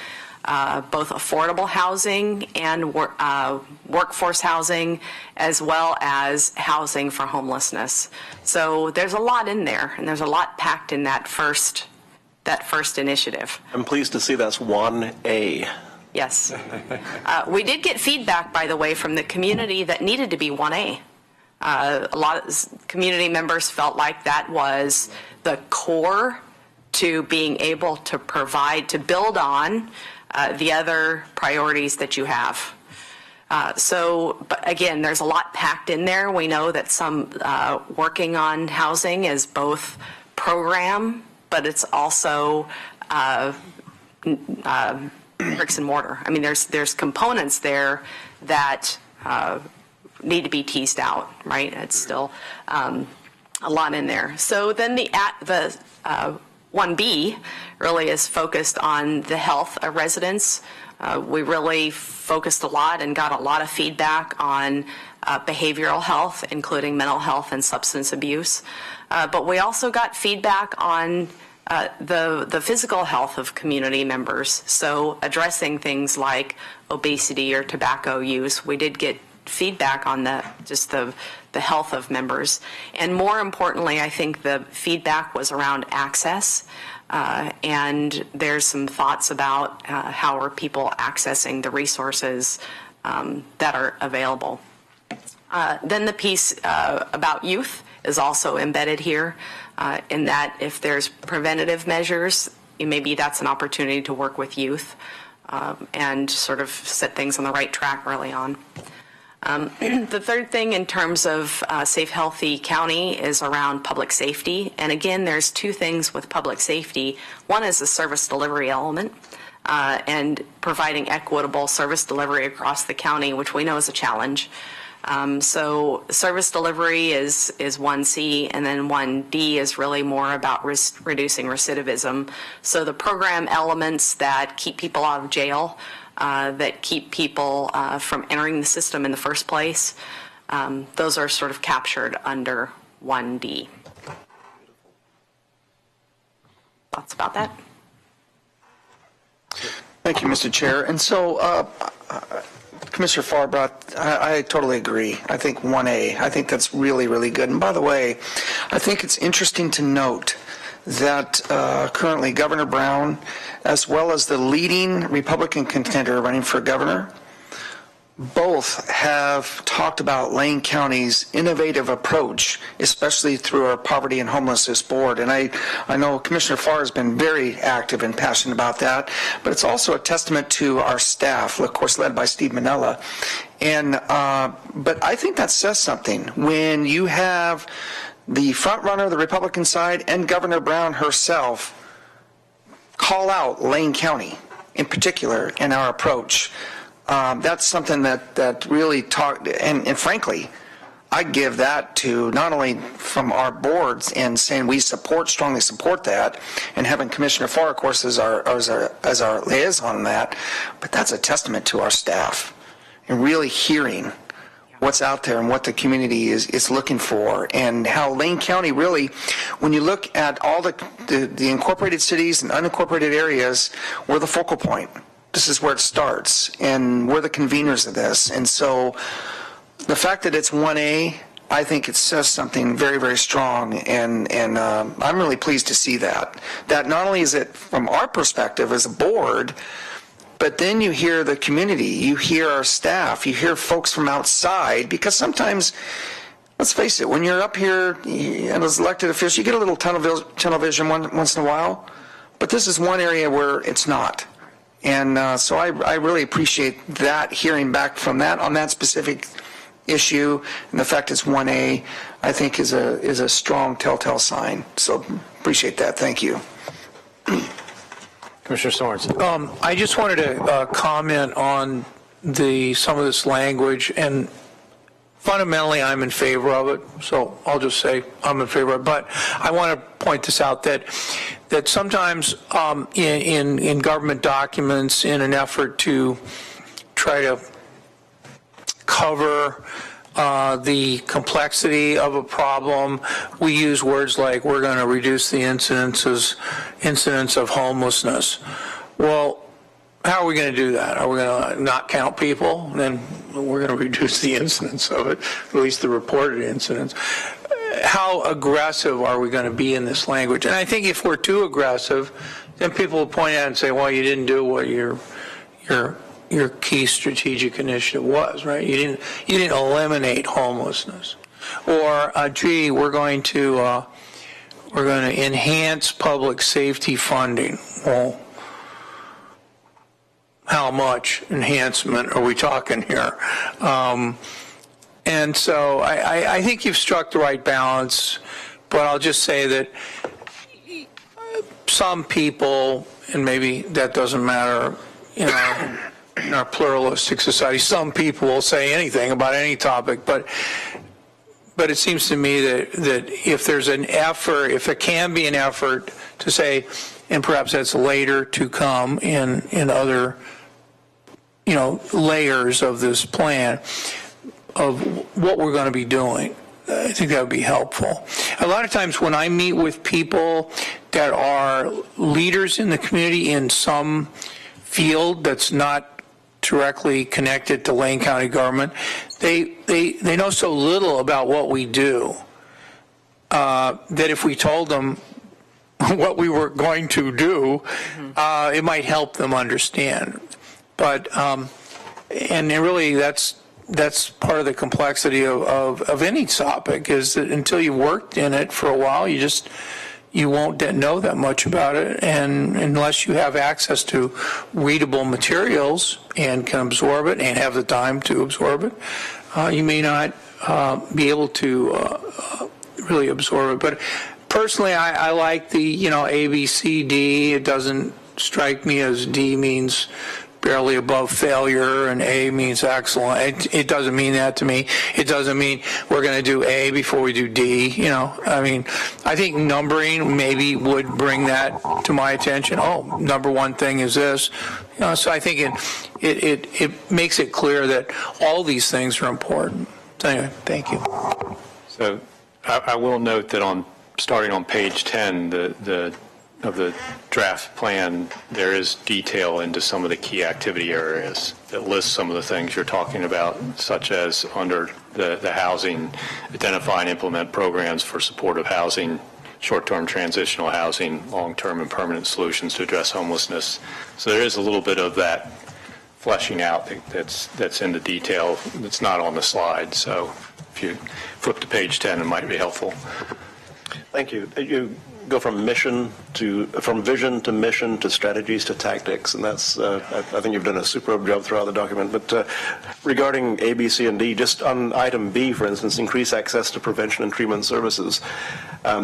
both affordable housing and workforce housing, as well as housing for homelessness. So there's a lot in there, and there's a lot packed in that first initiative. I'm pleased to see that's 1A. Yes. We did get feedback, by the way, from the community that needed to be 1A. A lot of community members felt like that was the core to being able to provide, to build on the other priorities that you have. But again, there's a lot packed in there. We know that some working on housing is both program, but it's also bricks and mortar. I mean, there's components there that need to be teased out, right? It's still a lot in there. So then the 1B really is focused on the health of residents. We really focused a lot and got a lot of feedback on behavioral health, including mental health and substance abuse. But we also got feedback on the physical health of community members. So addressing things like obesity or tobacco use, we did get feedback on the health of members. And more importantly, I think the feedback was around access. And there's some thoughts about how are people accessing the resources that are available. Then the piece about youth is also embedded here, in that if there's preventative measures, maybe that's an opportunity to work with youth and sort of set things on the right track early on. The third thing in terms of Safe Healthy County is around public safety. And again, there's 2 things with public safety. One is the service delivery element and providing equitable service delivery across the county, which we know is a challenge. So service delivery is 1C, and then 1D is really more about reducing recidivism. So the program elements that keep people out of jail, that keep people from entering the system in the first place, those are sort of captured under 1D. Thoughts about that? Thank you, Mr. Chair. And so, Commissioner Farr I totally agree. I think 1A, I think that's really, really good. And by the way, I think it's interesting to note that currently Governor Brown, as well as the leading Republican contender running for governor, both have talked about Lane County's innovative approach, especially through our Poverty and Homelessness Board. And I know Commissioner Farr has been very active and passionate about that, but it's also a testament to our staff, of course, led by Steve Manella. And but I think that says something when you have the front runner of the Republican side and Governor Brown herself call out Lane County in particular in our approach. That's something that really talked, and frankly, I give that to not only from our boards and saying we strongly support that, and having Commissioner Farr, of course, as our liaison on that, but that's a testament to our staff and really hearing what's out there and what the community is looking for, and how Lane County really, when you look at all the incorporated cities and unincorporated areas, we're the focal point. This is where it starts, and we're the conveners of this. And so the fact that it's 1A, I think it says something very, very strong, and I'm really pleased to see that. That not only is it from our perspective as a board, but then you hear the community, you hear our staff, you hear folks from outside, because sometimes, let's face it, when you're up here and as elected officials, you get a little tunnel vision once in a while, but this is one area where it's not. And so I really appreciate that, hearing back from that on that specific issue, and the fact it's 1A, I think is a strong telltale sign. So appreciate that. Thank you. Commissioner Sorensen. I just wanted to comment on some of this language, and fundamentally I'm in favor of it, so I'll just say I'm in favor of it. But I want to point this out, that sometimes in government documents, in an effort to try to cover the complexity of a problem. We use words like we're going to reduce the incidence of homelessness. Well, how are we going to do that? Are we going to not count people? Then we're going to reduce the incidence of it, at least the reported incidents. How aggressive are we going to be in this language? And I think if we're too aggressive, then people will point out and say, well, you didn't do what your key strategic initiative was, right? You didn't eliminate homelessness. Or, gee, we're going to enhance public safety funding. Well, how much enhancement are we talking here? And so I think you've struck the right balance, but I'll just say that some people, and maybe that doesn't matter, in our pluralistic society, some people will say anything about any topic, but it seems to me that if there's an effort, if it can be an effort to say, and perhaps that's later to come in other, layers of this plan, of what we're going to be doing. I think that would be helpful. A lot of times when I meet with people that are leaders in the community in some field that's not directly connected to Lane County government, they know so little about what we do that if we told them what we were going to do, it might help them understand. But and really that's part of the complexity of any topic, is that until you've worked in it for a while, you won't know that much about it, and unless you have access to readable materials and can absorb it and have the time to absorb it, you may not be able to really absorb it. But personally, I like the A, B, C, D. It doesn't strike me as D means barely above failure and A means excellent. It doesn't mean that to me. It doesn't mean we're going to do A before we do D. I think numbering maybe would bring that to my attention. Oh, number one thing is this. So I think it makes it clear that all these things are important. So anyway, thank you. So I will note that starting on page 10, of the draft plan, there is detail into some of the key activity areas that lists some of the things you're talking about, such as under the housing, identify and implement programs for supportive housing, short-term transitional housing, long-term and permanent solutions to address homelessness. So there is a little bit of that fleshing out that's in the detail that's not on the slide. So if you flip to page 10, it might be helpful. Thank you. You go from vision to mission to strategies to tactics, and that's I think you've done a superb job throughout the document. But regarding A, B, C, and D, just on item B, for instance, increase access to prevention and treatment services.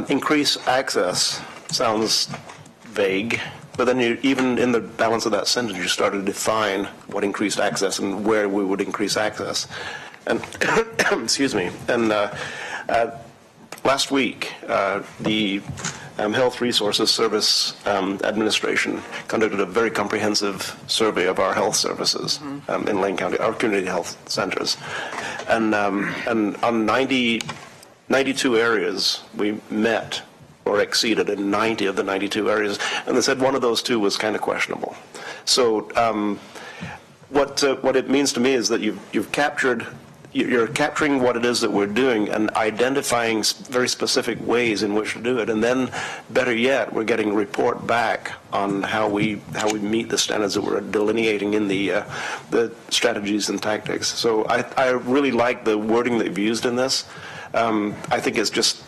Increase access sounds vague, but then even in the balance of that sentence, you start to define what increased access and where we would increase access. And excuse me. And last week, the Health Resources Service Administration conducted a very comprehensive survey of our health services in Lane County, our community health centers. And on 92 areas, we met or exceeded in 90 of the 92 areas. And they said one of those two was kind of questionable. So what it means to me is that you're capturing what it is that we're doing and identifying very specific ways in which to do it. And then, better yet, we're getting a report back on how we meet the standards that we're delineating in the strategies and tactics. So I really like the wording that you've used in this. I think it's just,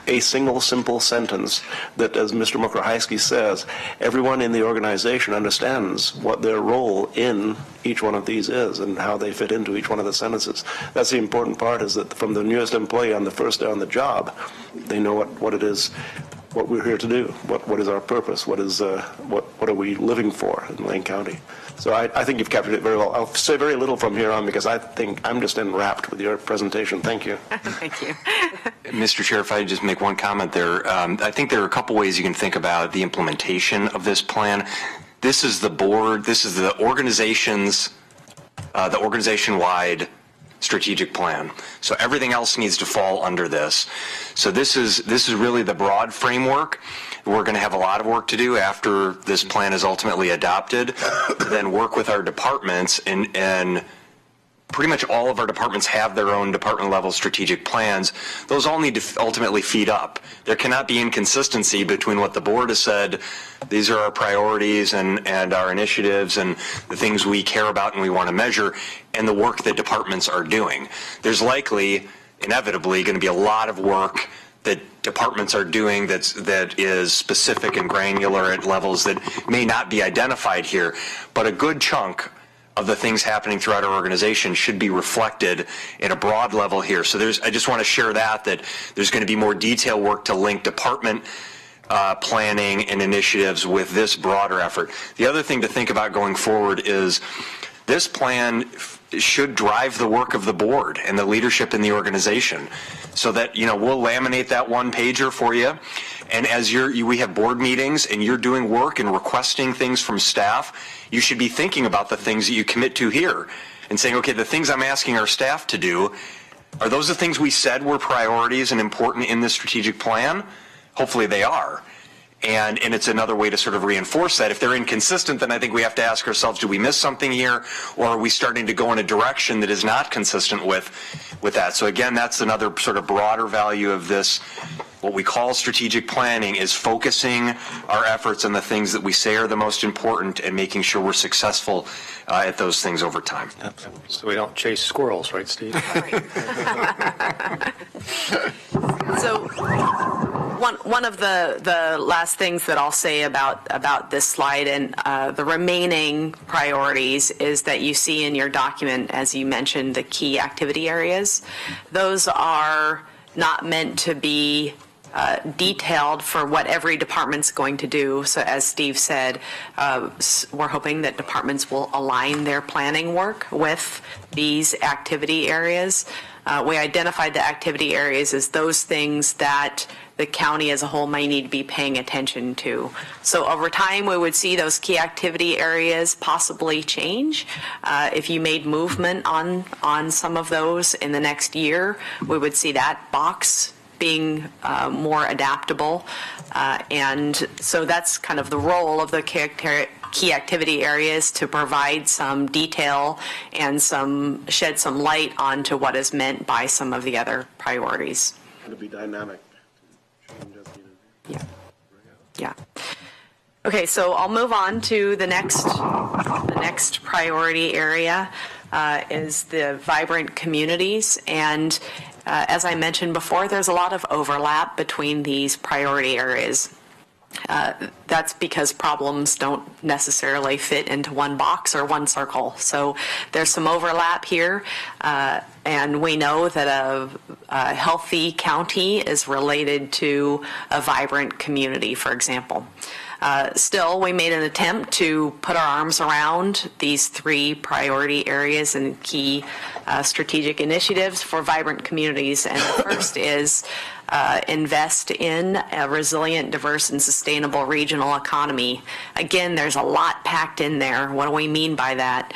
a single simple sentence that, as Mr. Mokrahajski says, everyone in the organization understands what their role in each one of these is and how they fit into each one of the sentences. That's the important part, is that from the newest employee on the first day on the job, they know what it is, what we're here to do, what is our purpose, what are we living for in Lane County. So I think you've captured it very well. I'll say very little from here on because I think I'm just enwrapped with your presentation. Thank you. Thank you. Mr. Chair, if I just make one comment there, I think there are a couple ways you can think about the implementation of this plan. This is the board, this is the organization's, the organization-wide strategic plan. So everything else needs to fall under this. So this is really the broad framework. We're going to have a lot of work to do after this plan is ultimately adopted, to then work with our departments, and pretty much all of our departments have their own department level strategic plans. Those all need to ultimately feed up. There cannot be inconsistency between what the board has said, these are our priorities and our initiatives and the things we care about and we want to measure, and the work that departments are doing. There's likely, inevitably, going to be a lot of work that departments are doing that is specific and granular at levels that may not be identified here, but a good chunk of the things happening throughout our organization should be reflected in a broad level here. So I just want to share that there's going to be more detailed work to link department planning and initiatives with this broader effort. The other thing to think about going forward is this plan should drive the work of the board and the leadership in the organization, so that, we'll laminate that one pager for you. And as we have board meetings and you're doing work and requesting things from staff, you should be thinking about the things that you commit to here and saying, okay, the things I'm asking our staff to do, are those the things we said were priorities and important in this strategic plan? Hopefully they are. And it's another way to sort of reinforce that. If they're inconsistent, then I think we have to ask ourselves, do we miss something here, or are we starting to go in a direction that is not consistent with that? So again, that's another sort of broader value of this. What we call strategic planning is focusing our efforts on the things that we say are the most important and making sure we're successful at those things over time. So we don't chase squirrels, right, Steve? So one of the last things that I'll say about this slide and the remaining priorities is that you see in your document, as you mentioned, the key activity areas. Those are not meant to be detailed for what every department's going to do. So as Steve said, we're hoping that departments will align their planning work with these activity areas. We identified the activity areas as those things that the county as a whole may need to be paying attention to. So over time, we would see those key activity areas possibly change. If you made movement on some of those in the next year, we would see that box being more adaptable. And so that's kind of the role of the key activity areas, to provide some detail and shed some light onto what is meant by some of the other priorities. To be dynamic. Yeah. Okay, so I'll move on to the next priority area is the vibrant communities. And as I mentioned before, there's a lot of overlap between these priority areas. That's because problems don't necessarily fit into one box or one circle. So there's some overlap here, and we know that a healthy county is related to a vibrant community, for example. Still, we made an attempt to put our arms around these three priority areas and key strategic initiatives for vibrant communities. And the first is invest in a resilient, diverse, and sustainable regional economy. Again, there's a lot packed in there. What do we mean by that?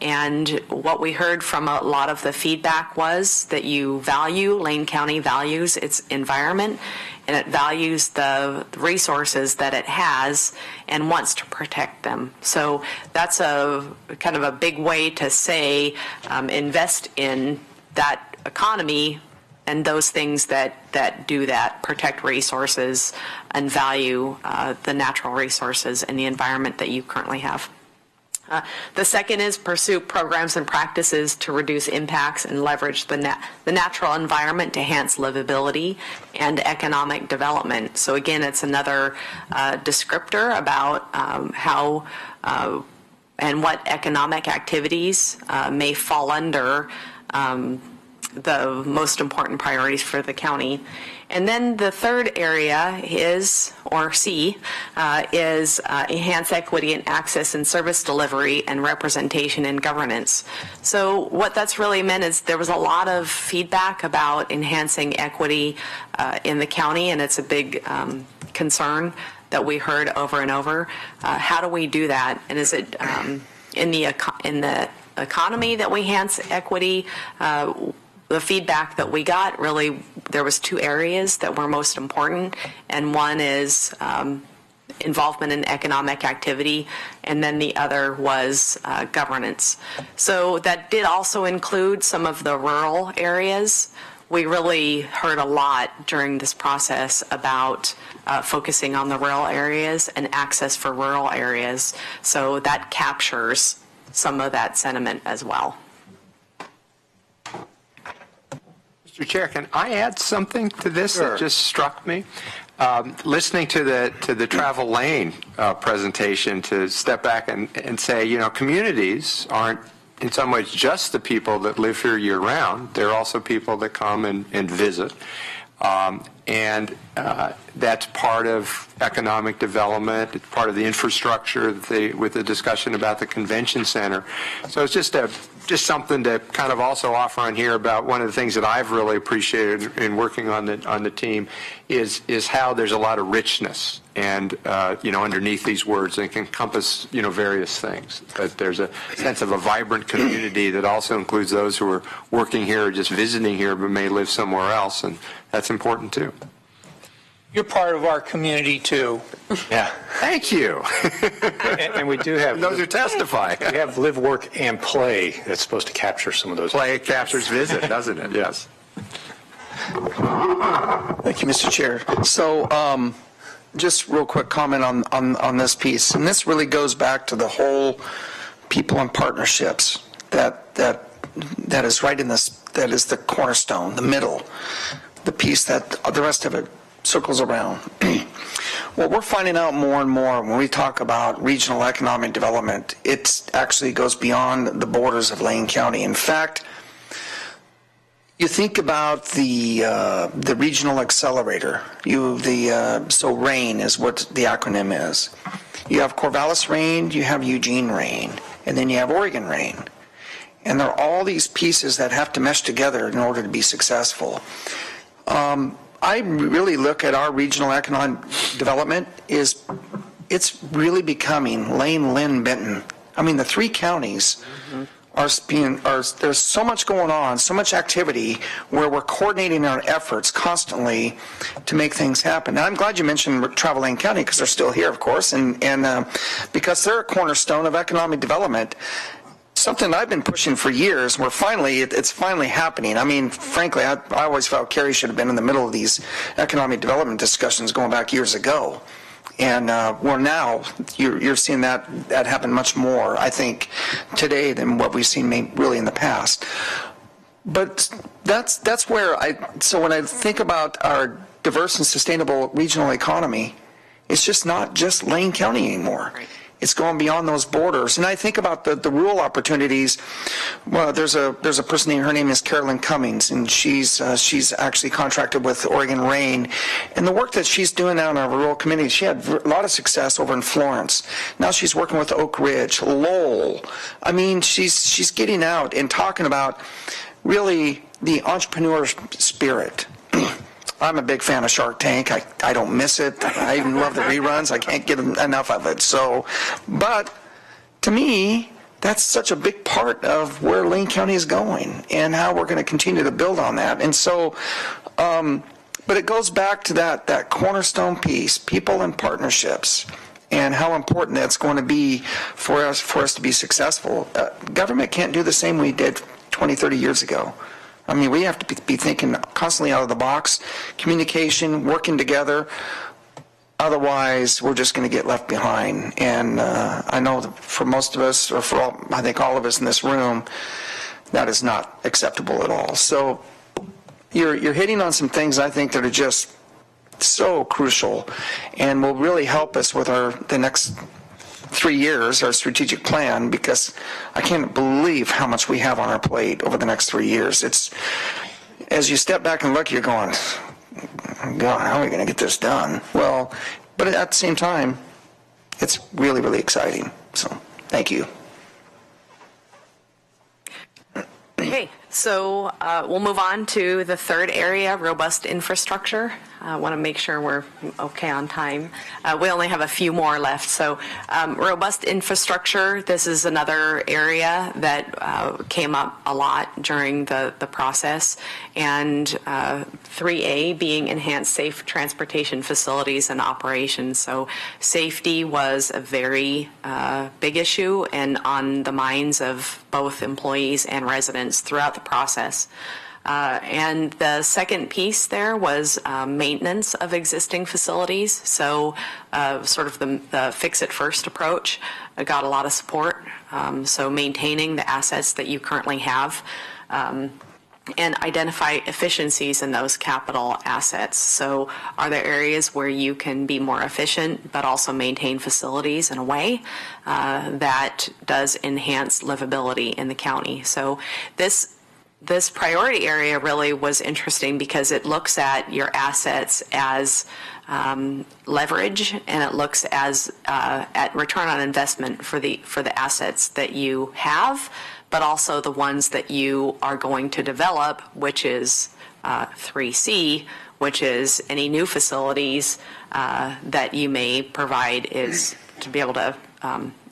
And what we heard from a lot of the feedback was that Lane County values its environment, and it values the resources that it has and wants to protect them. So that's a kind of a big way to say invest in that economy and those things that do that, protect resources and value the natural resources and the environment that you currently have. The second is pursue programs and practices to reduce impacts and leverage the natural environment to enhance livability and economic development. So again, it's another descriptor about how and what economic activities may fall under the most important priorities for the county. And then the third area is, or C, is enhance equity and access in service delivery and representation in governance. So what that's really meant is there was a lot of feedback about enhancing equity in the county, and it's a big concern that we heard over and over. How do we do that? And is it in the economy that we enhance equity. The feedback that we got, really, there was 2 areas that were most important, and one is involvement in economic activity, and then the other was governance. So that did also include some of the rural areas. We really heard a lot during this process about focusing on the rural areas and access for rural areas. So that captures some of that sentiment as well. Mr. Chair, can I add something to this that just struck me? Listening to the travel lane presentation, to step back and say, you know, communities aren't in some ways just the people that live here year round. They're also people that come and visit. And that's part of economic development. It's part of the infrastructure with the discussion about the convention center. So it's just something to kind of also offer on here about one of the things that I've really appreciated in working on the team is how there's a lot of richness and you know, underneath these words, and can encompass, you know, various things. But there's a sense of a vibrant community that also includes those who are working here or just visiting here but may live somewhere else, and that's important too. You're part of our community too. Yeah. Thank you. And we do have those who testify. We have live, work, and play that's supposed to capture some of those. Play captures visit, doesn't it? Yes. Thank you, Mr. Chair. So just real quick comment on this piece, and this really goes back to the whole people and partnerships that is right in this, that is the cornerstone, the middle, the piece that the rest of it circles around. What we're finding out more and more when we talk about regional economic development, it actually goes beyond the borders of Lane County. In fact, you think about the regional accelerator. So RAIN is what the acronym is. You have Corvallis RAIN, you have Eugene RAIN, and then you have Oregon RAIN. And there are all these pieces that have to mesh together in order to be successful. I really look at our regional economic development it's really becoming Lane, Lynn, Benton. I mean, the 3 counties there's so much going on, so much activity where we're coordinating our efforts constantly to make things happen. Now, I'm glad you mentioned Travel Lane County because they're still here, of course, and because they're a cornerstone of economic development. Something I've been pushing for years, where it's finally happening. I mean, frankly, I always felt Kerry should have been in the middle of these economic development discussions going back years ago. And well, now you're seeing that happen much more, I think, today than what we've seen really in the past. But that's where so when I think about our diverse and sustainable regional economy, it's just not just Lane County anymore. Right. It's going beyond those borders. And I think about the rural opportunities. Well, there's a person named, her name is Carolyn Cummings, and she's actually contracted with Oregon RAIN. And the work that she's doing now in our rural community, she had a lot of success over in Florence. Now she's working with Oak Ridge, Lowell. I mean, she's getting out and talking about really the entrepreneur spirit. I'm a big fan of Shark Tank. I don't miss it. I even love the reruns. I can't get enough of it. So, but to me, that's such a big part of where Lane County is going and how we're going to continue to build on that. And so, but it goes back to that cornerstone piece, people and partnerships, and how important that's going to be for us to be successful. Government can't do the same we did 20, 30 years ago. I mean, we have to be thinking constantly out of the box, communication, working together. Otherwise, we're just going to get left behind. And I know that for most of us, or for I think all of us in this room, that is not acceptable at all. So you're hitting on some things I think that are just so crucial and will really help us with the next 3 years, our strategic plan, because I can't believe how much we have on our plate over the next 3 years. It's, as you step back and look, you're going, God, how are we going to get this done? Well, but at the same time, it's really, really exciting. So, thank you. Okay, so we'll move on to the third area, robust infrastructure. I want to make sure we're okay on time. We only have a few more left. So robust infrastructure, this is another area that came up a lot during the process. And 3A being enhanced safe transportation facilities and operations. So safety was a very big issue and on the minds of both employees and residents throughout the process. And the second piece there was maintenance of existing facilities. So sort of the fix-it-first approach got a lot of support. So maintaining the assets that you currently have and identify efficiencies in those capital assets. So are there areas where you can be more efficient but also maintain facilities in a way that does enhance livability in the county? So this priority area really was interesting because it looks at your assets as leverage, and it looks as at return on investment for the assets that you have, but also the ones that you are going to develop, which is 3C, which is any new facilities that you may provide is to be able to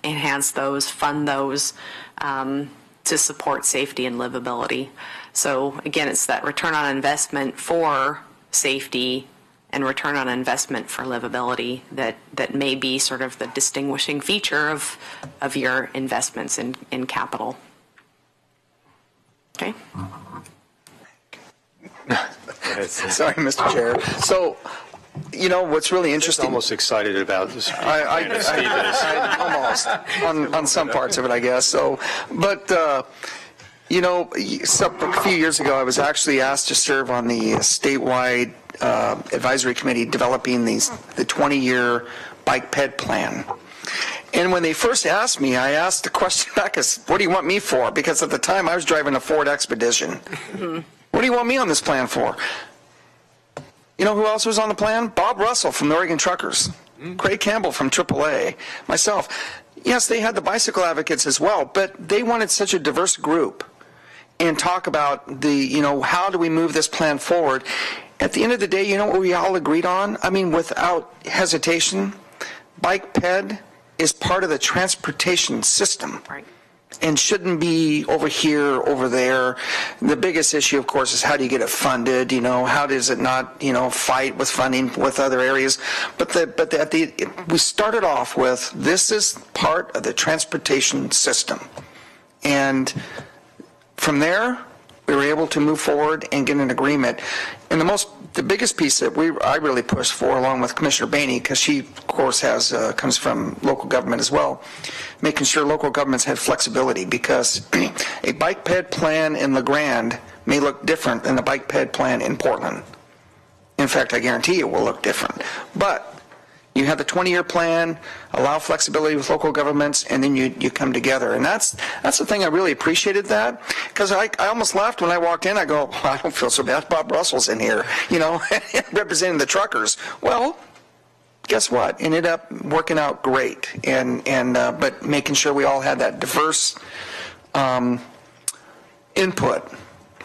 enhance those, fund those, to support safety and livability. So again, it's that return on investment for safety and return on investment for livability that may be sort of the distinguishing feature of your investments in capital. Okay. Sorry, Mr. Chair. So, you know, what's really interesting. Almost excited about this. I almost on some parts of it, I guess. So, but you know, a few years ago, I was actually asked to serve on the statewide advisory committee developing the 20-year bike ped plan. And when they first asked me, I asked the question back as, what do you want me for? Because at the time I was driving a Ford Expedition. Mm-hmm. What do you want me on this plan for? You know who else was on the plan? Bob Russell from the Oregon Truckers, Craig Campbell from AAA, myself. Yes, they had the bicycle advocates as well, but they wanted such a diverse group and talk about the, you know, how do we move this plan forward? At the end of the day, you know what we all agreed on? I mean, without hesitation, bike ped is part of the transportation system. Right. And shouldn't be over here, over there. The biggest issue, of course, is how do you get it funded? You know, how does it not, you know, fight with funding with other areas? But we started off with this is part of the transportation system, and from there we were able to move forward and get an agreement. And the biggest piece that I really pushed for, along with Commissioner Boehne, because she, of course, comes from local government as well, making sure local governments had flexibility, because a bike ped plan in LeGrand may look different than the bike ped plan in Portland. In fact, I guarantee it will look different. But you have the 20-year plan, allow flexibility with local governments, and then you come together. And that's the thing I really appreciated that, because I almost laughed when I walked in. I go, well, I don't feel so bad. Bob Russell's in here, you know, representing the truckers. Well, guess what? Ended up working out great, but making sure we all had that diverse input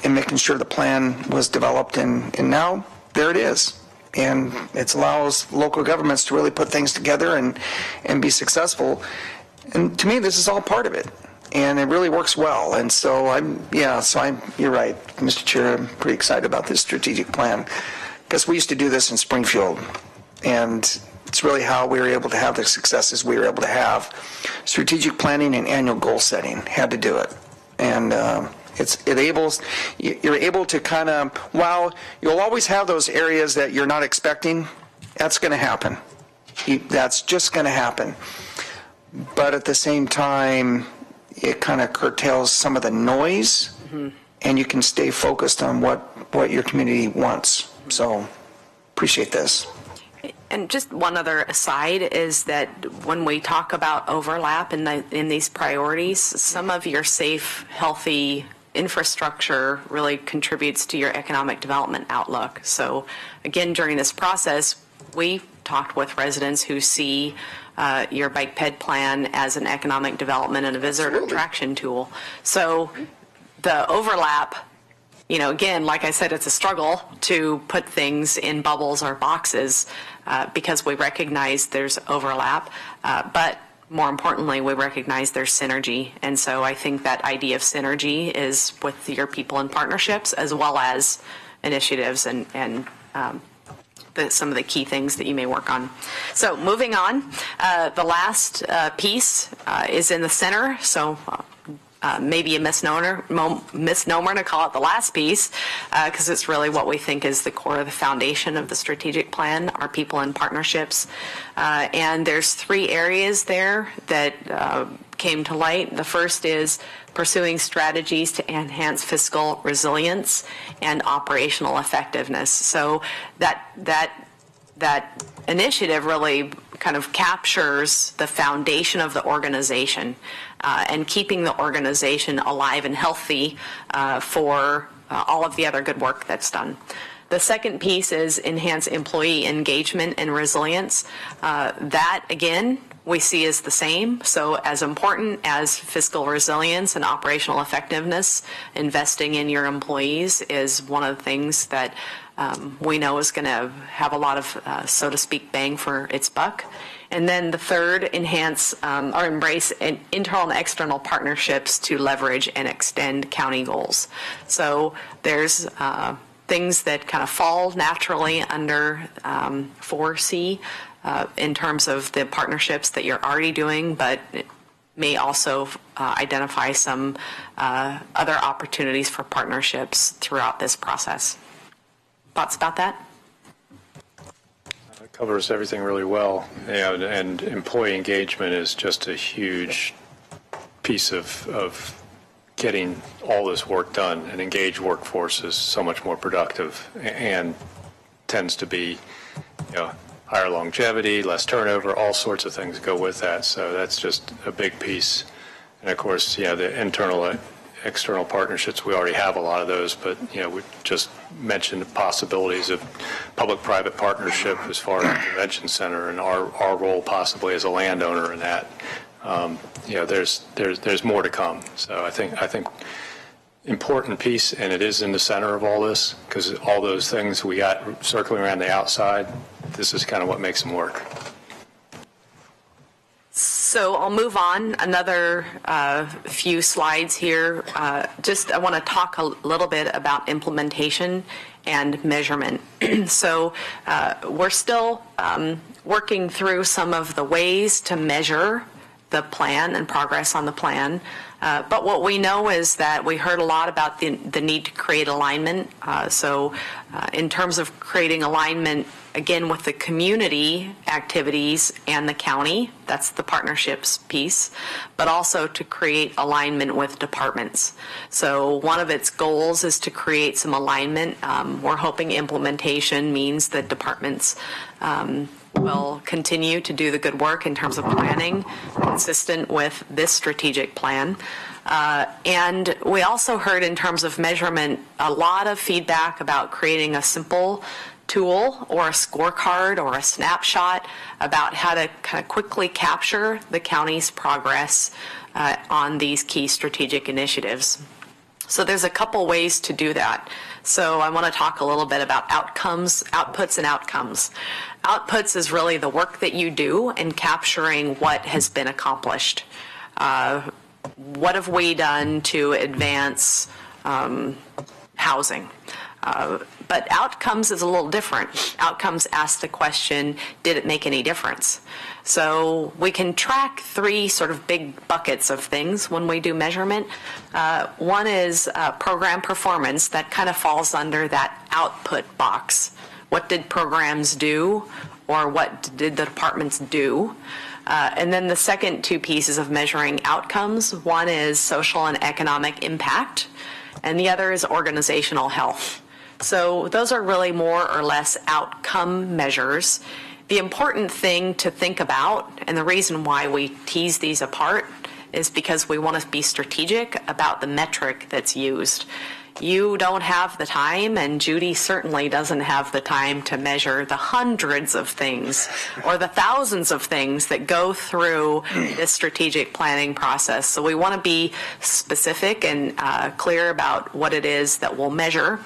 and making sure the plan was developed, and now there it is. And it allows local governments to really put things together and be successful. And to me, this is all part of it. And it really works well. And so you're right, Mr. Chair, I'm pretty excited about this strategic plan, because we used to do this in Springfield. And it's really how we were able to have the successes we were able to have. Strategic planning and annual goal setting, had to do it. And you're able to kind of, while you'll always have those areas that you're not expecting, that's going to happen. That's just going to happen. But at the same time, it kind of curtails some of the noise, and you can stay focused on what your community wants. So appreciate this. And just one other aside is that when we talk about overlap in these priorities, some of your safe, healthy infrastructure really contributes to your economic development outlook. So again, during this process, we talked with residents who see your bike ped plan as an economic development and a visitor attraction tool. So the overlap again, like I said, it's a struggle to put things in bubbles or boxes because we recognize there's overlap, but more importantly, we recognize there's synergy. And so I think that idea of synergy is with your people and partnerships as well as initiatives and some of the key things that you may work on. So moving on, the last piece is in the center. So maybe a misnomer to call it the last piece, because it's really what we think is the core of the foundation of the strategic plan, our people and partnerships. And there's 3 areas there that came to light. The first is pursuing strategies to enhance fiscal resilience and operational effectiveness. So that initiative really kind of captures the foundation of the organization and keeping the organization alive and healthy for all of the other good work that's done. The second piece is enhance employee engagement and resilience. That, again, we see as the same. So as important as fiscal resilience and operational effectiveness, investing in your employees is one of the things that we know is going to have a lot of, so to speak, bang for its buck. And then the third, enhance or embrace internal and external partnerships to leverage and extend county goals. So there's things that kind of fall naturally under 4C in terms of the partnerships that you're already doing, but it may also identify some other opportunities for partnerships throughout this process. Thoughts about that? It covers everything really well. And employee engagement is just a huge piece of getting all this work done. An engaged workforce is so much more productive and tends to be, higher longevity, less turnover, all sorts of things go with that. So that's just a big piece. And of course, the internal, external partnerships, we already have a lot of those, but, we just mentioned the possibilities of public-private partnership as far as the convention center and our role possibly as a landowner in that. There's more to come. So I think important piece, and it is in the center of all this, because all those things we got circling around the outside, this is kind of what makes them work. So I'll move on another few slides here. I want to talk a little bit about implementation and measurement. So we're still working through some of the ways to measure the plan and progress on the plan. But what we know is that we heard a lot about the need to create alignment. So in terms of creating alignment, again, with the community activities and the county, that's the partnerships piece, but also to create alignment with departments. So one of its goals is to create some alignment. We're hoping implementation means that departments will continue to do the good work in terms of planning consistent with this strategic plan. And we also heard in terms of measurement a lot of feedback about creating a simple tool or a scorecard or a snapshot about how to kind of quickly capture the county's progress on these key strategic initiatives. So there's a couple ways to do that. So I want to talk a little bit about outputs and outcomes. Outputs is really the work that you do in capturing what has been accomplished. What have we done to advance housing? But outcomes is a little different. Outcomes ask the question, did it make any difference? So we can track 3 sort of big buckets of things when we do measurement. One is program performance. That kind of falls under that output box. What did programs do, or what did the departments do? And then the second 2 pieces of measuring outcomes, one is social and economic impact, and the other is organizational health. So those are really more or less outcome measures. The important thing to think about, and the reason why we tease these apart, is because we want to be strategic about the metric that's used. you don't have the time, and Judy certainly doesn't have the time to measure the hundreds of things or the thousands of things that go through this strategic planning process. So we want to be specific and clear about what it is that we'll measure.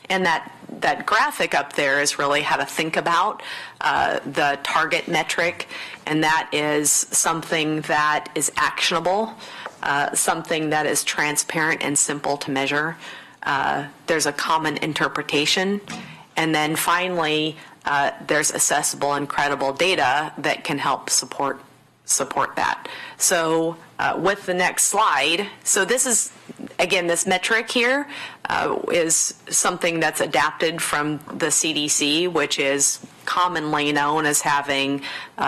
And that graphic up there is really how to think about the target metric, and that is something that is actionable, something that is transparent and simple to measure. There's a common interpretation, and then finally, there's accessible and credible data that can help support that. So with the next slide, so this is, again, this metric here is something that's adapted from the CDC, which is commonly known as having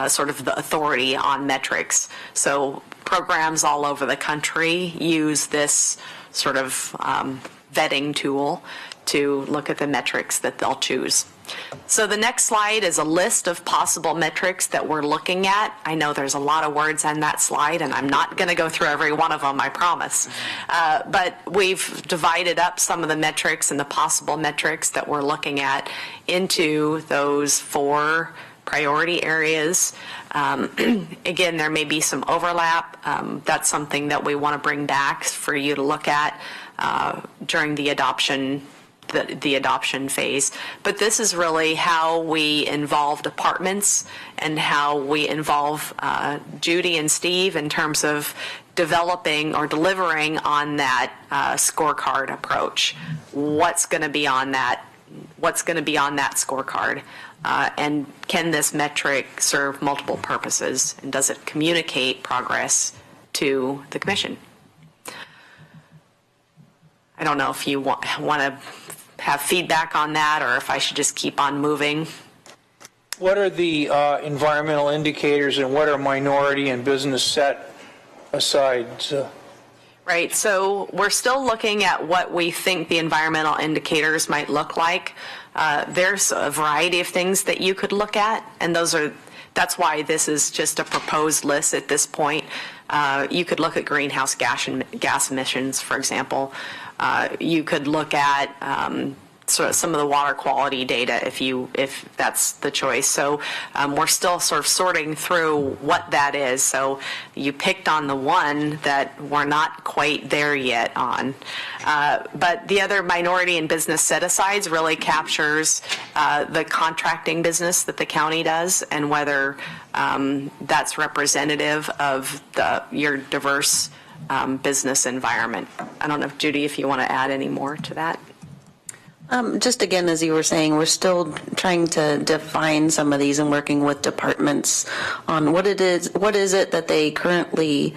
sort of the authority on metrics. So programs all over the country use this sort of vetting tool to look at the metrics that they'll choose. So the next slide is a list of possible metrics that we're looking at. I know there's a lot of words on that slide, and I'm not going to go through every one of them, I promise. But we've divided up some of the metrics and the possible metrics that we're looking at into those 4 priority areas. Again, there may be some overlap. That's something that we want to bring back for you to look at during the adoption phase. But this is really how we involve departments and how we involve Judy and Steve in terms of developing or delivering on that scorecard approach. What's going to be on that? What's going to be on that scorecard? And can this metric serve multiple purposes? And does it communicate progress to the commission? I don't know if you want to have feedback on that, or if I should just keep on moving. What are the environmental indicators, and what are minority and business set asides? Right, so we're still looking at what we think the environmental indicators might look like. There's a variety of things that you could look at, and that's why this is just a proposed list at this point. You could look at greenhouse gas emissions, for example. You could look at sort of some of the water quality data if that's the choice. So we're still sort of sorting through what that is. So you picked on the one that we're not quite there yet on. But the other minority and business set-asides really captures the contracting business that the county does, and whether that's representative of your diverse business environment. I don't know, if Judy, if you want to add any more to that. Just again, as you were saying, we're still trying to define some of these and working with departments on what is it that they currently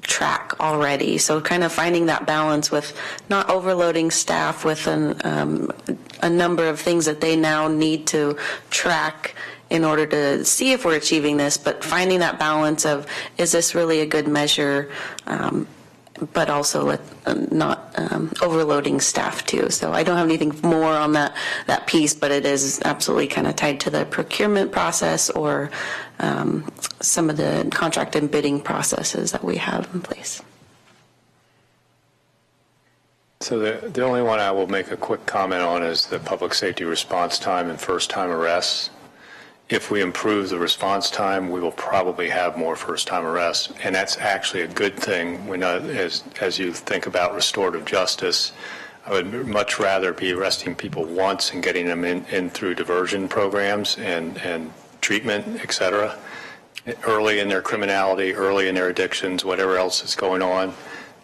track already. So kind of finding that balance with not overloading staff with a number of things that they now need to track in order to see if we're achieving this, but finding that balance of, is this really a good measure, but also with not overloading staff too. So I don't have anything more on that piece, but it is absolutely kind of tied to the procurement process or some of the contract and bidding processes that we have in place. So the only one I will make a quick comment on is the public safety response time and first-time arrests. If we improve the response time, we will probably have more first-time arrests, and that's actually a good thing. We know, as you think about restorative justice, I would much rather be arresting people once and getting them in through diversion programs and treatment, et cetera, early in their criminality, early in their addictions, whatever else is going on,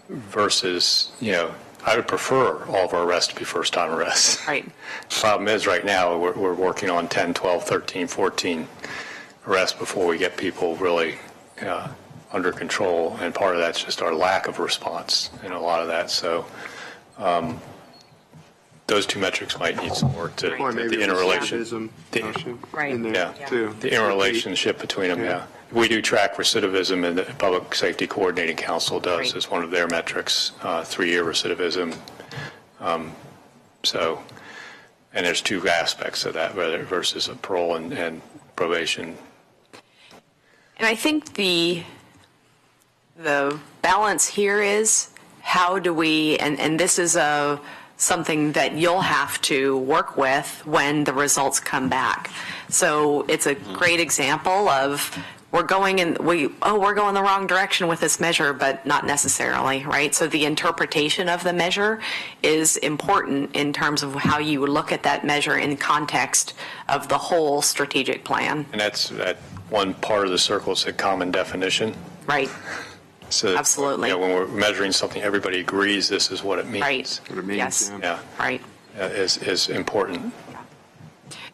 versus, I would prefer all of our arrests to be first-time arrests. Right. The problem is right now we're working on 10, 12, 13, 14 arrests before we get people really under control, and part of that's just our lack of response in a lot of that. So those two metrics might need some work to the interrelation. The interrelationship between them. Yeah. We do track recidivism, and the Public Safety Coordinating Council does as one of their metrics, 3-year recidivism. And there's two aspects of that, versus a parole and probation. And I think the balance here is, how do we, and this is something that you'll have to work with when the results come back. So it's a great example of we're going the wrong direction with this measure, but not necessarily, right? So the interpretation of the measure is important in terms of how you look at that measure in context of the whole strategic plan. And that's that one part of the circle is a common definition. Right. So absolutely. When we're measuring something, everybody agrees this is what it means. Right. What it means. Yes. Yeah. Right. Is important.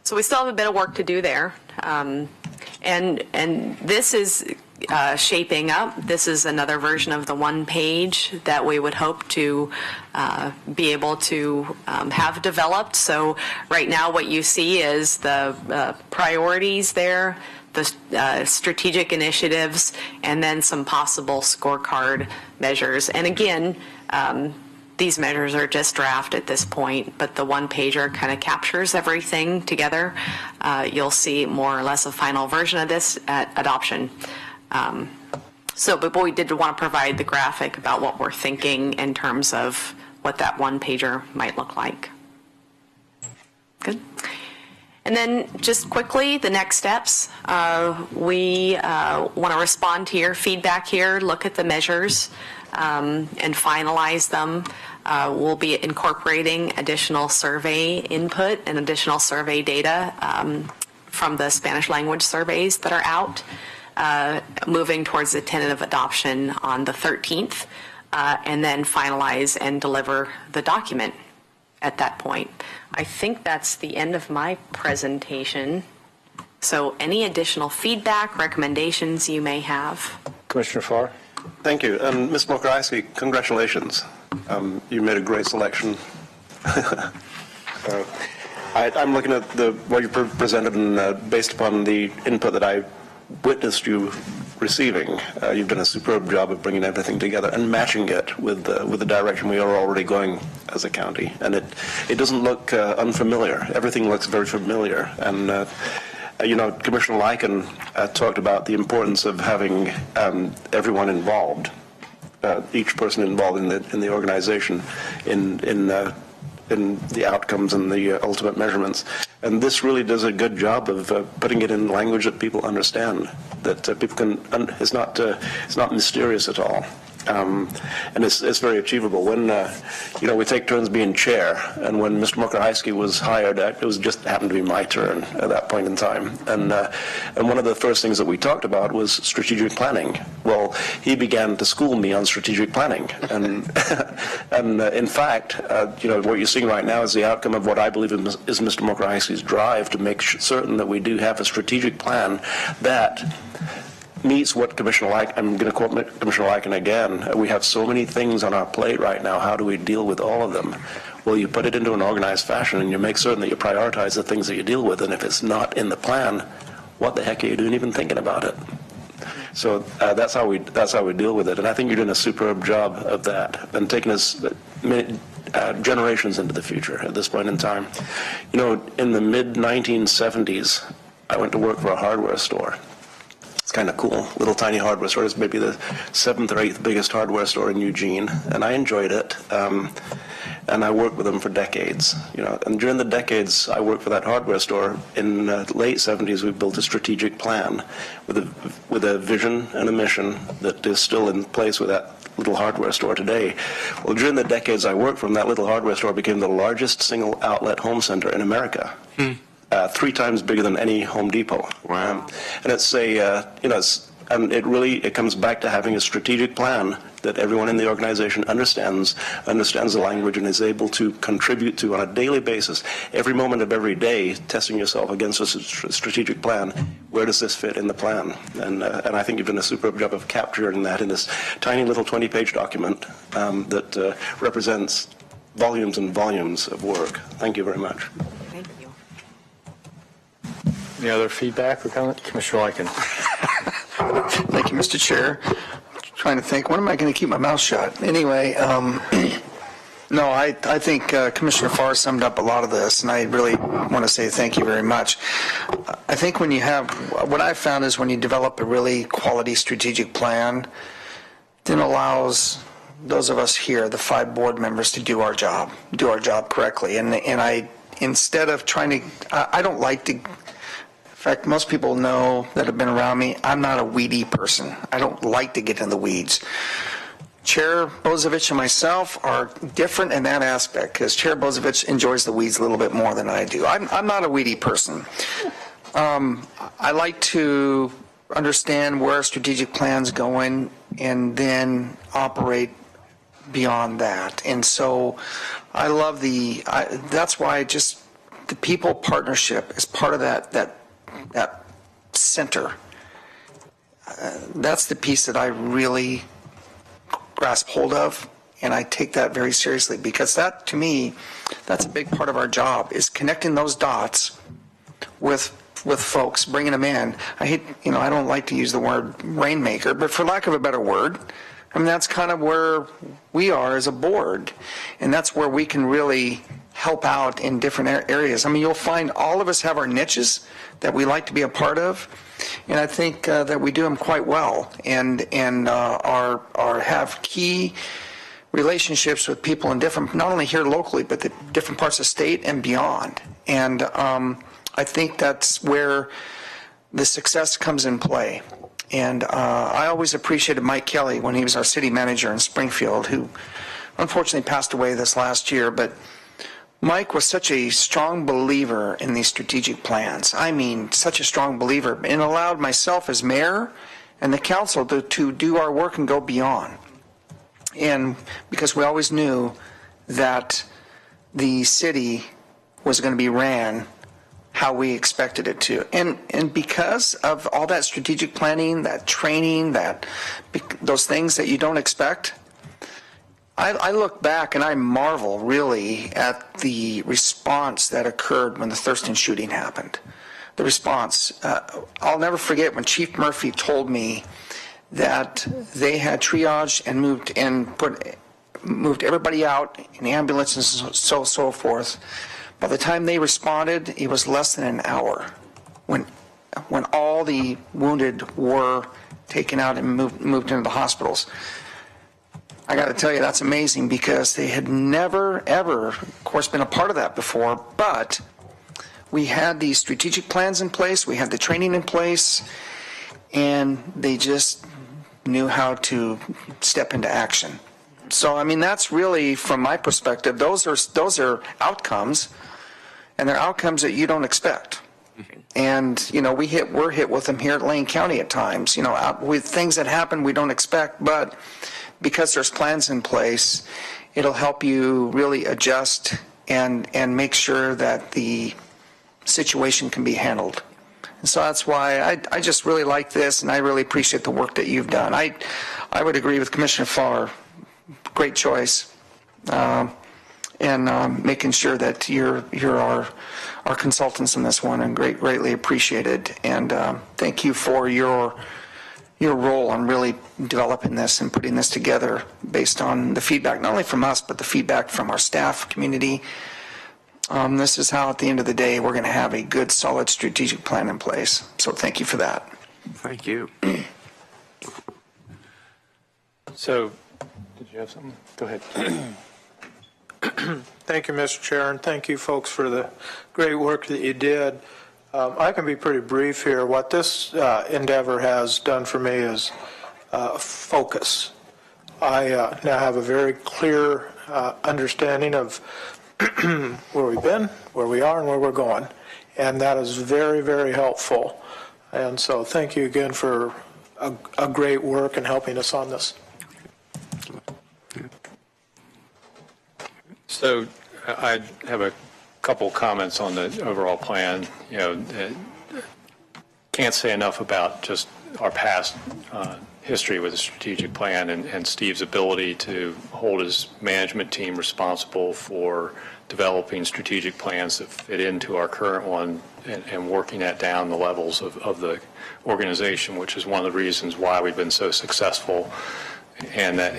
So we still have a bit of work to do there. And this is shaping up. This is another version of the one page that we would hope to be able to have developed. So right now what you see is the priorities there, the strategic initiatives, and then some possible scorecard measures. And again, these measures are just draft at this point, but the one-pager kind of captures everything together. You'll see more or less a final version of this at adoption. But we did want to provide the graphic about what we're thinking in terms of what that one-pager might look like. Good. And then just quickly, the next steps. We want to respond to your feedback here, look at the measures, and finalize them. We'll be incorporating additional survey input and additional survey data from the Spanish language surveys that are out, moving towards the tentative adoption on the 13th, and then finalize and deliver the document at that point. I think that's the end of my presentation. So any additional feedback, recommendations you may have? Commissioner Farr. Thank you. And Ms. Mokrajewski, congratulations. You made a great selection. I'm looking at what you presented, and based upon the input that I witnessed you receiving, you've done a superb job of bringing everything together and matching it with the direction we are already going as a county. And it doesn't look unfamiliar. Everything looks very familiar. And Commissioner Lyken talked about the importance of having everyone involved, each person involved in the organization, in the outcomes and the ultimate measurements. And this really does a good job of putting it in language that people understand, that people can. It's not mysterious at all. And it's very achievable. When we take turns being chair, and when Mr. Mokrajewski was hired, it was just happened to be my turn at that point in time. And one of the first things that we talked about was strategic planning. Well, he began to school me on strategic planning, and in fact, what you're seeing right now is the outcome of what I believe is Mr. Mokrajewski's drive to make certain that we do have a strategic plan that meets what Commissioner Lyken, I'm going to quote Commissioner Lyken again, we have so many things on our plate right now, how do we deal with all of them? Well, you put it into an organized fashion and you make certain that you prioritize the things that you deal with, and if it's not in the plan, what the heck are you doing even thinking about it? So that's how we deal with it, and I think you're doing a superb job of that and taking us generations into the future at this point in time. In the mid-1970s, I went to work for a hardware store. It's kind of cool, little tiny hardware store. It's maybe the 7th or 8th biggest hardware store in Eugene, and I enjoyed it. And I worked with them for decades. And during the decades I worked for that hardware store, in the late 70s we built a strategic plan with a vision and a mission that is still in place with that little hardware store today. Well, during the decades I worked from, that little hardware store became the largest single outlet home center in America. 3 times bigger than any Home Depot. Wow. And it's it comes back to having a strategic plan that everyone in the organization understands the language, and is able to contribute to on a daily basis, every moment of every day, testing yourself against a strategic plan. Where does this fit in the plan? And I think you've done a superb job of capturing that in this tiny little 20-page document that represents volumes and volumes of work. Thank you very much. Any other feedback or comment? Commissioner Lyken. Thank you, Mr. Chair. Trying to think, when am I going to keep my mouth shut? Anyway, no, I think Commissioner Farr summed up a lot of this, and I really want to say thank you very much. I think what I've found is when you develop a really quality strategic plan, then allows those of us here, the 5 board members, to do our job correctly. And I, instead of trying to, I don't like to, in fact, most people know that have been around me, I'm not a weedy person. I don't like to get in the weeds. Chair Bozovich and myself are different in that aspect, because Chair Bozovich enjoys the weeds a little bit more than I do. I'm not a weedy person. I like to understand where our strategic plan's going and then operate beyond that. And so I love that's why just the people partnership is part of that center. That's the piece that I really grasp hold of, and I take that very seriously, because that, to me, that's a big part of our job, is connecting those dots with folks, bringing them in. I don't like to use the word rainmaker, but for lack of a better word, I mean, that's kind of where we are as a board, and that's where we can really help out in different areas. I mean, you'll find all of us have our niches that we like to be a part of, and I think that we do them quite well, and have key relationships with people in different, not only here locally, but the different parts of the state and beyond. And I think that's where the success comes in play. And I always appreciated Mike Kelly when he was our city manager in Springfield, who unfortunately passed away this last year. But Mike was such a strong believer in these strategic plans. I mean, such a strong believer, and allowed myself as mayor and the council to do our work and go beyond. And because we always knew that the city was going to be ran how we expected it to. And because of all that strategic planning, that training, those things that you don't expect, I look back and I marvel really at the response that occurred when the Thurston shooting happened. The response, I'll never forget when Chief Murphy told me that they had triaged and moved everybody out in ambulances and so forth. By the time they responded, it was less than an hour when all the wounded were taken out and moved into the hospitals. I got to tell you, that's amazing, because they had never, ever, of course, been a part of that before, but we had these strategic plans in place, we had the training in place, and they just knew how to step into action. So, I mean, that's really, from my perspective, those are outcomes, and they're outcomes that you don't expect. And, we're hit with them here at Lane County at times, with things that happen we don't expect, but because there's plans in place, it'll help you really adjust and make sure that the situation can be handled. And so that's why I just really like this, and I really appreciate the work that you've done. I would agree with Commissioner Farr. Great choice, and making sure that you're our consultants in this one, and greatly appreciated. And thank you for your role on really developing this and putting this together based on the feedback, not only from us, but the feedback from our staff community. This is how, at the end of the day, we're going to have a good, solid strategic plan in place. So thank you for that. Thank you. So, did you have something? Go ahead. Thank you, Mr. Chair, and thank you, folks, for the great work that you did. I can be pretty brief here. What this endeavor has done for me is focus. I now have a very clear understanding of where we've been, where we are, and where we're going, and that is very, very helpful. And so thank you again for a great work and helping us on this. So I have a couple comments on the overall plan. Can't say enough about just our past history with the strategic plan and Steve's ability to hold his management team responsible for developing strategic plans that fit into our current one and working that down the levels of the organization, which is one of the reasons why we've been so successful. And that,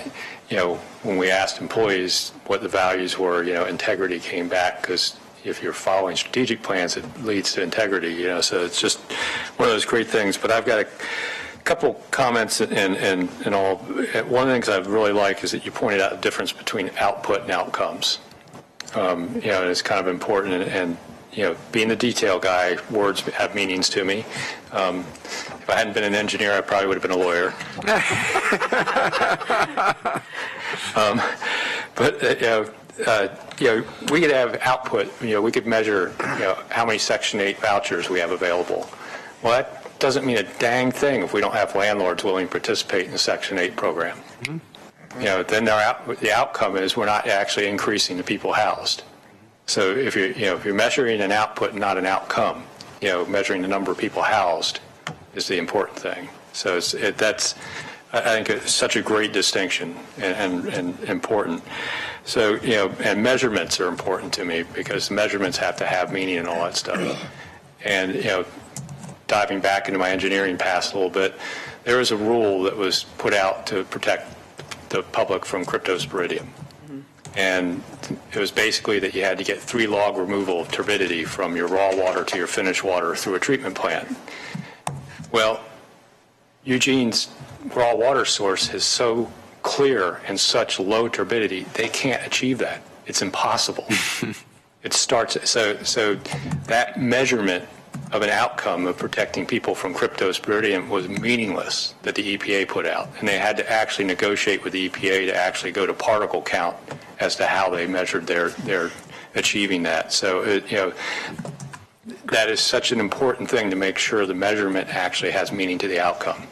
when we asked employees what the values were, integrity came back, because if you're following strategic plans, it leads to integrity, so it's just one of those great things. But I've got a couple comments and all. One of the things I really like is that you pointed out the difference between output and outcomes. It's kind of important, and being the detail guy, words have meanings to me. If I hadn't been an engineer, I probably would have been a lawyer. We could have output. We could measure, how many Section 8 vouchers we have available. Well, that doesn't mean a dang thing if we don't have landlords willing to participate in the Section 8 program. Mm-hmm. Then the outcome is we're not actually increasing the people housed. So if you're measuring an output and not an outcome, measuring the number of people housed is the important thing. So I think it's such a great distinction and important. So and measurements are important to me because measurements have to have meaning and all that stuff. And diving back into my engineering past a little bit, there was a rule that was put out to protect the public from cryptosporidium. And it was basically that you had to get 3 log removal of turbidity from your raw water to your finished water through a treatment plant. Well, Eugene's raw water source is so clear and such low turbidity, they can't achieve that. It's impossible. It starts, so that measurement of an outcome of protecting people from cryptosporidium was meaningless that the EPA put out. And they had to actually negotiate with the EPA to actually go to particle count as to how they measured their achieving that. So, that is such an important thing to make sure the measurement actually has meaning to the outcome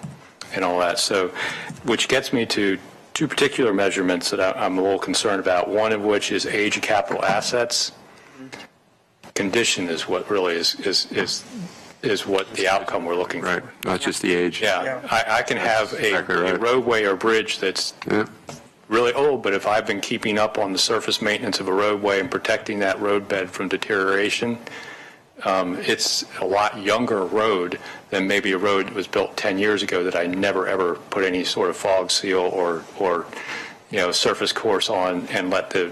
and all that. So, which gets me to 2 particular measurements that I'm a little concerned about, one of which is age of capital assets. Condition is what really is what the outcome we're looking for. Right, not just the age. Yeah. I can have a roadway or bridge that's really old, but if I've been keeping up on the surface maintenance of a roadway and protecting that roadbed from deterioration, it's a lot younger road than maybe a road that was built 10 years ago that I never ever put any sort of fog seal or surface course on and let the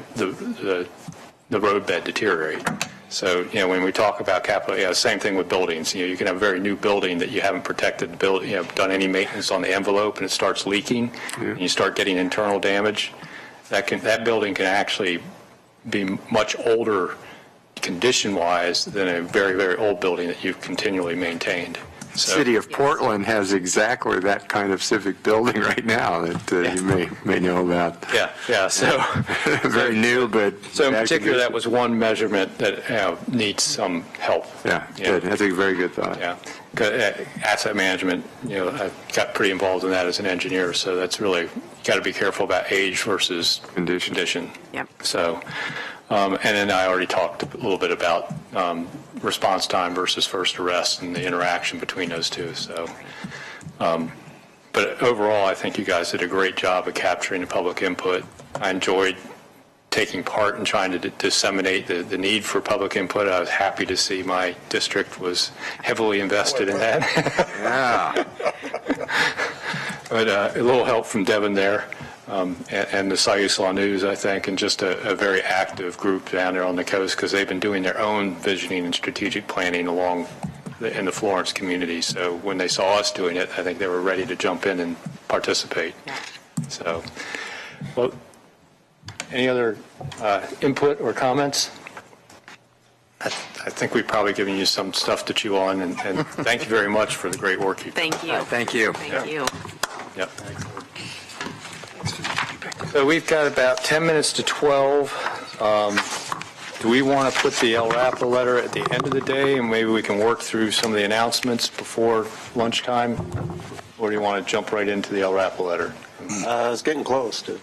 roadbed deteriorate. So, when we talk about capital, same thing with buildings. You can have a very new building that you haven't protected the building, done any maintenance on the envelope, and it starts leaking, and you start getting internal damage. That building can actually be much older condition-wise than a very, very old building that you've continually maintained. So, City of Portland has exactly that kind of civic building right now that you may know about. Yeah. So very new, but so in particular, that was one measurement that needs some help. Yeah, good. That's a very good thought. Yeah, asset management. I got pretty involved in that as an engineer, so that's really got to be careful about age versus condition. Yep. So. And then I already talked a little bit about response time versus first arrest and the interaction between those two. So, but overall, I think you guys did a great job of capturing the public input. I enjoyed taking part in trying to disseminate the need for public input. I was happy to see my district was heavily invested in that. Yeah. But a little help from Devin there. And the Siuslaw News, I think, and just a very active group down there on the coast because they've been doing their own visioning and strategic planning in the Florence community. So when they saw us doing it, I think they were ready to jump in and participate. So, well, any other input or comments? I think we've probably given you some stuff to chew on, and thank you very much for the great work you've done. Thank you. Thank you. Thank you. Yep. So we've got about 10 minutes to 12. Do we want to put the LRAPA letter at the end of the day, and maybe we can work through some of the announcements before lunchtime? Or do you want to jump right into the LRAPA letter? It's getting close to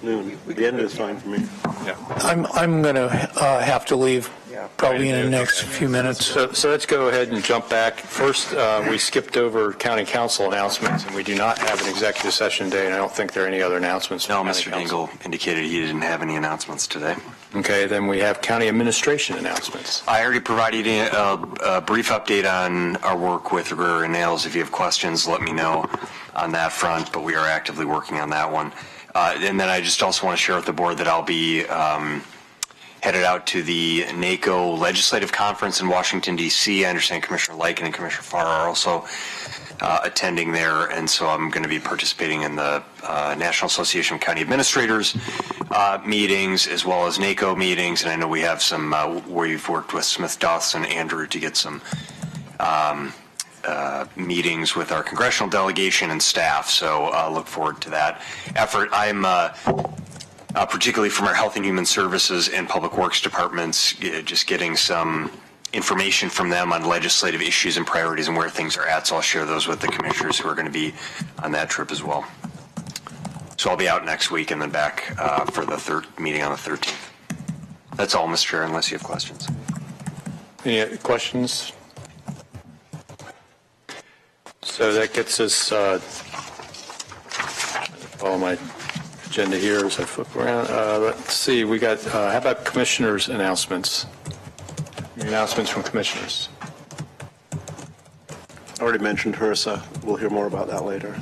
noon. The end is fine for me. Yeah. I'm going to have to leave probably in the next few minutes. So let's go ahead and jump back. First, we skipped over county council announcements, and we do not have an executive session today, and I don't think there are any other announcements. No, Mr. Dingle indicated he didn't have any announcements today. Okay, then we have county administration announcements. I already provided a brief update on our work with Rivera and Nails. If you have questions, let me know on that front, but we are actively working on that one. And then I just also want to share with the board that I'll be headed out to the NACO Legislative Conference in Washington, D.C. I understand Commissioner Lyken and Commissioner Farr are also attending there, and so I'm going to be participating in the National Association of County Administrators meetings as well as NACO meetings, and I know we have some where you've worked with Smith Doths and Andrew to get some meetings with our congressional delegation and staff, so look forward to that effort. I'm particularly from our Health and Human Services and Public Works departments, just getting some information from them on legislative issues and priorities and where things are at, so I'll share those with the commissioners who are going to be on that trip as well. So I'll be out next week and then back for the third meeting on the 13th. That's all, Mr. Chair, unless you have questions. Any other questions? So that gets us, follow my agenda here as I flip around. Let's see, we got, how about commissioners' announcements? Any announcements from commissioners? I already mentioned HRSA. We'll hear more about that later.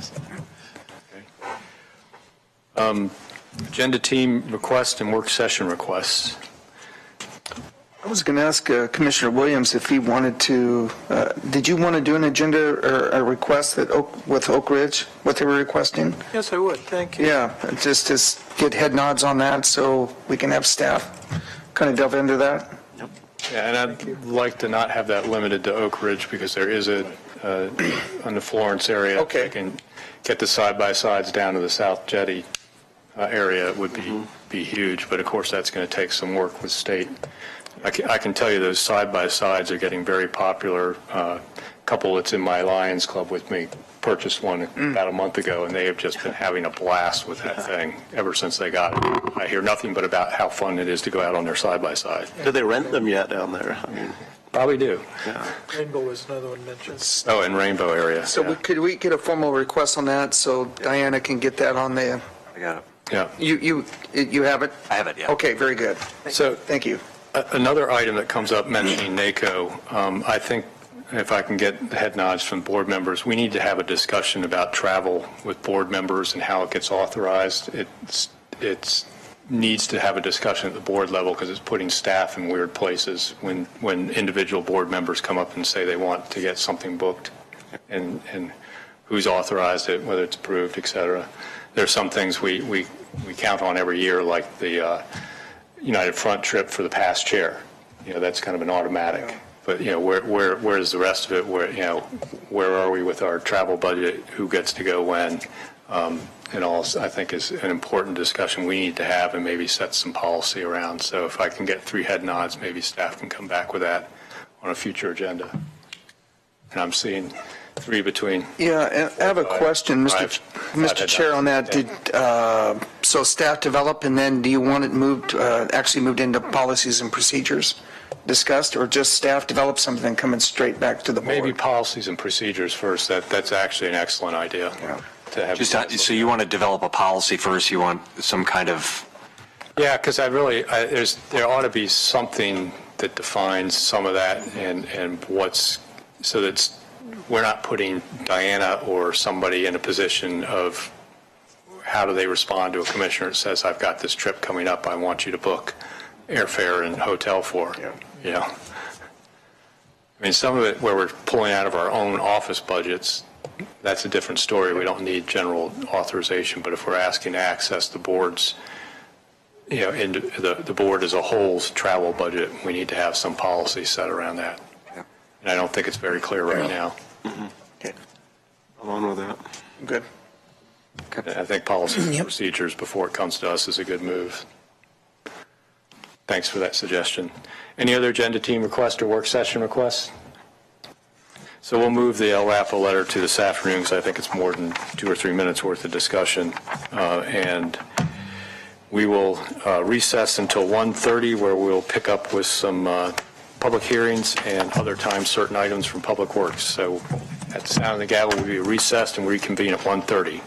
Okay. Agenda team requests and work session requests. I was going to ask Commissioner Williams if he wanted to, did you want to do an agenda or a request with Oak Ridge, what they were requesting? Yes, I would. Thank you. Yeah, just get head nods on that so we can have staff kind of delve into that. Yeah, and I'd like to not have that limited to Oak Ridge because there is a, on the Florence area. Okay. I can get the side-by-sides down to the South Jetty area. It would be huge, but of course that's going to take some work with state. I can tell you those side-by-sides are getting very popular. A couple that's in my Lions Club with me purchased one about a month ago, and they have just been having a blast with that thing ever since they got it. I hear nothing but about how fun it is to go out on their side-by-side. Do they rent them yet down there? I mean, probably do. Yeah. Rainbow was another one mentioned. Oh, in Rainbow area. So could we get a formal request on that so Diana can get that on the? I got it. Yeah. You have it? I have it, yeah. Okay, very good. So thank you. Another item that comes up mentioning NACO, I think if I can get head nods from board members, we need to have a discussion about travel with board members and how it gets authorized. It needs to have a discussion at the board level because it's putting staff in weird places when individual board members come up and say they want to get something booked and who's authorized it, whether it's approved, et cetera. There's some things we count on every year, like the United Front trip for the past chair. You know, that's kind of an automatic. But, you know, where is the rest of it? Where are we with our travel budget? Who gets to go when? And all, I think, is an important discussion we need to have and maybe set some policy around. So if I can get 3 head nods, maybe staff can come back with that on a future agenda. And I'm seeing 3 between. Yeah, I have a question, Mr. Chair, on that. Did so staff develop, and then do you want it moved, actually moved into policies and procedures discussed, or just staff develop something coming straight back to the board? Maybe policies and procedures first. That's actually an excellent idea. Yeah. To have So you want to develop a policy first? You want some kind of? Yeah, because there ought to be something that defines some of that and what's, so that we're not putting Diana or somebody in a position of how do they respond to a commissioner that says, I've got this trip coming up, I want you to book airfare and hotel for. Yeah. You know, I mean, some of it where we're pulling out of our own office budgets, that's a different story. We don't need general authorization, but if we're asking to access the board's, you know, in the board as a whole's travel budget, we need to have some policy set around that. Yeah. And I don't think it's very clear right now. Okay. Along with that. Good. I think policies and procedures before it comes to us is a good move. Thanks for that suggestion. Any other agenda team requests or work session requests? So we'll move the LRAPA letter to this afternoon because I think it's more than 2 or 3 minutes worth of discussion. And we will recess until 1:30 where we'll pick up with some public hearings and other times certain items from Public Works. So at the sound of the gavel, we'll be recessed and reconvene at 1:30.